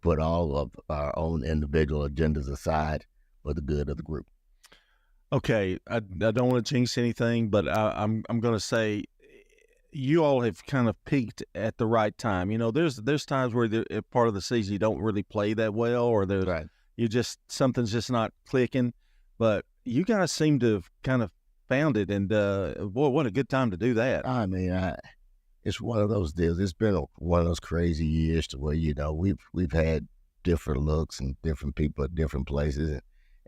put all of our own individual agendas aside for the good of the group. Okay, I don't want to jinx anything, but I'm going to say you all have kind of peaked at the right time. There's times where part of the season you don't really play that well, or something's just not clicking. But you guys seem to have kind of found it, and boy, what a good time to do that. I mean, it's one of those deals. It's been one of those crazy years to where we've had different looks and different people at different places,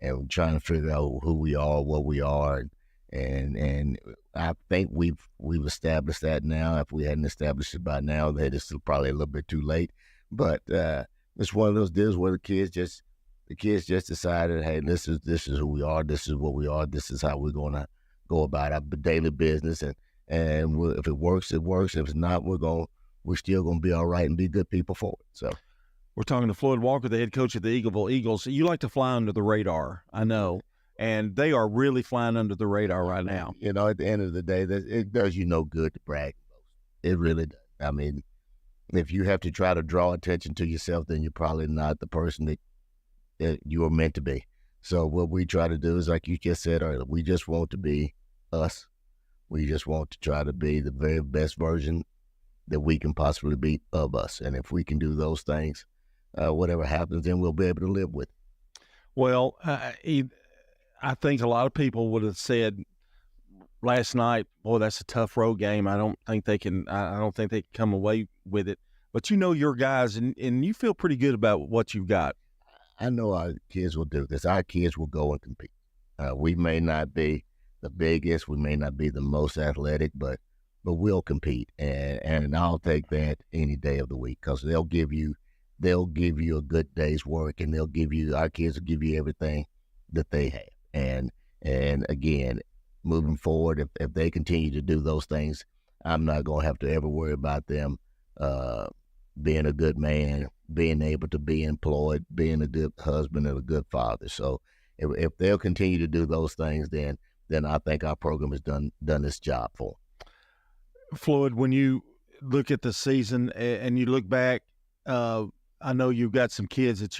and we're trying to figure out who we are, what we are, and I think we've established that now. If we hadn't established it by now, then it's probably a little bit too late. But it's one of those deals where the kids just decided, hey, this is who we are, this is what we are, this is how we're going to go about our daily business, and if it works, it works. If it's not, we're still going to be all right and be good people for it. So we're talking to Floyd Walker, the head coach of the Eagleville Eagles. You like to fly under the radar, I know, and they are really flying under the radar right now. At the end of the day, it does you no good to brag. It really does. I mean, if you have to try to draw attention to yourself, then you're probably not the person that you are meant to be. So what we try to do is, like you just said earlier, we just want to be us. We just want to try to be the very best version that we can possibly be of us. And if we can do those things, whatever happens, then we'll be able to live with it. Well, I think a lot of people would have said last night, boy, that's a tough road game. I don't think they can come away with it. But your guys, and you feel pretty good about what you've got. I know our kids will do this. Our kids will go and compete. We may not be the biggest, we may not be the most athletic, but we'll compete, and I'll take that any day of the week, because they'll give you a good day's work, and our kids will give you everything that they have. And again, moving forward, if they continue to do those things, I'm not going to have to ever worry about them being a good man, being able to be employed, being a good husband and a good father. So if they'll continue to do those things, then I think our program has done its job for them. Floyd, when you look at the season and you look back, I know you've got some kids that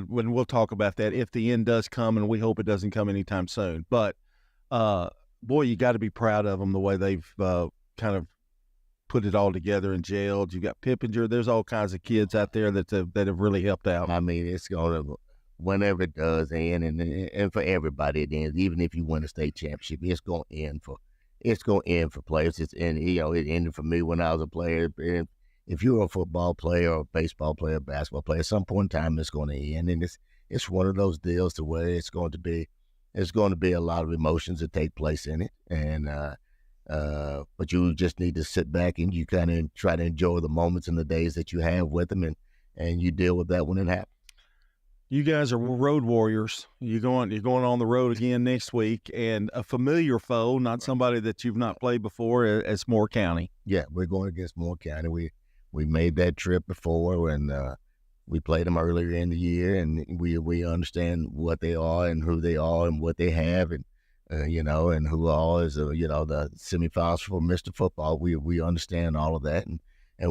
when we'll talk about that if the end does come, and we hope it doesn't come anytime soon. But boy, you got to be proud of them, the way they've kind of put it all together and gelled. You got Pippinger. There's all kinds of kids out there that have really helped out. I mean, it's going to, whenever it does end, and for everybody it ends. Even if you win a state championship, it's going to end for players. It ended for me when I was a player. And if you're a football player or a baseball player, basketball player, at some point in time it's going to end, and it's one of those deals to where it's going to be a lot of emotions that take place in it, and but you just need to sit back and you kind of try to enjoy the moments and the days that you have with them, and you deal with that when it happens. You guys are road warriors. You're going on the road again next week, and a familiar foe, not somebody that you've not played before, as Moore County. Yeah, we're going against Moore County. We made that trip before, and we played them earlier in the year, and we understand what they are and who they are and what they have, and and who all is the semifinals for Mr. Football. We understand all of that, and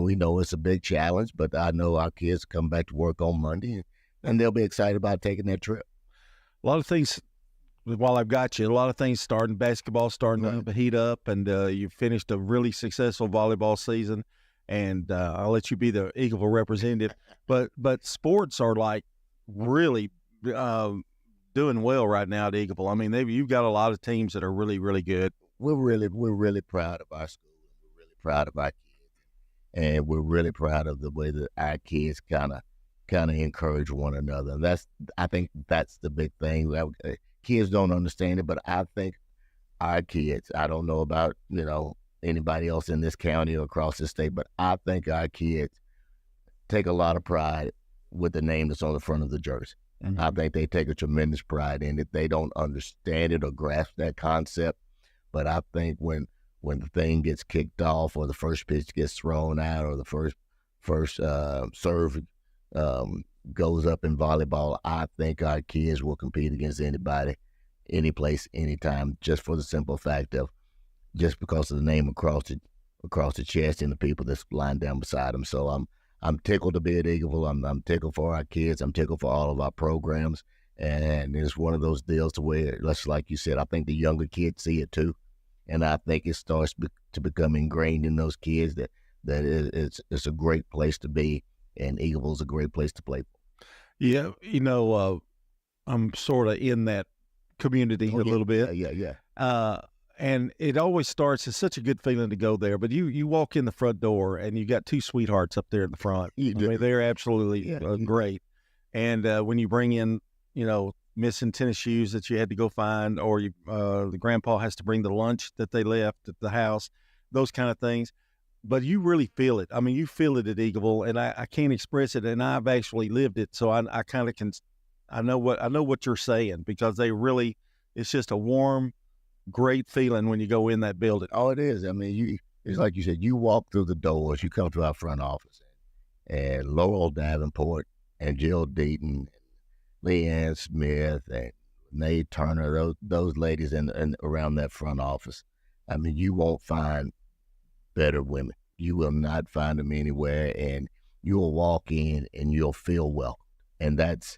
we know it's a big challenge. But I know our kids come back to work on Monday, and they'll be excited about taking that trip. A lot of things, while I've got you, a lot of things basketball starting to heat up, and you finished a really successful volleyball season, and I'll let you be the Eagleville representative. But sports are like really doing well right now at Eagleville. I mean, you've got a lot of teams that are really, really good. We're really proud of our school. We're really proud of our kids, and we're really proud of the way that our kids kind of encourage one another. And I think that's the big thing. Kids don't understand it, but I think our kids, I don't know about, anybody else in this county or across the state, but I think our kids take a lot of pride with the name that's on the front of the jersey. Mm-hmm. I think they take a tremendous pride in it. They don't understand it or grasp that concept, but I think when the thing gets kicked off, or the first pitch gets thrown out, or the first serve goes up in volleyball, I think our kids will compete against anybody, any place, anytime, just for the simple fact of just because of the name across the chest and the people that's lying down beside them. So I'm tickled to be at Eagleville. I'm tickled for our kids. I'm tickled for all of our programs, and it's one of those deals to where, like you said, I think the younger kids see it too, and I think it starts to become ingrained in those kids that it's a great place to be. And Eagleville's a great place to play for. Yeah, I'm sort of in that community a little bit. Yeah. And it always starts, it's such a good feeling to go there. But you walk in the front door, and you got two sweethearts up there in the front. I mean, they're absolutely great. And when you bring in, missing tennis shoes that you had to go find, or the grandpa has to bring the lunch that they left at the house, those kind of things. But you really feel it. I mean, you feel it at Eagleville, and I can't express it, and I've actually lived it, so I kind of can. I know what you're saying, because it's just a warm, great feeling when you go in that building. Oh, it is. I mean, it's like you said. You walk through the doors, you come to our front office, and Laurel Davenport and Jill Deaton, and Leanne Smith and Renee Turner, those ladies in around that front office. I mean, you won't find better women. You will not find them anywhere, and you'll walk in and you'll feel welcome. And that's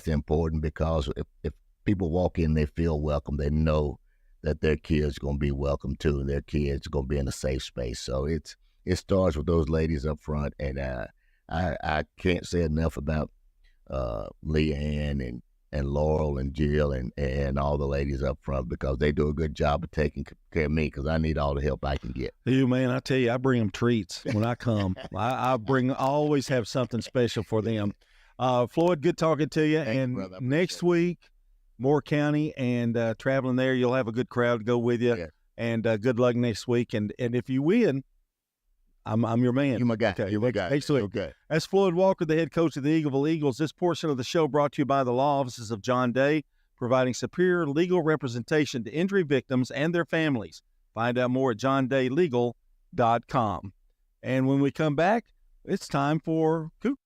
important, because if people walk in, they feel welcome, they know that their kids are going to be welcome too, and their kids are going to be in a safe space. So it starts with those ladies up front, and I can't say enough about Leanne and Laurel and Jill and all the ladies up front, because they do a good job of taking care of me, because I need all the help I can get. You, man, I tell you, I bring them treats when I come. I always have something special for them. Floyd, good talking to you. Thank and you, brother. Next week, Moore County, and traveling there, you'll have a good crowd to go with you. Yeah. And good luck next week. And if you win, I'm your man. You're my guy. Okay, You're my guy. Next week. Okay. That's Floyd Walker, the head coach of the Eagleville Eagles. This portion of the show brought to you by the law offices of John Day, providing superior legal representation to injury victims and their families. Find out more at johndaylegal.com. And when we come back, it's time for Coop.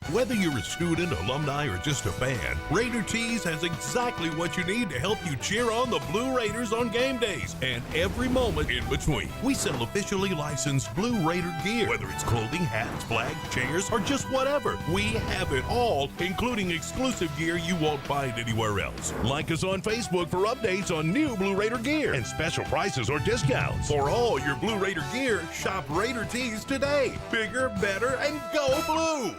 Whether you're a student, alumni, or just a fan, Raider Tees has exactly what you need to help you cheer on the Blue Raiders on game days and every moment in between. We sell officially licensed Blue Raider gear, whether it's clothing, hats, flags, chairs, or just whatever. We have it all, including exclusive gear you won't find anywhere else. Like us on Facebook for updates on new Blue Raider gear and special prices or discounts. For all your Blue Raider gear, shop Raider Tees today. Bigger, better, and go blue!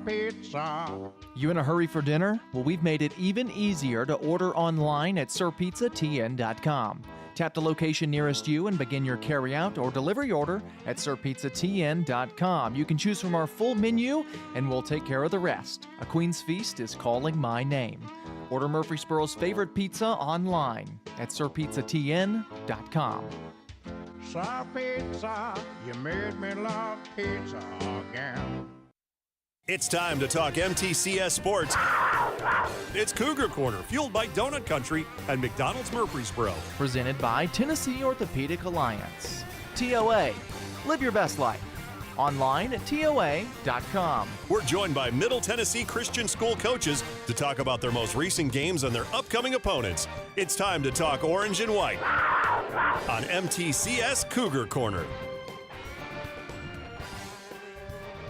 Pizza. You in a hurry for dinner? Well, we've made it even easier to order online at sirpizzatn.com. Tap the location nearest you and begin your carryout or delivery order at sirpizzatn.com. You can choose from our full menu, and we'll take care of the rest. A Queen's Feast is calling my name. Order Murfreesboro's favorite pizza online at sirpizzatn.com. Pizza, pizza, you made me love pizza again. It's time to talk MTCS sports. It's Cougar Corner, fueled by Donut Country and McDonald's Murfreesboro. Presented by Tennessee Orthopedic Alliance. TOA, live your best life. Online at TOA.com. We're joined by Middle Tennessee Christian School coaches to talk about their most recent games and their upcoming opponents. It's time to talk orange and white on MTCS Cougar Corner.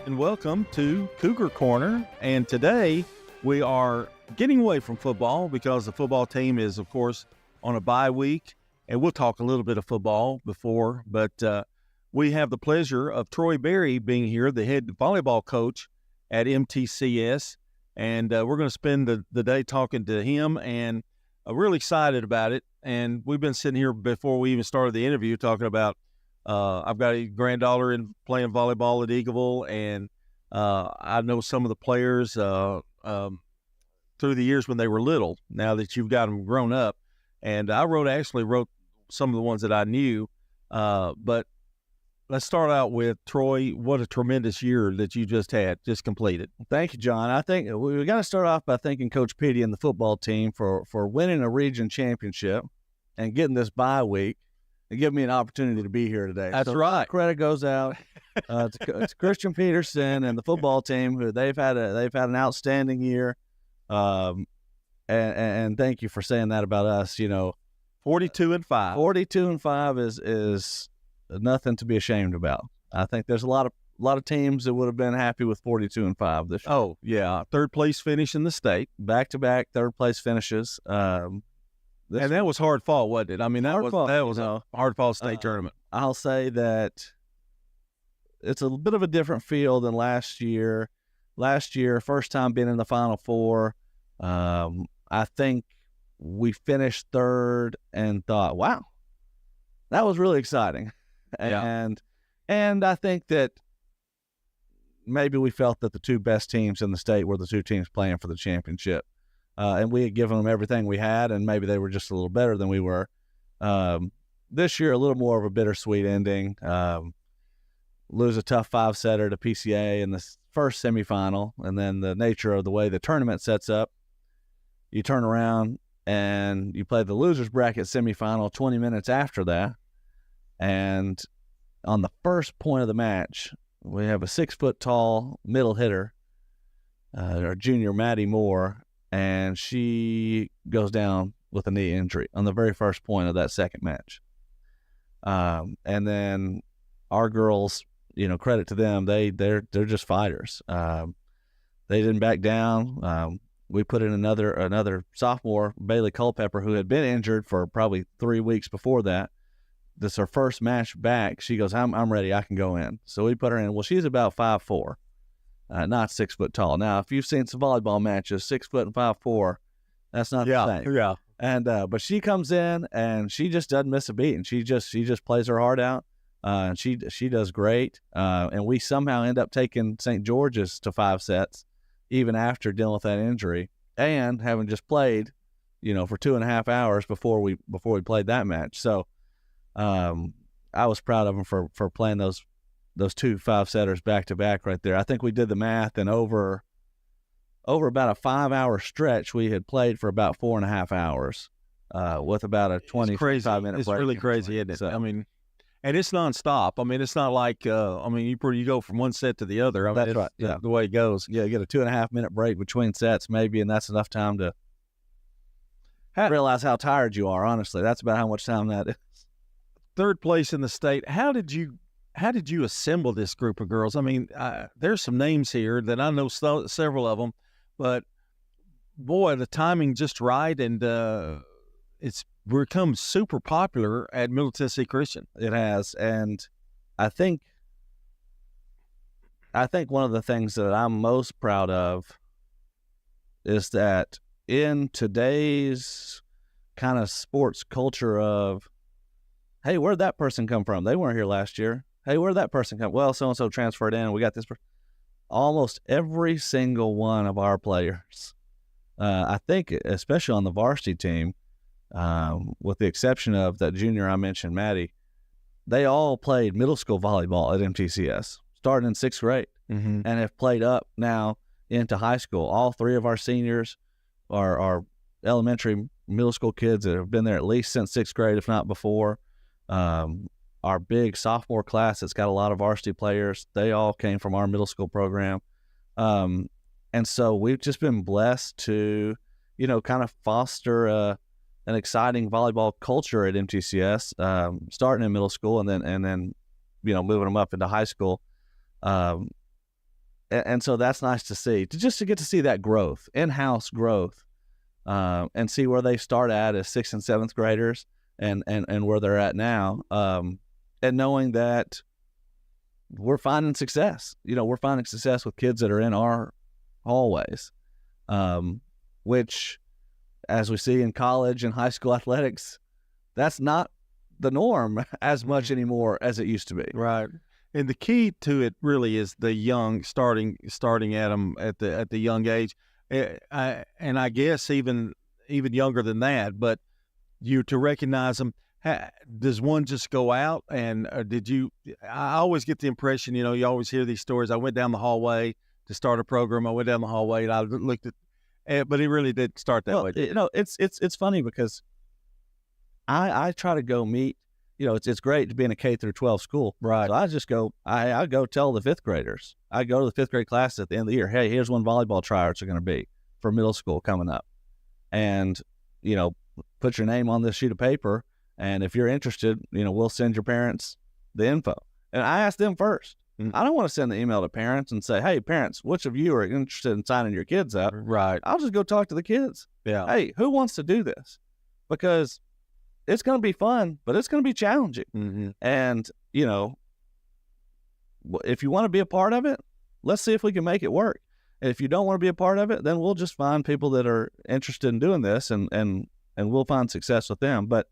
And welcome to Cougar Corner. And today we are getting away from football because the football team is, of course, on a bye week. And we'll talk a little bit of football before, but we have the pleasure of Troy Berry being here, the head volleyball coach at MTCS. And we're going to spend the day talking to him, and really excited about it. And we've been sitting here before we even started the interview talking about I've got a granddaughter playing volleyball at Eagleville, and I know some of the players through the years when they were little, now that you've got them grown up. And I actually wrote some of the ones that I knew. But let's start out with Troy. What a tremendous year that you just completed. Thank you, John. I think we got to start off by thanking Coach Petty and the football team for winning a region championship and getting this bye week and giving me an opportunity to be here today. That's right. Credit goes out to Christian Peterson and the football team, who they've had an outstanding year. And thank you for saying that about us. 42-5. 42-5 is nothing to be ashamed about. I think there's a lot of teams that would have been happy with 42-5 this year. Oh yeah, third place finish in the state, back-to-back third place finishes. And that was hard fought, wasn't it? I mean, that was a hard fought state tournament. I'll say that it's a bit of a different feel than last year. Last year, first time being in the Final Four. I think we finished third and thought, wow, that was really exciting. Yeah. And I think that maybe we felt that the two best teams in the state were the two teams playing for the championship. And we had given them everything we had, and maybe they were just a little better than we were. This year, a little more of a bittersweet ending. Lose a tough 5-setter to PCA in the first semifinal, and then the nature of the way the tournament sets up, you turn around and you play the loser's bracket semifinal 20 minutes after that. And on the first point of the match, we have a 6-foot-tall middle hitter, our junior Maddie Moore, and she goes down with a knee injury on the very first point of that second match. And then our girls, credit to them, they're just fighters. They didn't back down. We put in another sophomore, Bailey Culpepper, who had been injured for probably 3 weeks before that. This is her first match back. She goes, I'm ready. I can go in. So we put her in. Well, she's about 5'4", not 6 foot tall. Now, if you've seen some volleyball matches, 6 foot and 5'4", that's not the same. Yeah. And but she comes in and she just doesn't miss a beat, and she just plays her heart out. And she does great. And we somehow end up taking St. George's to 5 sets, even after dealing with that injury and having just played, for 2.5 hours before we played that match. So I was proud of them for playing those 2 5-setters back to back right there. I think we did the math, and over about a 5-hour stretch, we had played for about 4.5 hours with about a 25-minute It's break. really crazy, isn't it? So, I mean, and it's nonstop. I mean, it's not like you go from one set to the other. I mean, that's right. Yeah, the way it goes. Yeah, you get a 2.5-minute break between sets maybe, and that's enough time to realize how tired you are. Honestly, that's about how much time that is. Third place in the state. How did you assemble this group of girls? I mean, there's some names here that I know several of them, but boy, the timing just right, and it's become super popular at Middle Tennessee Christian. It has, and I think one of the things that I'm most proud of is that in today's kind of sports culture of, hey, where'd that person come from? They weren't here last year. Hey, where'd that person come? Well, so-and-so transferred in, and we got this person. Almost every single one of our players, I think, especially on the varsity team, with the exception of that junior I mentioned, Maddie, they all played middle school volleyball at MTCS, starting in 6th grade, and have played up now into high school. All 3 of our seniors are elementary, middle school kids that have been there at least since 6th grade, if not before. Our big sophomore class that's got a lot of varsity players, they all came from our middle school program. And so we've just been blessed to, kind of foster an exciting volleyball culture at MTCS, starting in middle school and then moving them up into high school. And so that's nice to see, to get to see that growth, in-house growth, and see where they start at as 6th and 7th graders and where they're at now. And knowing that we're finding success. We're finding success with kids that are in our hallways, which, as we see in college and high school athletics, that's not the norm as much anymore as it used to be. Right. And the key to it really is the young, starting at them at the young age, and I guess even younger than that. But to recognize them. Does one just go out and did you? I always get the impression, you always hear these stories. I went down the hallway to start a program. I went down the hallway and I looked at, but it really did start that way. It's funny because I try to go meet. It's great to be in a K through 12 school, right? So I just go. I go tell the 5th graders. I go to the 5th grade class at the end of the year. Hey, here's when volleyball tryouts are going to be for middle school coming up, and put your name on this sheet of paper. And if you're interested, we'll send your parents the info. And I ask them first. I don't want to send the email to parents and say, hey, parents, which of you are interested in signing your kids up? Right. I'll just go talk to the kids. Yeah. Hey, who wants to do this? Because it's going to be fun, but it's going to be challenging. And, if you want to be a part of it, let's see if we can make it work. And if you don't want to be a part of it, then we'll just find people that are interested in doing this and we'll find success with them. But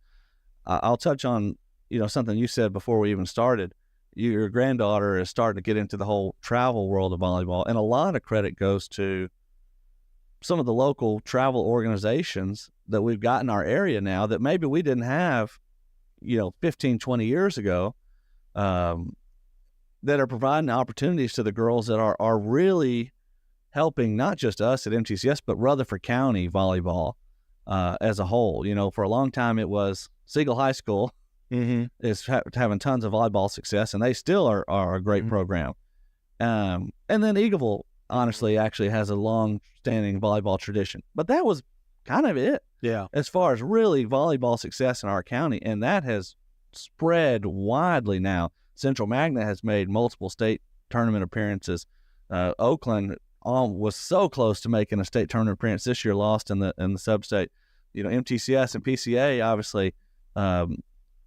I'll touch on, something you said before we even started. Your granddaughter is starting to get into the whole travel world of volleyball, and a lot of credit goes to some of the local travel organizations that we've got in our area now that maybe we didn't have, 15, 20 years ago, that are providing opportunities to the girls that are really helping not just us at MTCS, but Rutherford County volleyball as a whole. For a long time it was Siegel High School is having tons of volleyball success, and they still are a great program. And then Eagleville, honestly, actually has a long-standing volleyball tradition. But that was kind of it. Yeah. As far as really volleyball success in our county, and that has spread widely now. Central Magna has made multiple state tournament appearances. Oakland was so close to making a state tournament appearance this year, lost in the sub-state. MTCS and PCA, obviously,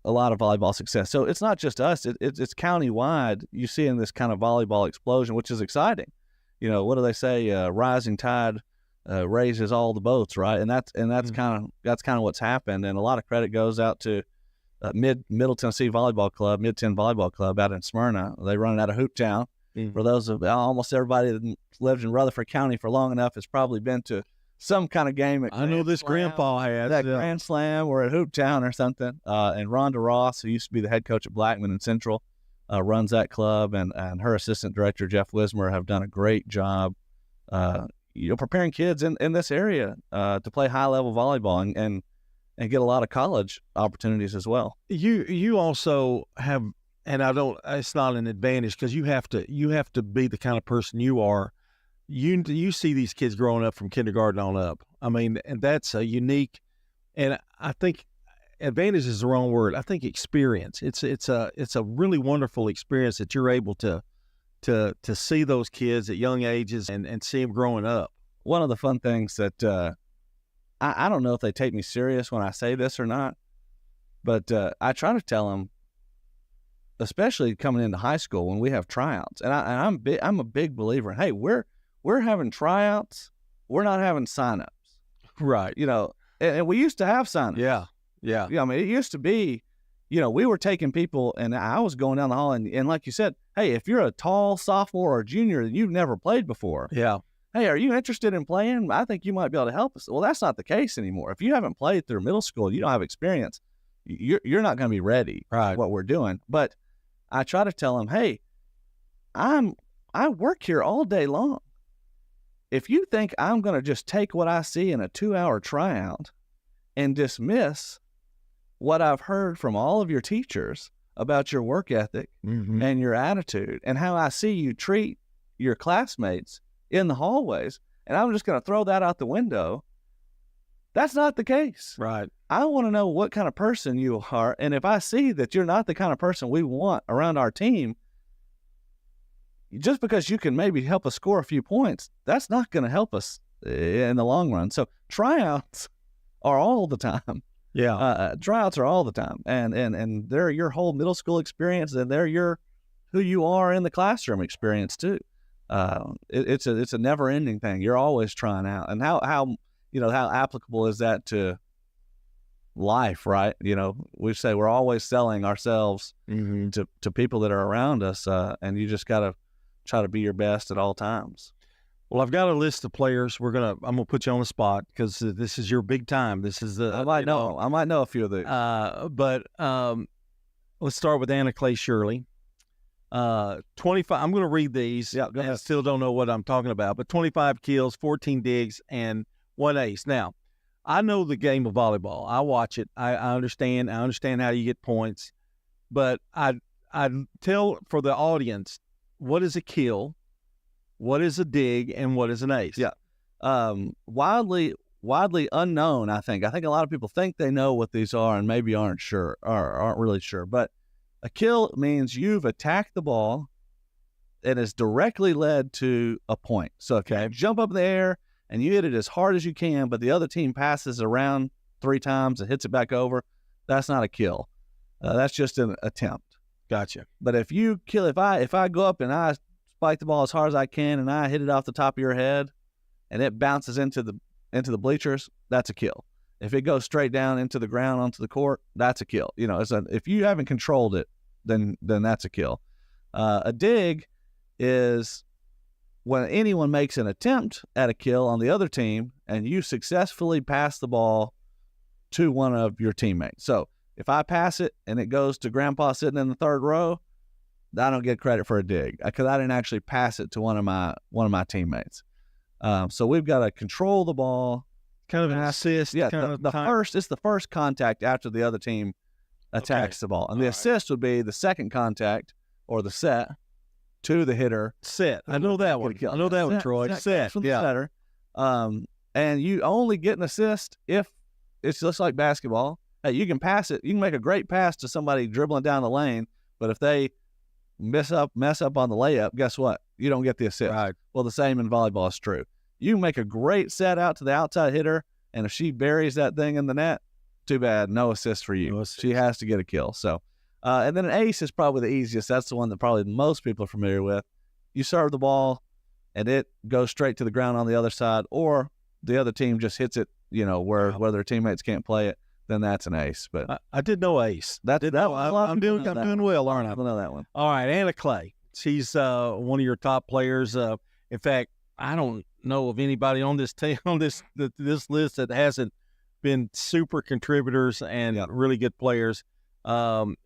a lot of volleyball success. So it's not just us; it's county-wide. You see in this kind of volleyball explosion, which is exciting. What do they say? Rising tide raises all the boats, right? And that's kind of what's happened. And a lot of credit goes out to Middle Tennessee Volleyball Club, Mid-10 Volleyball Club out in Smyrna. They run it out of Hooptown. For those of almost everybody that lives in Rutherford County for long enough has probably been to some kind of game. I know this grandpa has that Grand Slam or at Hooptown or something. And Rhonda Ross, who used to be the head coach at Blackman and Central, runs that club, and her assistant director Jeff Wismer have done a great job, preparing kids in this area to play high level volleyball and get a lot of college opportunities as well. You also have, and it's not an advantage because you have to be the kind of person you are. You see these kids growing up from kindergarten on up. I mean, and that's a unique, and I think advantage is the wrong word. I think experience. It's a really wonderful experience that you're able to see those kids at young ages and see them growing up. One of the fun things that I don't know if they take me serious when I say this or not, but I try to tell them, especially coming into high school when we have tryouts, and I'm a big believer in, hey, we're having tryouts, we're not having signups, right? And we used to have signups. Yeah. I mean, it used to be, we were taking people, and I was going down the hall, and like you said, hey, if you're a tall sophomore or junior and you've never played before, yeah, hey, are you interested in playing? I think you might be able to help us. Well, that's not the case anymore. If you haven't played through middle school, you don't have experience. you're not going to be ready for what we're doing. But I try to tell them, hey, I work here all day long. If you think I'm going to just take what I see in a 2-hour tryout and dismiss what I've heard from all of your teachers about your work ethic and your attitude and how I see you treat your classmates in the hallways, and I'm just going to throw that out the window, that's not the case. Right. I want to know what kind of person you are, and if I see that you're not the kind of person we want around our team, just because you can maybe help us score a few points, that's not going to help us in the long run. So tryouts are all the time. Yeah. Tryouts are all the time. And they're your whole middle school experience, and they're who you are in the classroom experience too. It's a never ending thing. You're always trying out. And how applicable is that to life, right? We say we're always selling ourselves to people that are around us. And you just got to try to be your best at all times. Well, I've got a list of players. I'm gonna put you on the spot because this is your big time. This is I might know a few of these. But let's start with Anna Clay Shirley. 25. I'm going to read these. Yeah, go ahead. I still don't know what I'm talking about, but 25 kills, 14 digs, and 1 ace. Now, I know the game of volleyball. I watch it. I understand. I understand how you get points, but I tell for the audience, what is a kill, what is a dig, and what is an ace? Yeah. Widely unknown, I think. I think a lot of people think they know what these are and maybe aren't really sure. But a kill means you've attacked the ball and it's directly led to a point. So if you jump up in the air and you hit it as hard as you can, but the other team passes around 3 times and hits it back over, that's not a kill. That's just an attempt. Gotcha. But if you kill, if I go up and I spike the ball as hard as I can and I hit it off the top of your head and it bounces into the bleachers, that's a kill. If it goes straight down into the ground onto the court, that's a kill. If you haven't controlled it, then that's a kill. A dig is when anyone makes an attempt at a kill on the other team and you successfully pass the ball to one of your teammates. So if I pass it and it goes to Grandpa sitting in the 3rd row, I don't get credit for a dig because I didn't actually pass it to one of my teammates. So we've got to control the ball. Kind of an assist. Yeah, it's the first contact after the other team attacks the ball. And the assist would be the second contact or the set to the hitter. Set. I know that one. I know that one, Troy. Set. From the setter. And you only get an assist if it's just like basketball. Hey, you can pass it. You can make a great pass to somebody dribbling down the lane, but if they mess up on the layup, guess what? You don't get the assist. Right. Well, the same in volleyball is true. You can make a great set out to the outside hitter, and if she buries that thing in the net, too bad, no assist for you. No assist. She has to get a kill. So, and then an ace is probably the easiest. That's the one that probably most people are familiar with. You serve the ball, and it goes straight to the ground on the other side, or the other team just hits it, where their teammates can't play it. Then that's an ace. But I did know ace. I'm doing well, aren't I? I know that one. All right, Anna Clay. She's one of your top players. In fact, I don't know of anybody on this team this list that hasn't been super contributors and really good players. And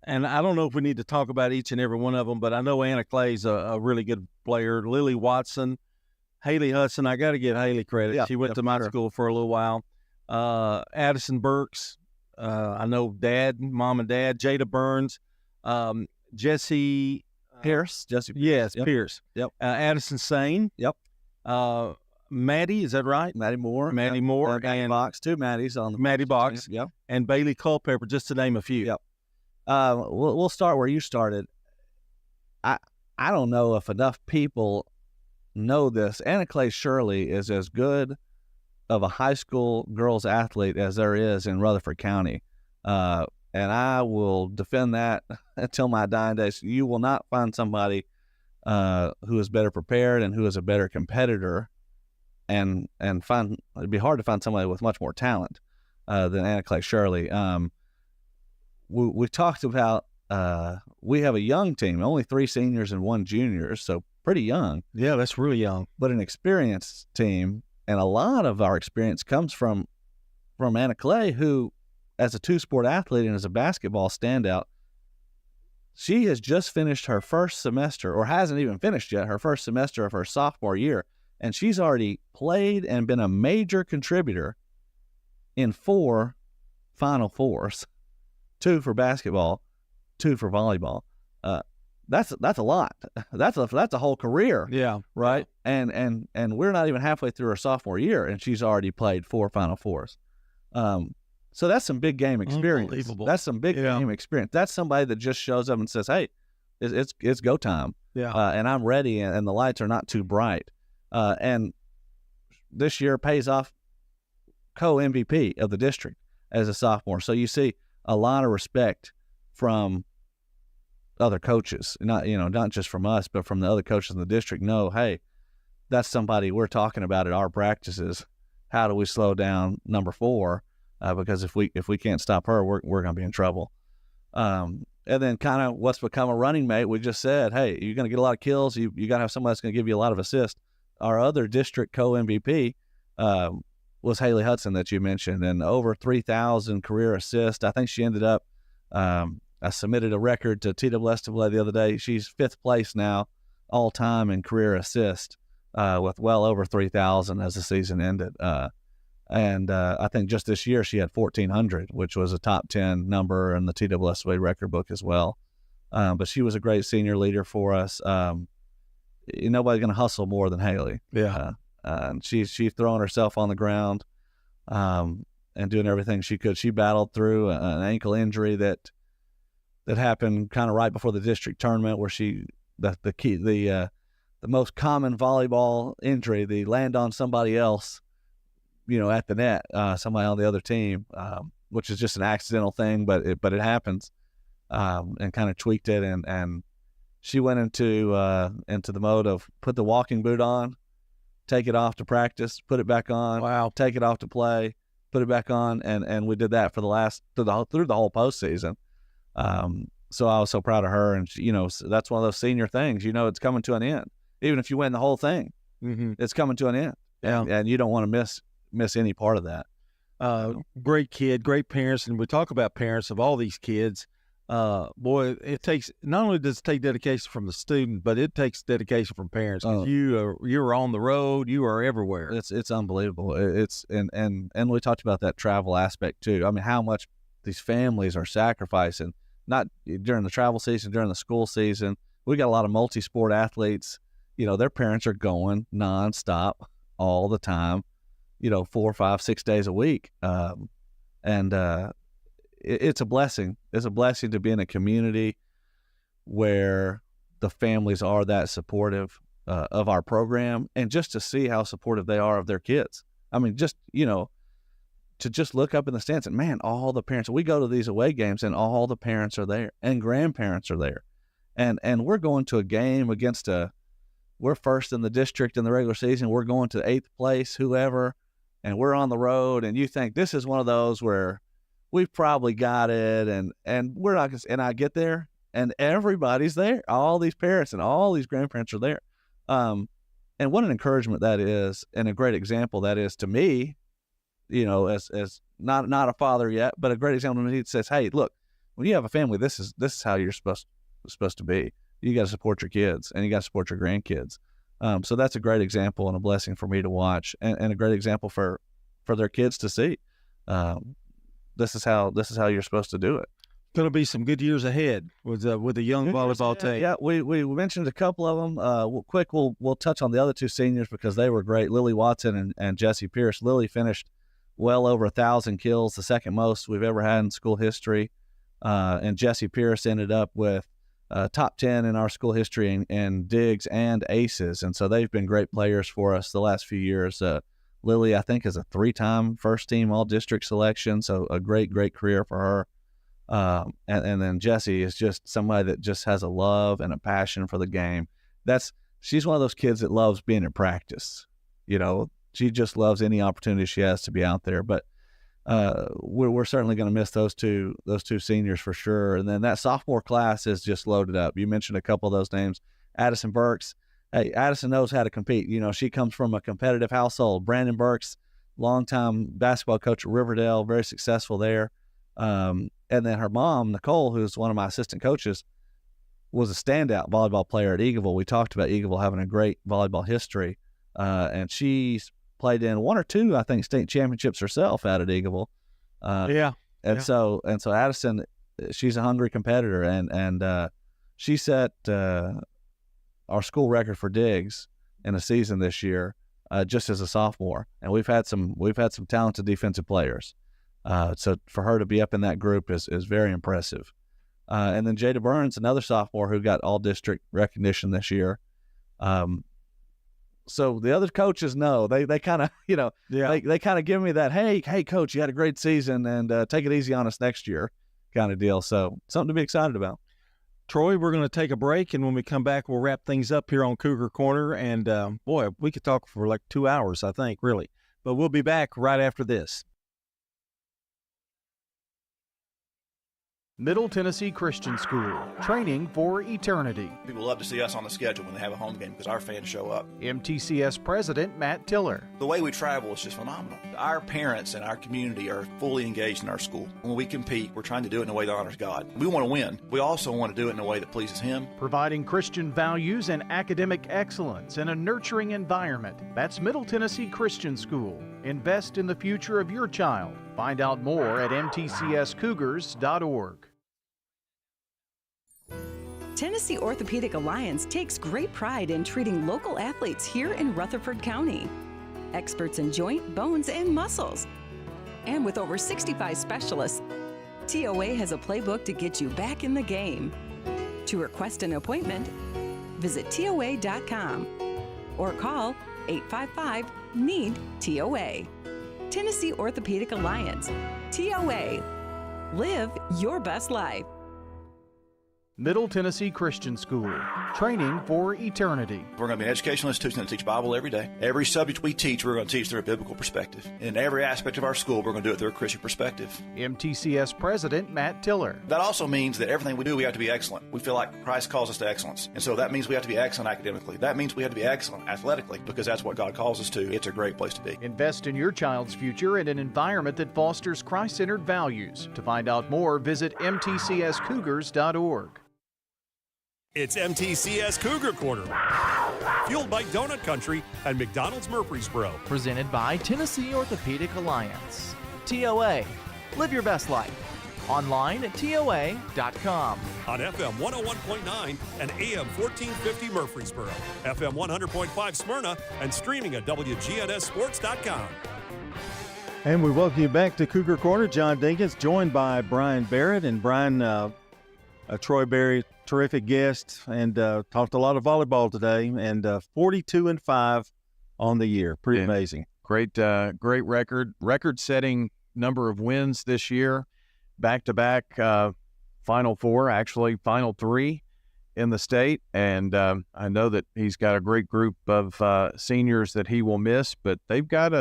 I don't know if we need to talk about each and every one of them, but I know Anna Clay's a really good player. Lily Watson, Haley Hudson. I got to give Haley credit. Yeah, she went to my school for a little while. Addison Burks, I know mom and dad, Jada Burns, Jesse Pierce. Yes, Yep. Pierce. Yep. Addison Sane. Yep. Maddie, is that right? Maddie Moore. Maddie Moore. And Box, 2 Maddies on the Maddie Box. Yep. And Bailey Culpepper, just to name a few. Yep. We'll start where you started. I don't know if enough people know this. Anna Clay Shirley is as good of a high school girls athlete as there is in Rutherford County. And I will defend that until my dying days. You will not find somebody who is better prepared and who is a better competitor, and it'd be hard to find somebody with much more talent than Anna Clay Shirley. We talked about we have a young team, only 3 seniors and 1 junior, so pretty young. Yeah, that's really young. But an experienced team, and a lot of our experience comes from Anna Clay, who as a two-sport athlete and as a basketball standout, she has just finished her first semester, or hasn't even finished yet, her first semester of her sophomore year, and she's already played and been a major contributor in 4 Final Fours, 2 for basketball, 2 for volleyball. That's a lot. That's a whole career. Yeah. Right. And we're not even halfway through her sophomore year, and she's already played 4 Final Fours. So that's some big game experience. Unbelievable. That's some big game experience. That's somebody that just shows up and says, "Hey, it's go time." Yeah. And I'm ready, and the lights are not too bright. And this year pays off co-MVP of the district as a sophomore. So you see a lot of respect from other coaches, not just from us, but from the other coaches in the district. No, hey, that's somebody we're talking about at our practices. How do we slow down number 4? Because if we can't stop her, we're going to be in trouble. And then kind of what's become a running mate, we just said, hey, you're going to get a lot of kills. You got to have somebody that's going to give you a lot of assists. Our other district co-MVP was Haley Hudson that you mentioned, and over 3,000 career assists. I think she ended up I submitted a record to TWSAA the other day. She's 5th place now all time in career assist with well over 3,000 as the season ended. And I think just this year she had 1,400, which was a top 10 number in the TWSAA record book as well. But she was a great senior leader for us. Nobody's going to hustle more than Haley. Yeah. And she's throwing herself on the ground and doing everything she could. She battled through an ankle injury that happened kind of right before the district tournament, where the most common volleyball injury, the land on somebody else, at the net, somebody on the other team, which is just an accidental thing, but it happens, and kind of tweaked it. And she went into the mode of put the walking boot on, take it off to practice, put it back on, wow, take it off to play, put it back on. And we did that for through the whole postseason. So I was so proud of her, and that's one of those senior things. It's coming to an end. Even if you win the whole thing, it's coming to an end. Yeah, and you don't want to miss any part of that. Great kid, great parents, and we talk about parents of all these kids. Boy, it takes, not only does it take dedication from the student, but it takes dedication from parents. You're on the road, you are everywhere. It's unbelievable. And we talked about that travel aspect too. I mean, how much these families are sacrificing, not during the travel season, during the school season. We got a lot of multi-sport athletes. Their parents are going nonstop all the time, 4, 5, 6 days a week. It's a blessing. It's a blessing to be in a community where the families are that supportive of our program, and just to see how supportive they are of their kids. I mean, to just look up in the stands and, man, all the parents, we go to these away games and all the parents are there and grandparents are there. And we're going to a game against we're first in the district in the regular season. We're going to 8th place, whoever, and we're on the road. And you think this is one of those where we've probably got it, and we're not gonna, and I get there and everybody's there. All these parents and all these grandparents are there. And what an encouragement that is, and a great example that is to me, as not a father yet, but a great example to me. It says, hey, look, when you have a family, this is how you're supposed to be. You got to support your kids, and you got to support your grandkids. So that's a great example and a blessing for me to watch, and a great example for their kids to see. This is how you're supposed to do it. Going to be some good years ahead with the young volleyball team. Yeah, we mentioned a couple of them. We'll touch on the other 2 seniors because they were great. Lily Watson and Jessie Pierce. Lily finished well over 1,000 kills, the second most we've ever had in school history. And Jessie Pierce ended up with top 10 in our school history in digs and aces. And so they've been great players for us the last few years. Lily, I think, is a 3-time first-team all-district selection, so a great career for her. And then Jessie is just somebody that just has a love and a passion for the game. She's one of those kids that loves being in practice. She just loves any opportunity she has to be out there. But we're certainly going to miss those two seniors for sure. And then that sophomore class is just loaded up. You mentioned a couple of those names. Addison Burks. Hey, Addison knows how to compete. She comes from a competitive household. Brandon Burks, longtime basketball coach at Riverdale, very successful there. And then her mom, Nicole, who's one of my assistant coaches, was a standout volleyball player at Eagleville. We talked about Eagleville having a great volleyball history, and she's played in one or two, I think, state championships herself out at Eagleville. So Addison, she's a hungry competitor, and she set our school record for digs in a season this year, just as a sophomore. And we've had some talented defensive players. So for her to be up in that group is very impressive. And then Jada Burns, another sophomore who got all district recognition this year. So the other coaches know they kind of, they kind of give me that, hey, coach, you had a great season, and take it easy on us next year kind of deal. So something to be excited about. Troy, we're going to take a break, and when we come back, we'll wrap things up here on Cougar Corner. And boy, we could talk for like 2 hours, I think, really. But we'll be back right after this. Middle Tennessee Christian School, training for eternity. People love to see us on the schedule when they have a home game because our fans show up. MTCS President Matt Tiller. The way we travel is just phenomenal. Our parents and our community are fully engaged in our school. When we compete, we're trying to do it in a way that honors God. We want to win. We also want to do it in a way that pleases Him. Providing Christian values and academic excellence in a nurturing environment. That's Middle Tennessee Christian School. Invest in the future of your child. Find out more at mtcscougars.org. Tennessee Orthopedic Alliance takes great pride in treating local athletes here in Rutherford County. Experts in joint, bones, and muscles. And with over 65 specialists, TOA has a playbook to get you back in the game. To request an appointment, visit TOA.com or call 855-NEED-TOA. Tennessee Orthopedic Alliance. TOA. Live your best life. Middle Tennessee Christian School, training for eternity. We're going to be an educational institution that teach Bible every day. Every subject we teach, we're going to teach through a biblical perspective. In every aspect of our school, we're going to do it through a Christian perspective. MTCS President Matt Tiller. That also means that everything we do, we have to be excellent. We feel like Christ calls us to excellence. And so that means we have to be excellent academically. That means we have to be excellent athletically, because that's what God calls us to. It's a great place to be. Invest in your child's future in an environment that fosters Christ-centered values. To find out more, visit mtcscougars.org. It's MTCS Cougar Corner, fueled by Donut Country and McDonald's Murfreesboro. Presented by Tennessee Orthopedic Alliance. TOA. Live your best life. Online at TOA.com. On FM 101.9 and AM 1450 Murfreesboro, FM 100.5 Smyrna, and streaming at WGNSSports.com. And we welcome you back to Cougar Corner. John Dinkins, joined by Brian Barrett. And Brian, Troy Berry, terrific guest, and talked a lot of volleyball today, and 42-5 on the year. Pretty amazing. Great record-setting number of wins this year. Back-to-back Final Four, actually Final Three in the state. And I know that he's got a great group of seniors that he will miss, but they've got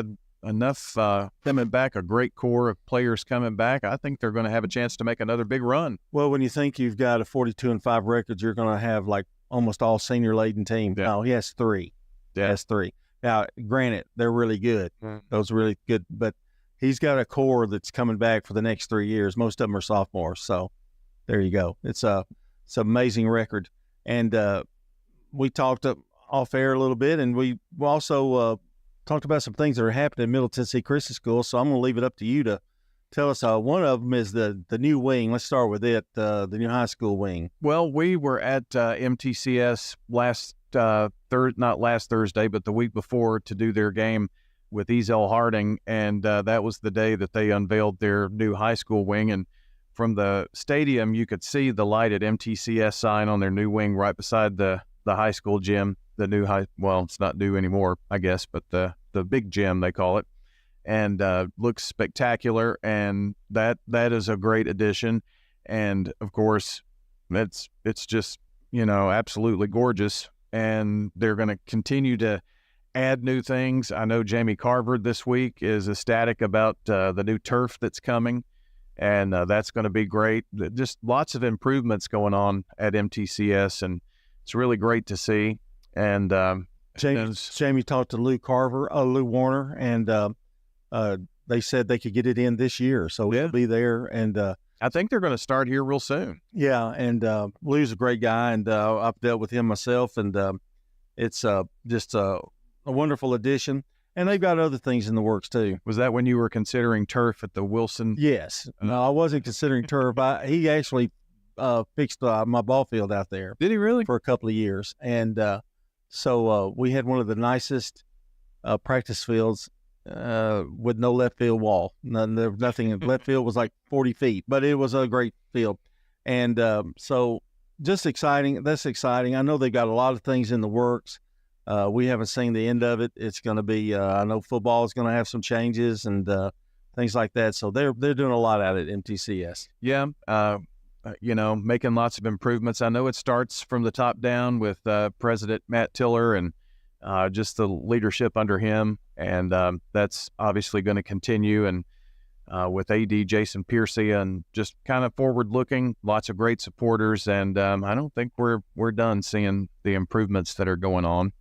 enough coming back, a great core of players coming back. I think they're going to have a chance to make another big run. Well, when you think you've got a 42-5 record, you're going to have like almost all senior-laden team. Yeah. No, he has three. Yeah. He has three. Now, granted, they're really good. Those are really good, but he's got a core that's coming back for the next 3 years. Most of them are sophomores, so there you go. It's an amazing record. And we talked off air a little bit, and we also talked about some things that are happening in Middle Tennessee Christian School, so I'm going to leave it up to you to tell us. One of them is the new wing. Let's start with it, the new high school wing. Well, we were at MTCS not last Thursday, but the week before, to do their game with Ezel Harding, and that was the day that they unveiled their new high school wing. And from the stadium, you could see the lighted MTCS sign on their new wing right beside the high school gym. The new it's not new anymore, I guess, but the big gym, they call it, and looks spectacular, and that is a great addition. And of course, it's just, absolutely gorgeous, and they're going to continue to add new things. I know Jamie Carver this week is ecstatic about the new turf that's coming, and that's going to be great. Just lots of improvements going on at MTCS, and it's really great to see. And Jamie talked to Lou Warner, and they said they could get it in this year, so it'll be there. And I think they're going to start here real soon. Yeah, and Lou's a great guy, and I've dealt with him myself, and it's just a wonderful addition. And they've got other things in the works too. Was that when you were considering turf at the Wilson? Yes. No, I wasn't considering turf. He actually fixed my ball field out there. Did he really? For a couple of years. And so we had one of the nicest practice fields with no left field wall. Nothing. Left field was like 40 feet, but it was a great field. And so just exciting. That's exciting. I know they've got a lot of things in the works. We haven't seen the end of it. It's going to be, I know football is going to have some changes and things like that. So they're doing a lot out at MTCS. Yeah. Making lots of improvements. I know it starts from the top down with President Matt Tiller and just the leadership under him. And that's obviously going to continue. And with AD Jason Piercy and just kind of forward looking, lots of great supporters. And I don't think we're done seeing the improvements that are going on.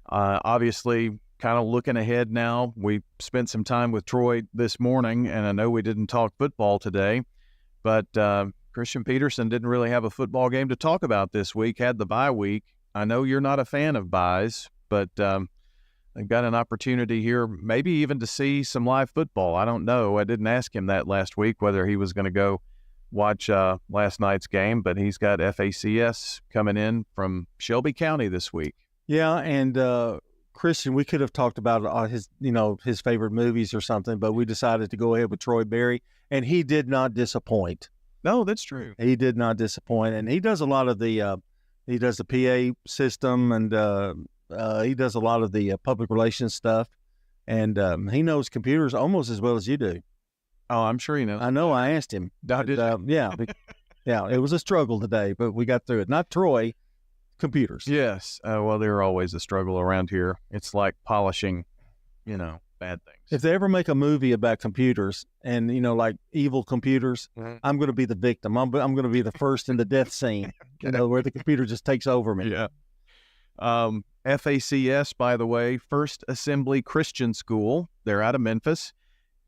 Obviously, kind of looking ahead now, we spent some time with Troy this morning, and I know we didn't talk football today, but Christian Peterson didn't really have a football game to talk about this week, had the bye week. I know you're not a fan of byes, but they've got an opportunity here, maybe even to see some live football. I don't know. I didn't ask him that last week, whether he was going to go watch last night's game, but he's got FACS coming in from Shelby County this week. Yeah, and Christian, we could have talked about his favorite movies or something, but we decided to go ahead with Troy Berry, and he did not disappoint. No, that's true. He did not disappoint, and he does a lot of the he does the PA system, and he does a lot of the public relations stuff, and he knows computers almost as well as you do. Oh, I'm sure he knows. I know. I asked him. Yeah, it was a struggle today, but we got through it. Not Troy. Computers. Yes. Well, they're always a struggle around here. It's like polishing, bad things. If they ever make a movie about computers and, like evil computers, I'm going to be the victim. I'm going to be the first in the death scene, where the computer just takes over me. Yeah. FACS, by the way, First Assembly Christian School. They're out of Memphis,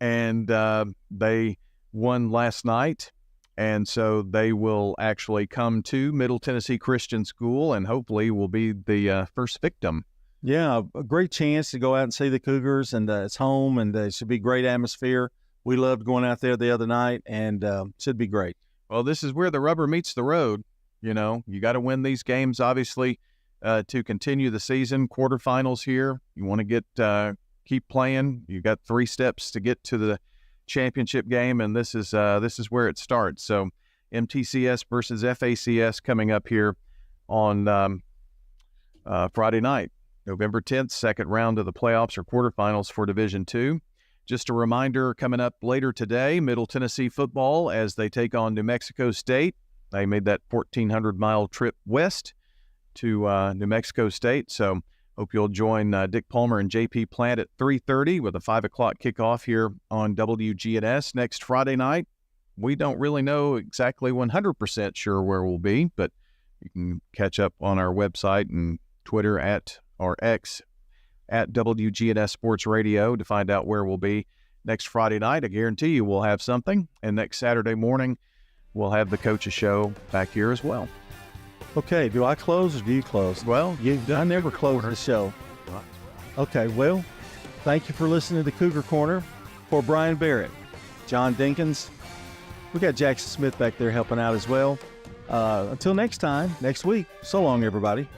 and they won last night. And so they will actually come to Middle Tennessee Christian School and hopefully will be the first victim. Yeah, a great chance to go out and see the Cougars, and it's home, and it should be great atmosphere. We loved going out there the other night, and should be great. Well, this is where the rubber meets the road. You got to win these games, obviously, to continue the season. Quarterfinals here. You want to keep playing. You got 3 steps to get to the championship game, and this is where it starts. So MTCS versus FACS coming up here on Friday night, November 10th, second round of the playoffs or quarterfinals for Division II. Just a reminder, coming up later today, Middle Tennessee football as they take on New Mexico State. They made that 1,400-mile trip west to New Mexico State, so hope you'll join Dick Palmer and JP Plant at 3:30 with a 5 o'clock kickoff here on WGNS next Friday night. We don't really know exactly 100% sure where we'll be, but you can catch up on our website and Twitter or X at WGNS Sports Radio to find out where we'll be next Friday night. I guarantee you we'll have something. And next Saturday morning, we'll have the Coaches Show back here as well. Okay, do I close or do you close? Well, I never close the show. Okay, well, thank you for listening to Cougar Corner. For Brian Barrett, John Dinkins, we got Jackson Smith back there helping out as well. Until next time, next week, so long, everybody.